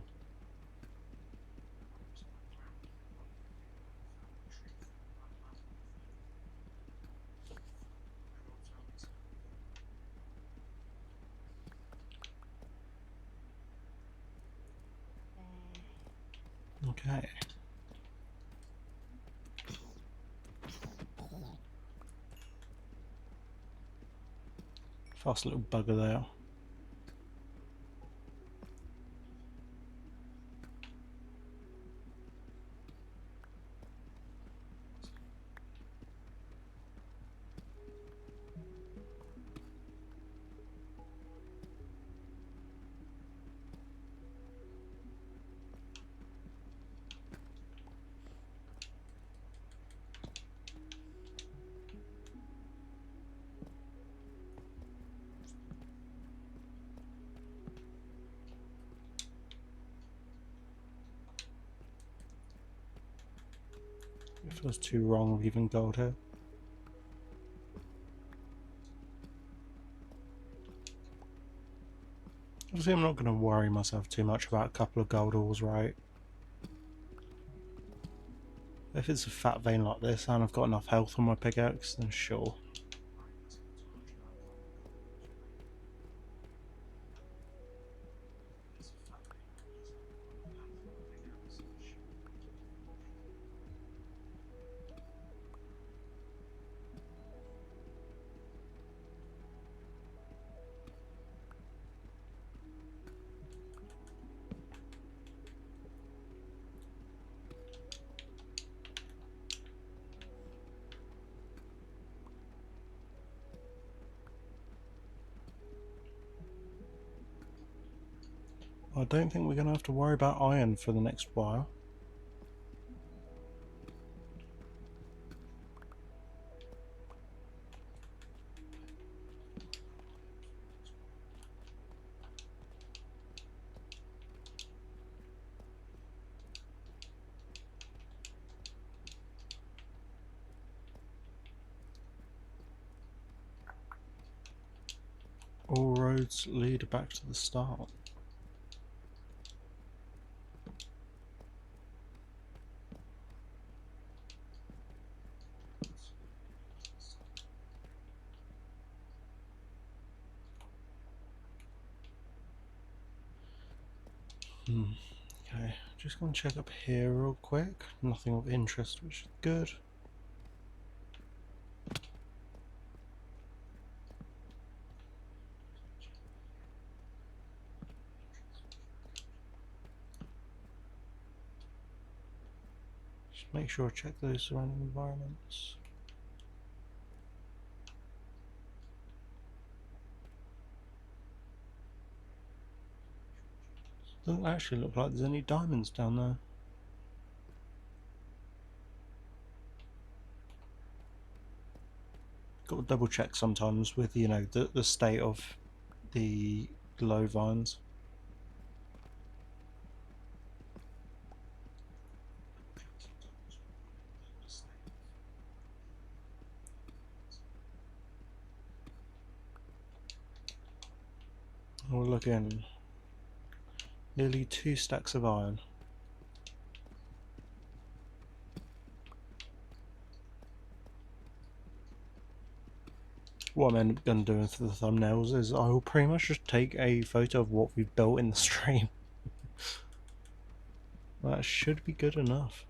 Okay. Fast little bugger there. It feels too wrong leaving gold here. Obviously I'm not going to worry myself too much about a couple of gold ores, right? If it's a fat vein like this and I've got enough health on my pickaxe, then sure. I don't think we're going to have to worry about iron for the next while. All roads lead back to the start. Okay, just going to check up here real quick. Nothing of interest, which is good. Just make sure I check those surrounding environments. Doesn't actually look like there's any diamonds down there. Got to double check sometimes with, you know, the state of the glow vines. We'll look in. Nearly 2 stacks of iron. What I'm going to do for the thumbnails is I will pretty much just take a photo of what we've built in the stream. That should be good enough.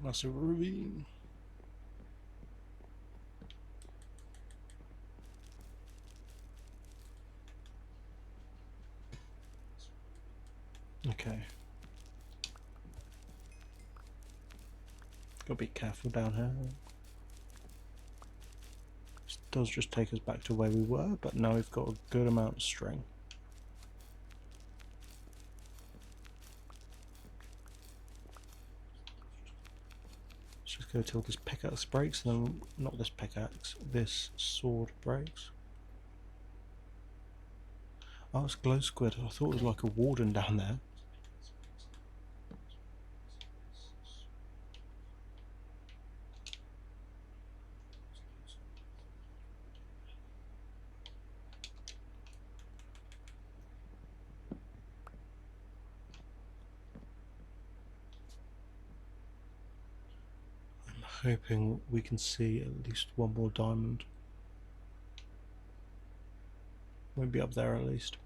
Massive ravine. Okay. Gotta be careful down here. Just does just take us back to where we were, but now we've got a good amount of string. Let's just go till this pickaxe breaks, and then, not this pickaxe, this sword breaks. Oh, it's glow squid. I thought it was like a warden down there. Hoping we can see at least one more diamond. Maybe up there at least.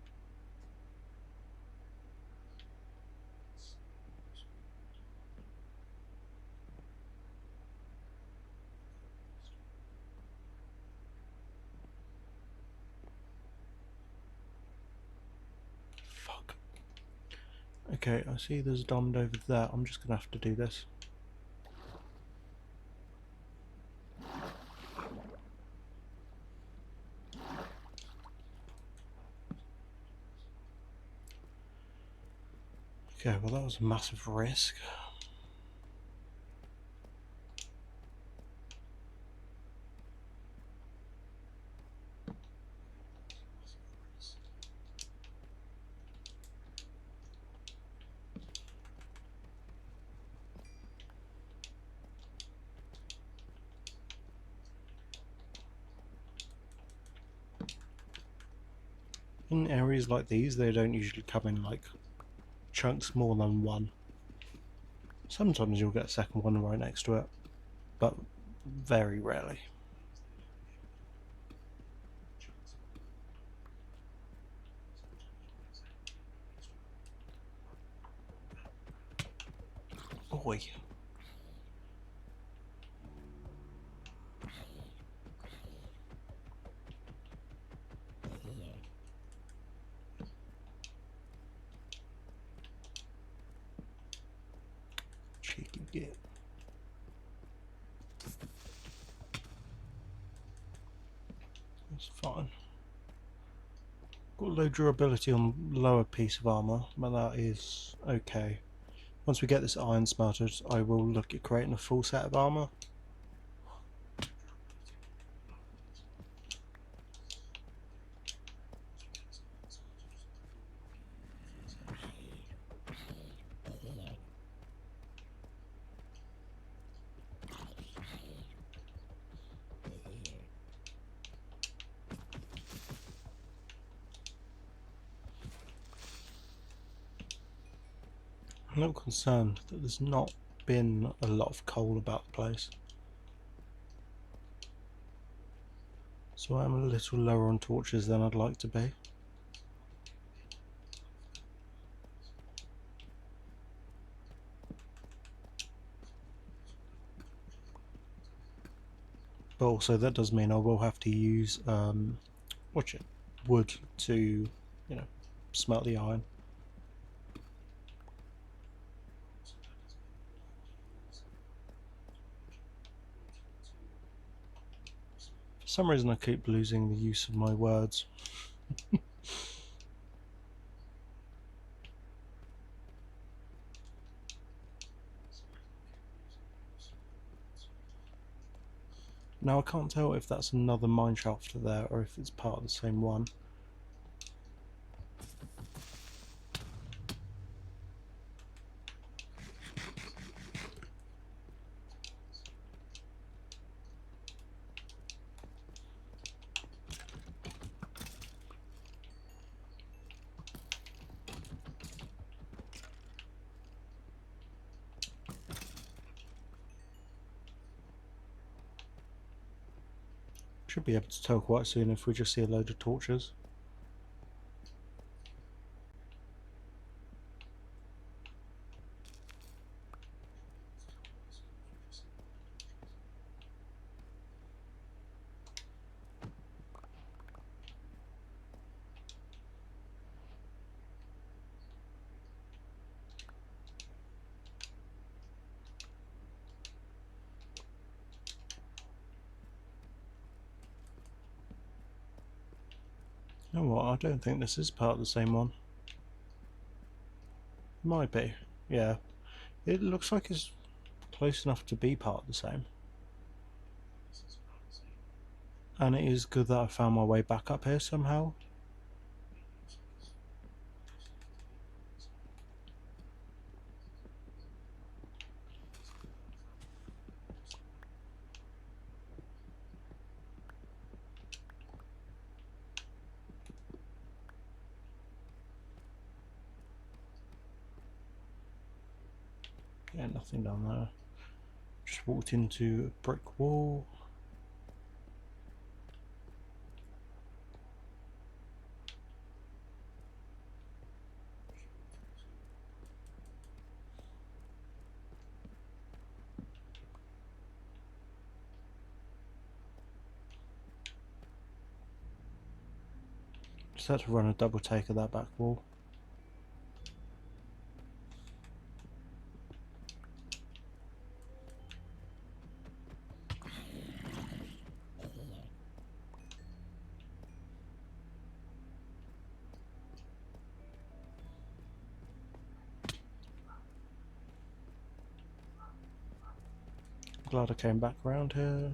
Fuck. Okay, I see there's a diamond over there. I'm just gonna have to do this. Okay, well that was a massive risk. In areas like these, they don't usually come in like chunks more than one. Sometimes you'll get a second one right next to it, but very rarely. Boy. Cheeky git. That's fine. Got low durability on the lower piece of armour, but that is okay. Once we get this iron smelted, I will look at creating a full set of armour. I'm a little concerned that there's not been a lot of coal about the place. So I'm a little lower on torches than I'd like to be. But also that does mean I will have to use wood to, you know, smelt the iron. For some reason I keep losing the use of my words. Now I can't tell if that's another mine shaft there or if it's part of the same one. Should be able to tell quite soon if we just see a load of torches. You know what, I don't think this is part of the same one. Might be, yeah. It looks like it's close enough to be part of the same. And it is good that I found my way back up here somehow. Yeah, nothing down there. Just walked into a brick wall. Just had to run a double take of that back wall. Glad I came back around here.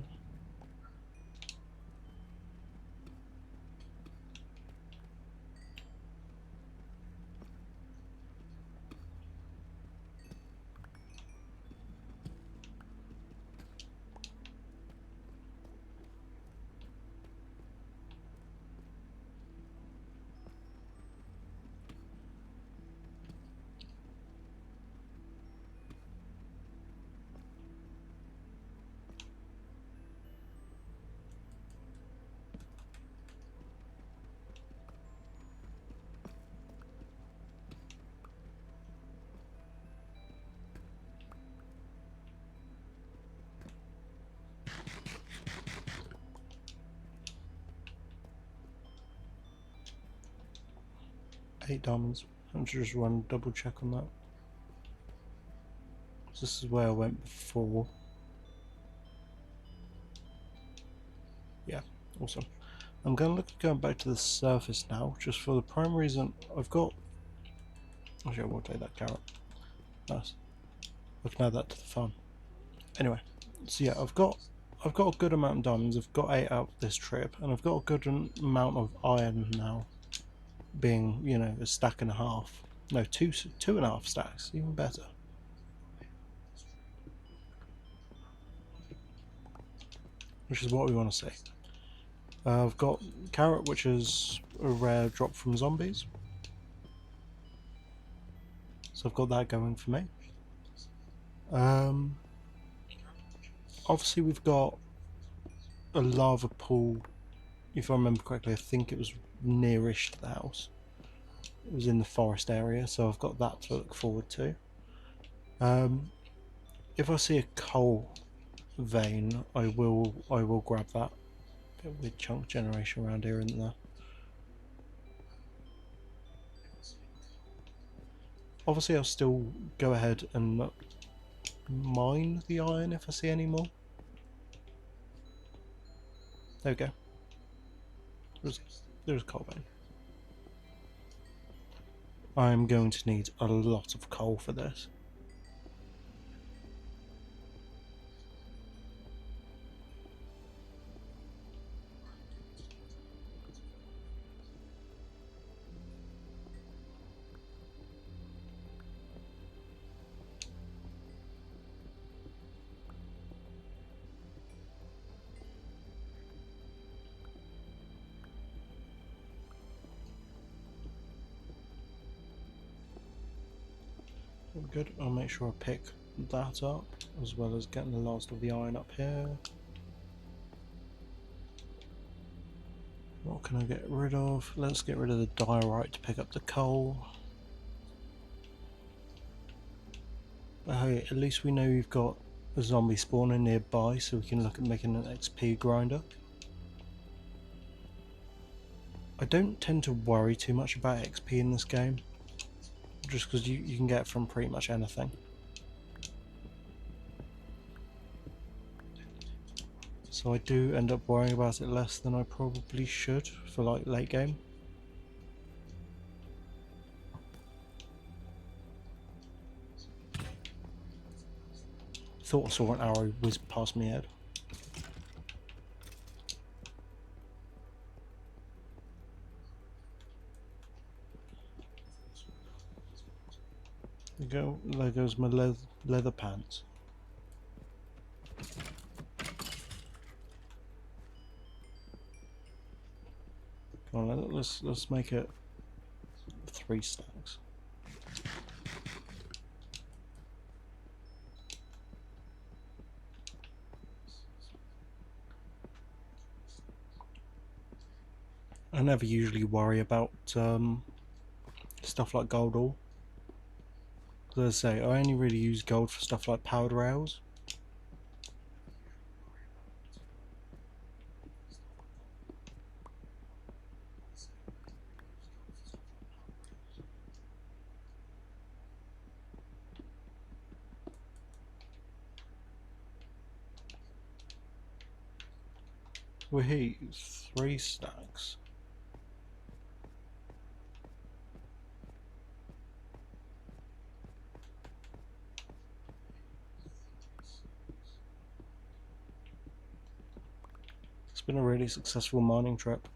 Eight diamonds. I'm just run a double check on that. This is where I went before. Yeah, awesome. I'm going to look at going back to the surface now, just for the prime reason I've got... Actually, I will take that carrot. Nice. I can add that to the farm. Anyway, so yeah, I've got a good amount of diamonds. I've got 8 out this trip, and I've got a good amount of iron now, being, you know, a stack and a half. No, two and a half stacks, even better. Which is what we want to see. I've got carrot, which is a rare drop from zombies. So I've got that going for me. Obviously we've got a lava pool. If I remember correctly, I think it was nearish to the house. It was in the forest area, so I've got that to look forward to. If I see a coal vein, I will grab that. Bit of weird chunk generation around here, isn't there? Obviously I'll still go ahead and mine the iron if I see any more. There we go. There's a coal vein. I'm going to need a lot of coal for this. Good, I'll make sure I pick that up, as well as getting the last of the iron up here. What can I get rid of? Let's get rid of the diorite to pick up the coal. But hey, at least we know we've got a zombie spawner nearby, so we can look at making an XP grinder. I don't tend to worry too much about XP in this game, just because you can get from pretty much anything. So I do end up worrying about it less than I probably should for like late game. Thought I saw an arrow whiz past my head. There goes my leather pants. Come on, let's make it 3 stacks. I never usually worry about stuff like gold ore. As I say, I only really use gold for stuff like powder ales. We're here, 3 stacks. It's been a really successful mining trip.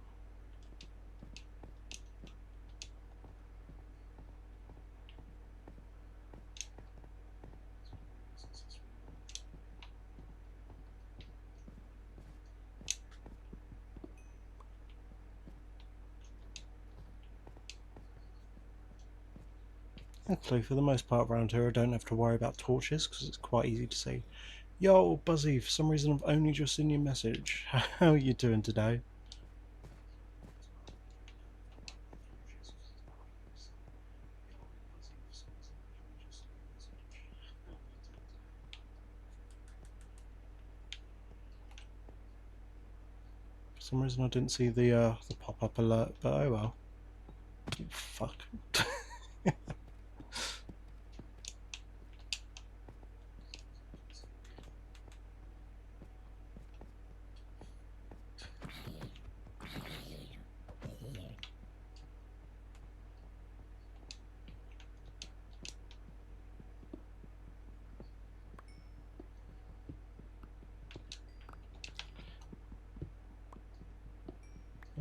Actually, for the most part around here, I don't have to worry about torches because it's quite easy to see. Yo, Buzzy, for some reason I've only just seen your message. How are you doing today? For some reason I didn't see the pop-up alert, but oh well. Fuck.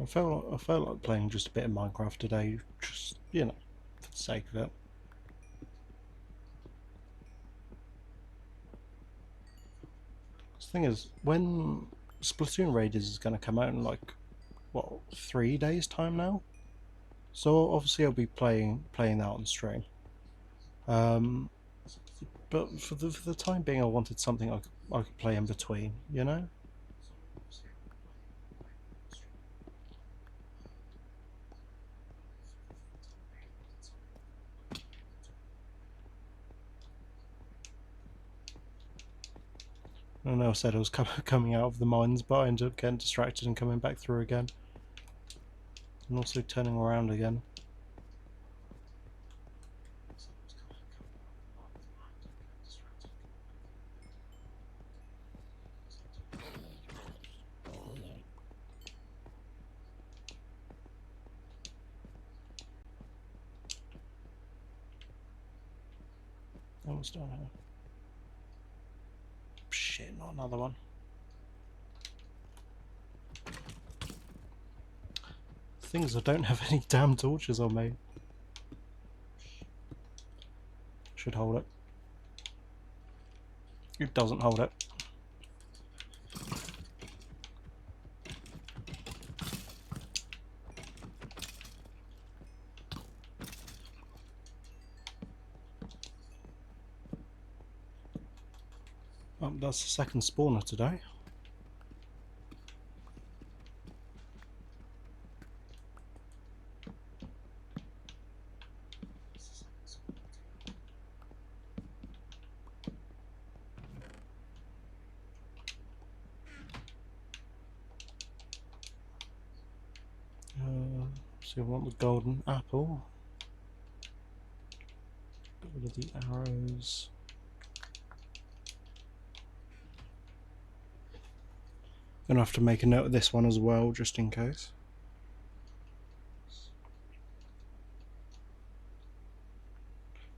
I felt like playing just a bit of Minecraft today, just, you know, for the sake of it. The thing is, when Splatoon Raiders is going to come out in like, what, 3 days time now? So obviously I'll be playing that on stream. But for the time being, I wanted something I could play in between, you know? I know I said I was coming out of the mines, but I ended up getting distracted and coming back through again. And also turning around again. Almost down here. Shit, not another one. Things I don't have any damn torches on me. Should hold it. It doesn't hold it. That's the second spawner today. So we want the golden apple. Get rid of the arrows. Gonna have to make a note of this one as well, just in case.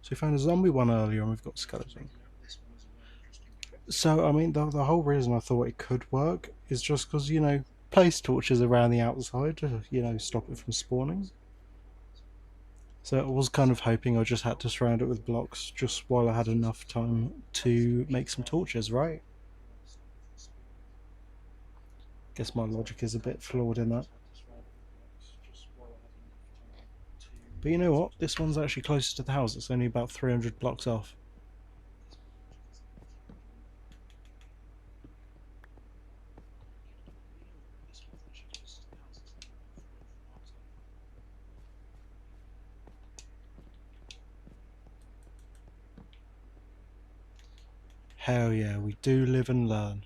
So we found a zombie one earlier, and we've got skeleton. So, I mean, the whole reason I thought it could work is just because, place torches around the outside to, stop it from spawning. So I was kind of hoping I just had to surround it with blocks just while I had enough time to make some torches, right? Guess my logic is a bit flawed in that. But you know what? This one's actually closer to the house. It's only about 300 blocks off. Hell yeah, we do live and learn.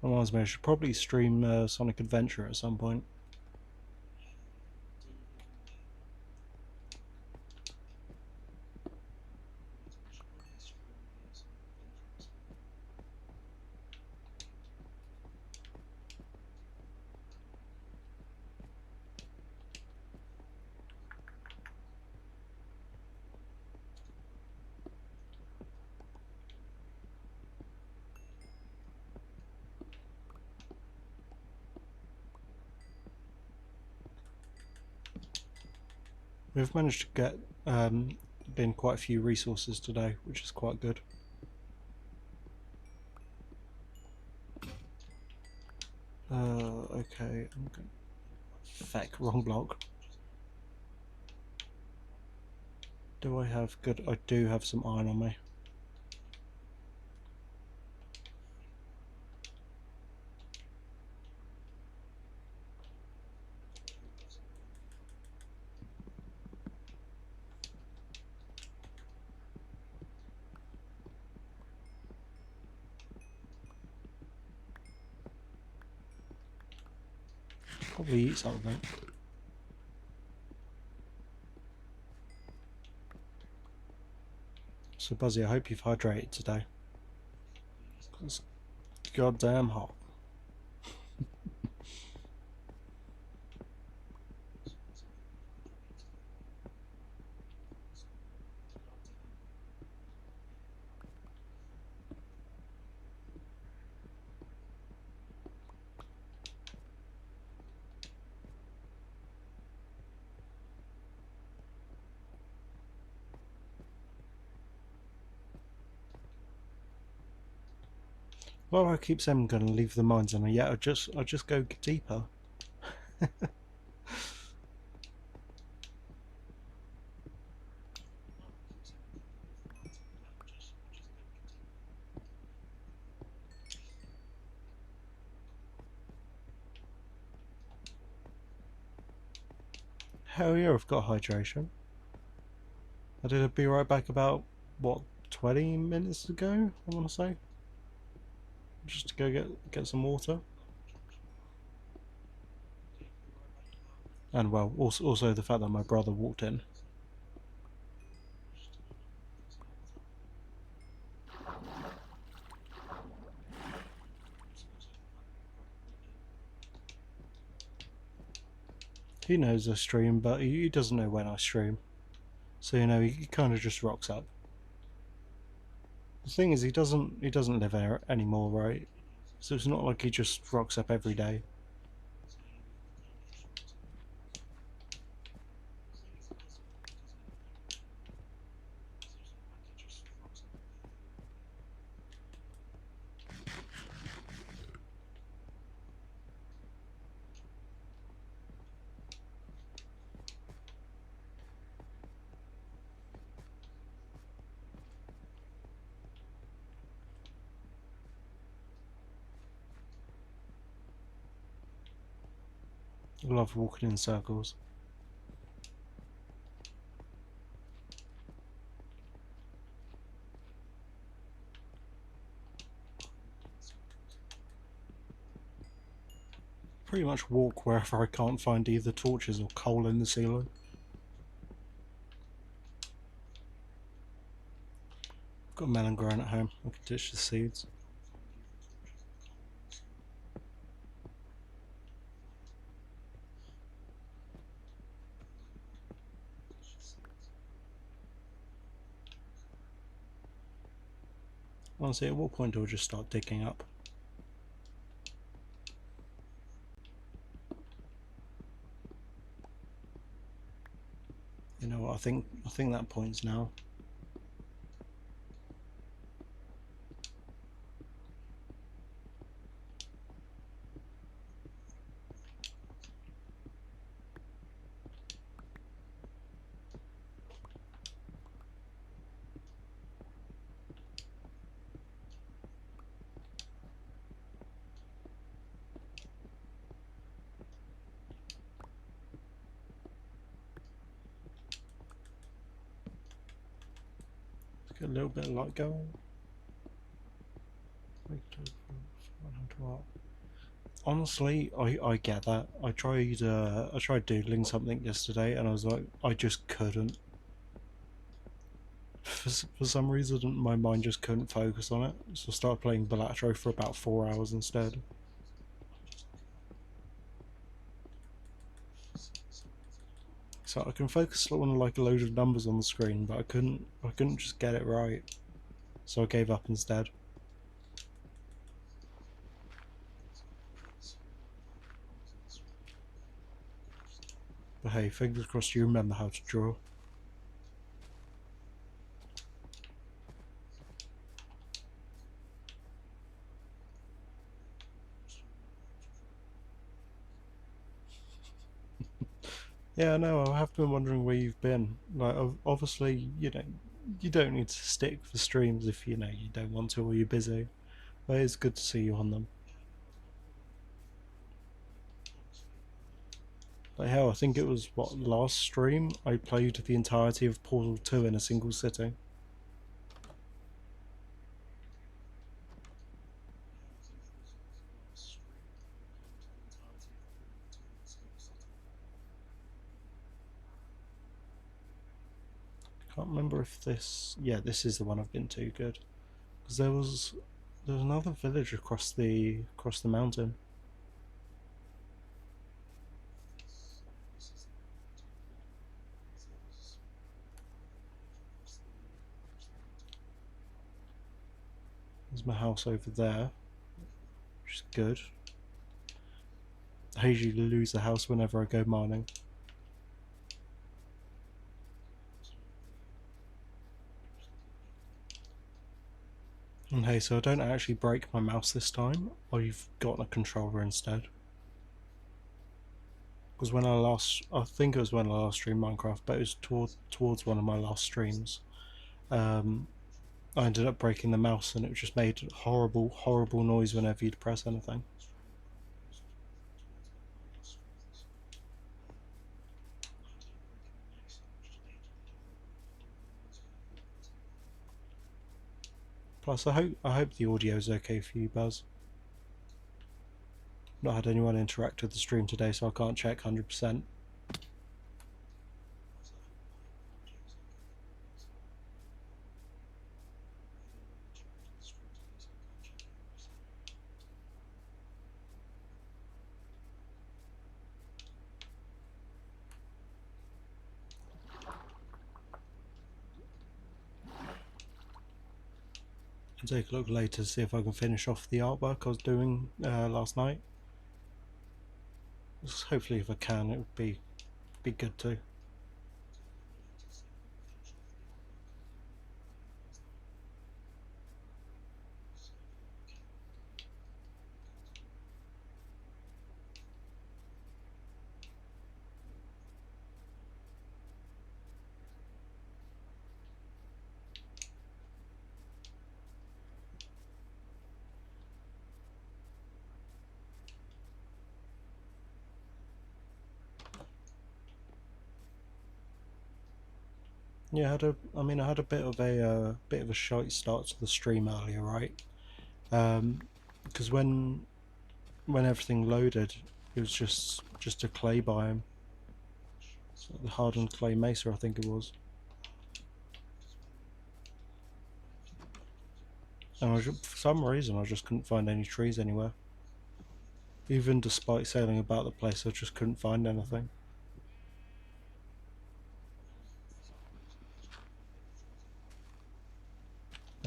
Reminds me, I should probably stream Sonic Adventure at some point. We've managed to get in quite a few resources today, which is quite good. Okay, I'm going. Feck, wrong block. Do I have good? I do have some iron on me. Probably eat something. So Buzzy, I hope you've hydrated today. It's goddamn hot. Well, I keep saying I'm going to leave the mines in, and yet I just go deeper. Hell yeah, I've got hydration. I did a be right back about what 20 minutes ago, I want to say, just to go get some water. And well, also the fact that my brother walked in. He knows I stream, but he doesn't know when I stream. So he kind of just rocks up. The thing is, he doesn't live there anymore, right? So it's not like he just rocks up every day. I love walking in circles. Pretty much walk wherever I can't find either torches or coal in the ceiling. I've got a melon growing at home. I can ditch the seeds. Honestly, at what point do I just start digging up? You know what, I think that point's now. Let's get a little bit of light going. Honestly, I get that. I tried doodling something yesterday and I was like, I just couldn't. For some reason, my mind just couldn't focus on it, so I started playing Balatro for about 4 hours instead. So I can focus on like a load of numbers on the screen, but I couldn't just get it right. So I gave up instead. But hey, fingers crossed you remember how to draw. Yeah, no, I have been wondering where you've been. Like, obviously, you don't need to stick for streams if you don't want to or you're busy. But it's good to see you on them. Like hell, I think it was what last stream I played the entirety of Portal 2 in a single sitting. Can't remember if this. Yeah, this is the one I've been to. Good, because there was another village across the mountain. There's my house over there, which is good. I usually lose the house whenever I go mining. And hey, so I don't actually break my mouse this time. I've got a controller instead. Because I think it was when I last streamed Minecraft, but it was towards one of my last streams. Um, I ended up breaking the mouse, and it just made horrible, horrible noise whenever you'd press anything. Plus, I hope the audio is okay for you, Buzz. Not had anyone interact with the stream today, so I can't check 100%. I'll take a look later to see if I can finish off the artwork I was doing last night. Hopefully, if I can, it would be good too. Yeah, yeah, I had a bit of a shite start to the stream earlier, right? Because when everything loaded, it was just a clay biome, so the hardened clay mesa, I think it was. And for some reason, I just couldn't find any trees anywhere. Even despite sailing about the place, I just couldn't find anything.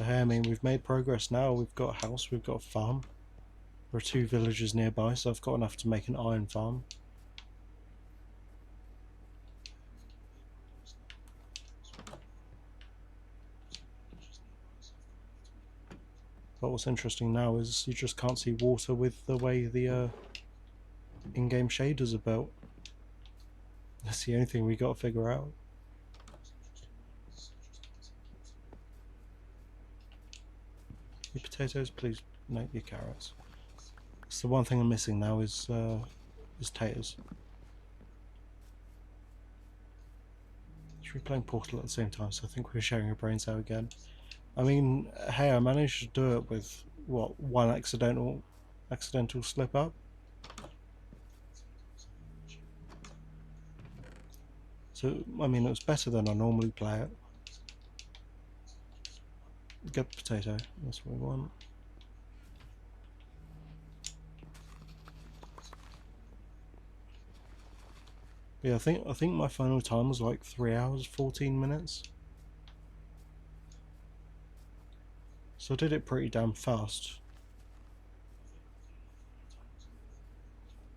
Hey, I mean, we've made progress now. We've got a house, we've got a farm. There are 2 villages nearby, so I've got enough to make an iron farm. But what's interesting now is you just can't see water with the way the in-game shaders are built. That's the only thing we got to figure out. Your potatoes, please. No, your carrots. It's the one thing I'm missing now is taters. Should be playing Portal at the same time, so I think we're sharing our brains out again. I mean, hey, I managed to do it with what, one accidental slip up. So I mean, it was better than I normally play it. Get the potato. That's what we want. Yeah, I think my final time was like 3 hours 14 minutes. So I did it pretty damn fast.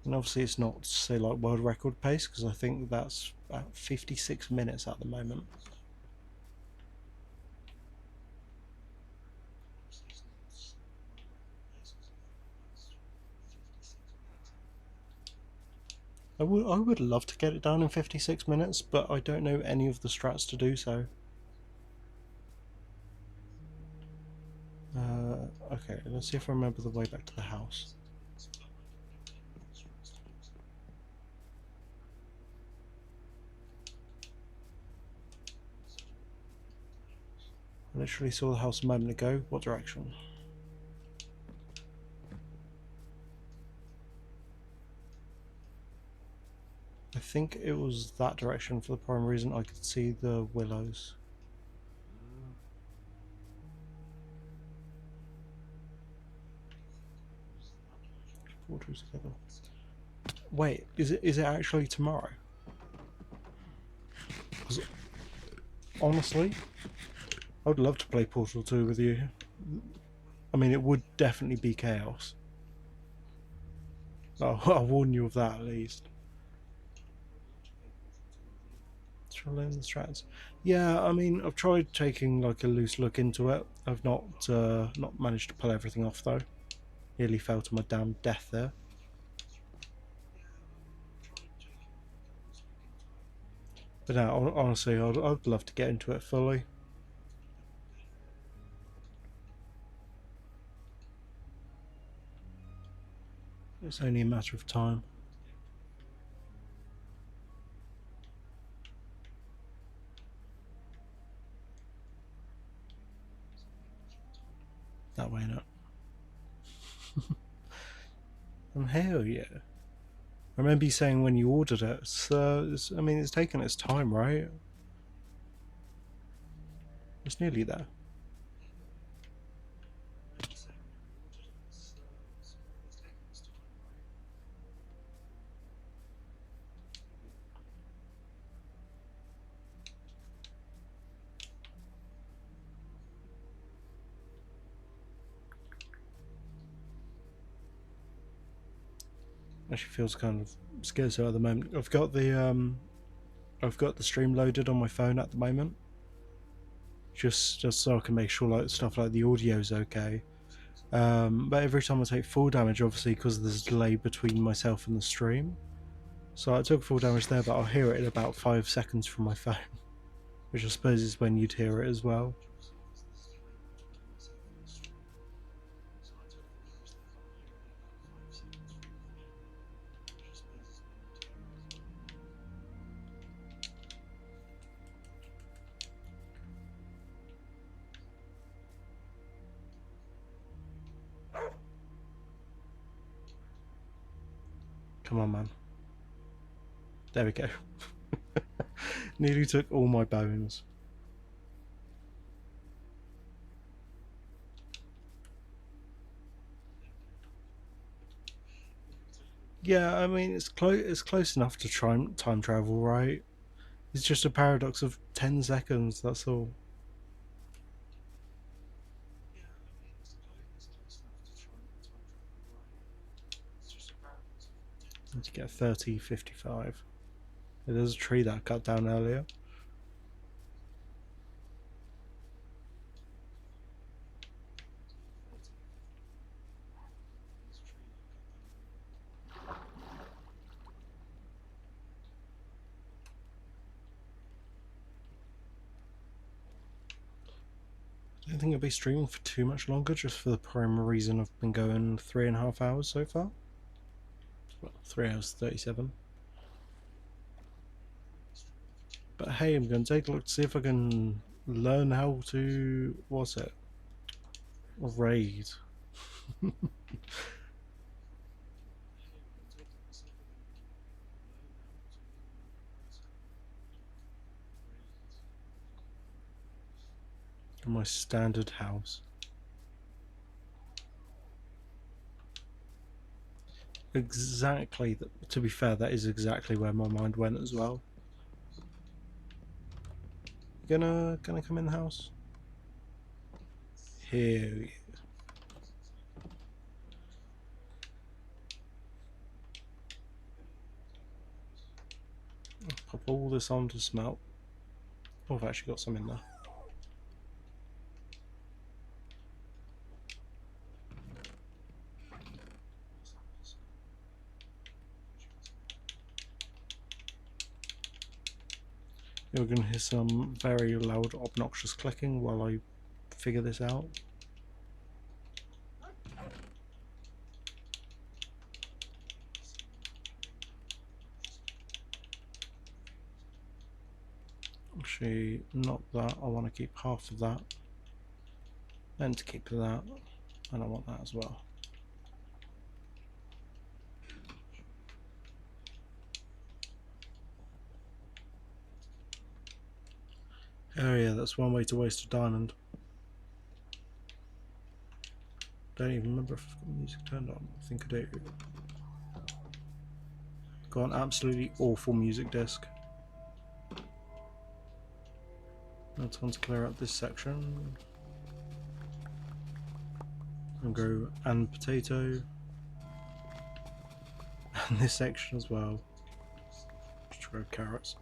And obviously it's not, say, like world record pace, because I think that's about 56 minutes at the moment. I would love to get it done in 56 minutes, but I don't know any of the strats to do so. Okay, let's see if I remember the way back to the house. I literally saw the house a moment ago. What direction? I think it was that direction for the prime reason I could see the willows. Portal together. Wait, is it actually tomorrow? Honestly, I would love to play Portal 2 with you. I mean, it would definitely be chaos. I'll warn you of that at least. Learn the strats. Yeah, I mean, I've tried taking like a loose look into it. I've not managed to pull everything off though. Nearly fell to my damn death there. But no, honestly, I'd love to get into it fully. It's only a matter of time. That way, not. And hell yeah. I remember you saying when you ordered it, so I mean, it's taken its time, right? It's nearly there. Actually feels kind of scarcer at the moment. I've got the stream loaded on my phone at the moment, just so I can make sure like stuff like the audio's okay. But every time I take full damage, obviously because there's a delay between myself and the stream, so I took full damage there, but I'll hear it in about 5 seconds from my phone, which I suppose is when you'd hear it as well. Come on, man. There we go. Nearly took all my bones. Yeah, I mean it's close enough to try time travel, right? It's just a paradox of 10 seconds. That's all. Need to get 3055. There's a tree that I cut down earlier. I don't think I'll be streaming for too much longer, just for the primary reason I've been going 3.5 hours so far. Well, 3 hours 37. But hey, I'm going to take a look to see if I can learn how to, what's it? Raid. In my standard house. Exactly, to be fair, that is exactly where my mind went as well. Gonna come in the house? Here. Pop all this on to smelt. Oh, I've actually got some in there. You're going to hear some very loud, obnoxious clicking while I figure this out. Actually, not that. I want to keep half of that. And to keep that. And I want that as well. Oh yeah, that's one way to waste a diamond. Don't even remember if I've got music turned on. I think I do. Got an absolutely awful music disc. Now time to clear out this section. And go and potato. And this section as well. Just grow carrots.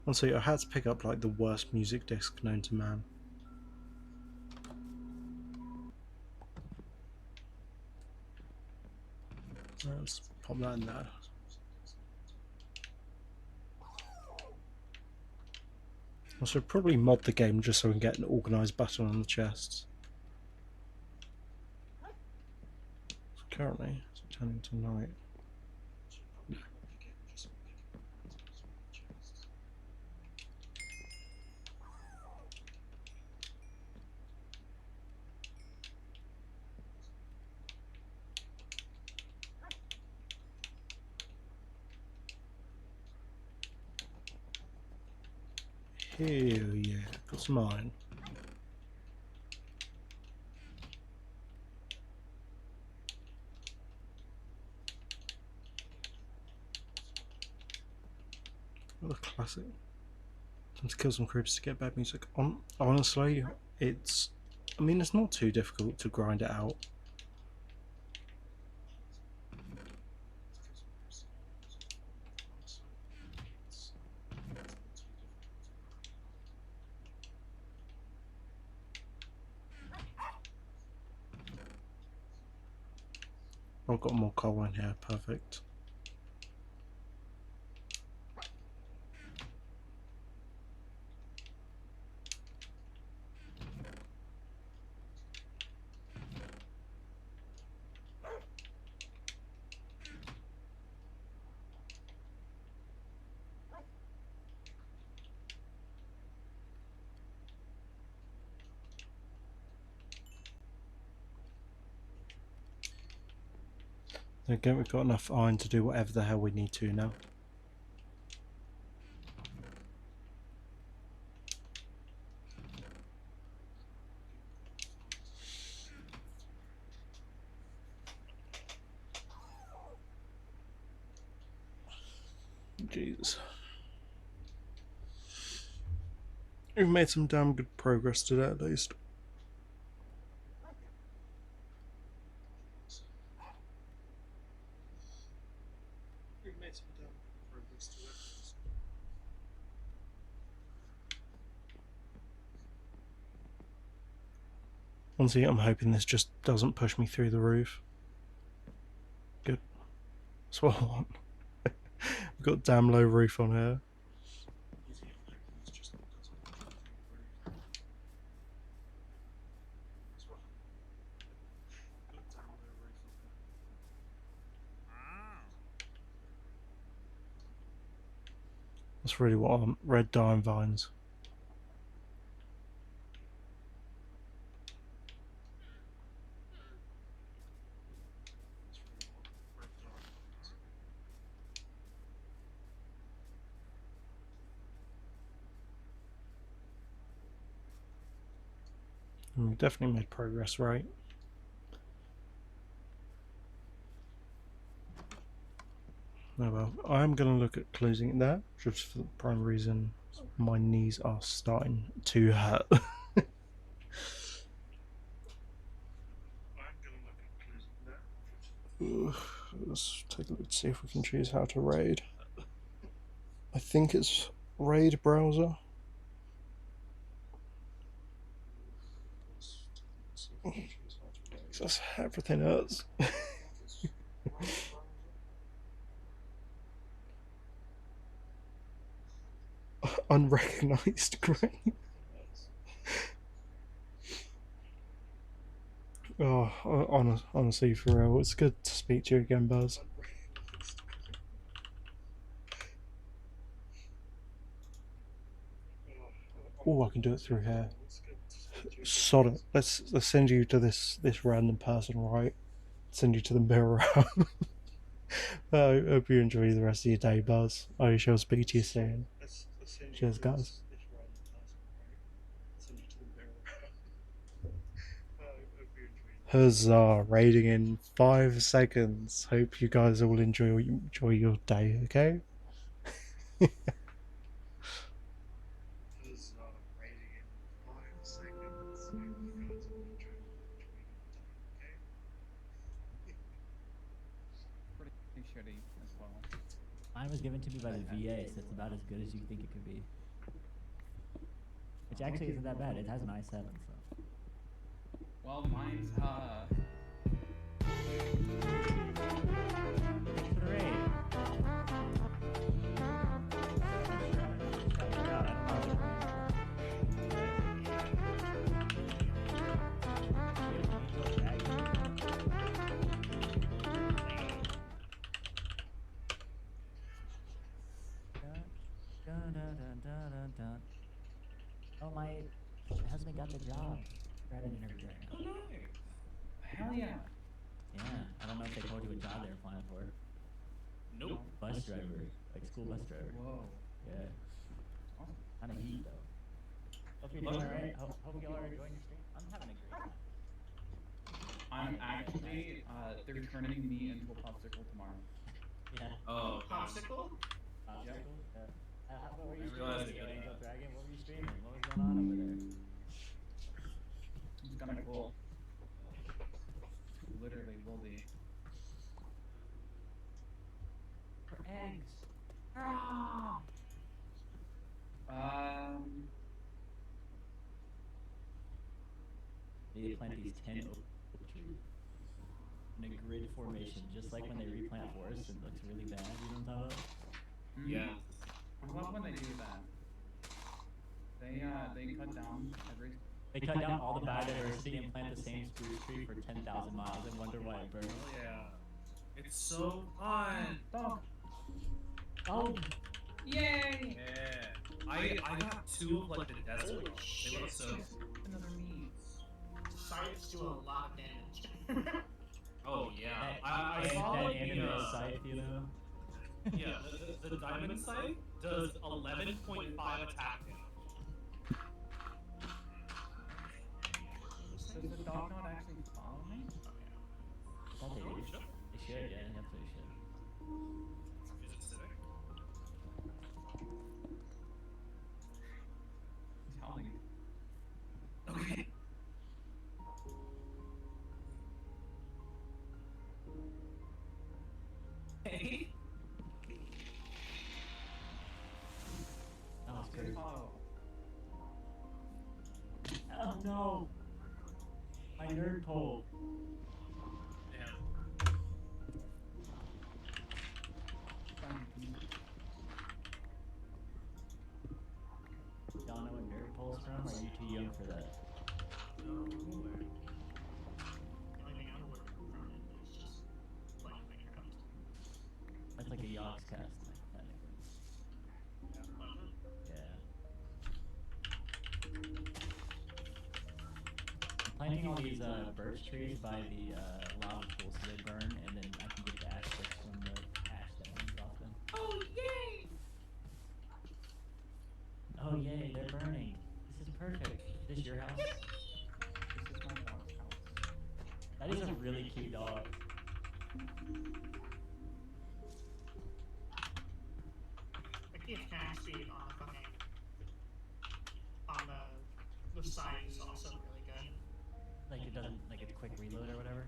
Honestly, I had to pick up like the worst music disc known to man. Let's pop that in there. I should probably mod the game just so we can get an organised button on the chests. So currently, it's turning to night. Hell yeah, got some iron. What a classic. Time to kill some creeps to get bad music. Honestly, it's not too difficult to grind it out. I've got more coal in here, perfect. Again, we've got enough iron to do whatever the hell we need to now. Jesus. We've made some damn good progress today, at least. We've made some damn good progress today, at least. Honestly, I'm hoping this just doesn't push me through the roof. Good. That's what I want. We've got damn low roof on here. That's really what I want. Red dime vines. And we definitely made progress, right? Oh well, I'm going to look at closing it there, just for the prime reason my knees are starting to hurt. Let's take a look to see if we can choose how to raid. I think it's raid browser. That's everything hurts. Unrecognized, great. Oh, honestly, for real, it's good to speak to you again, Buzz. Oh, I can do it through here. Sod it. Let's send you to this random person, right? Send you to the mirror. I hope you enjoy the rest of your day, Buzz. I shall speak to you soon. Cheers, guys. Huzzah! Raiding in 5 seconds. Hope you guys all enjoy your day. Okay.
Pretty shitty as well.
Mine was given to me by the VA, so it's about as good as you think it could be. Which actually isn't that bad. It has an i7, so.
Well, mine's
Great. Oh, my husband got the job. We're at an interview right now.
Oh, nice. Hell yeah.
Yeah, I don't know if they told you what job they're applying for.
Nope.
Bus driver, like school bus driver.
Whoa.
Yeah.
Awesome.
Kind of heat though. Hope you're doing alright. Hope y'all are enjoying your stream. I'm having a great time.
I'm actually, they're turning me into a popsicle tomorrow.
Yeah.
Oh, popsicle?
Popsicle? Yeah. What were you
realized
streaming?
it.
Angel Dragon? What were you streaming? What was going on over there?
It's kind of cool. Literally will be.
For eggs. They plant these 10 oak trees in a grid formation, just like when they replant forests. It looks really bad. You know what I'm talking about?
Yeah.
I love when they do that. They cut down every.
They cut down all the biodiversity and plant the same spruce tree for 10,000 miles and wonder why it burns.
Oh yeah. It's so fun.
Dog.
Oh,
Yay!
Yeah. I got two of like the desert ones. They look so.
Another me.
Scythes do a lot of damage.
Oh yeah.
that,
I
that,
saw
that
like
anime
the
scythe, you know?
yeah the diamond scythe does 11.5 attack damage.
Does the dog not actually follow me?
I thought they did. They should, yeah, they absolutely should.
Is it civic?
He's Oh.
Oh no! My nerd pole.
Damn.
Fine.
Y'all know where nerd pole's from? Or are you too young for that?
No, I'm aware.
The only thing I'm aware from it is just playing Minecraft.
That's like a Yogs cast, technically. Yeah. I'm planting all these birch trees by the lava pool so they burn, and then I can get the ash sticks from the ash that runs off them.
Oh yay!
Oh yay, they're burning. This is perfect. Is this your house?
This is my dog's house.
That is a really cute dog.
Like the attack speed on the fucking on the side is also really good.
Like it doesn't, like it's quick reload or whatever.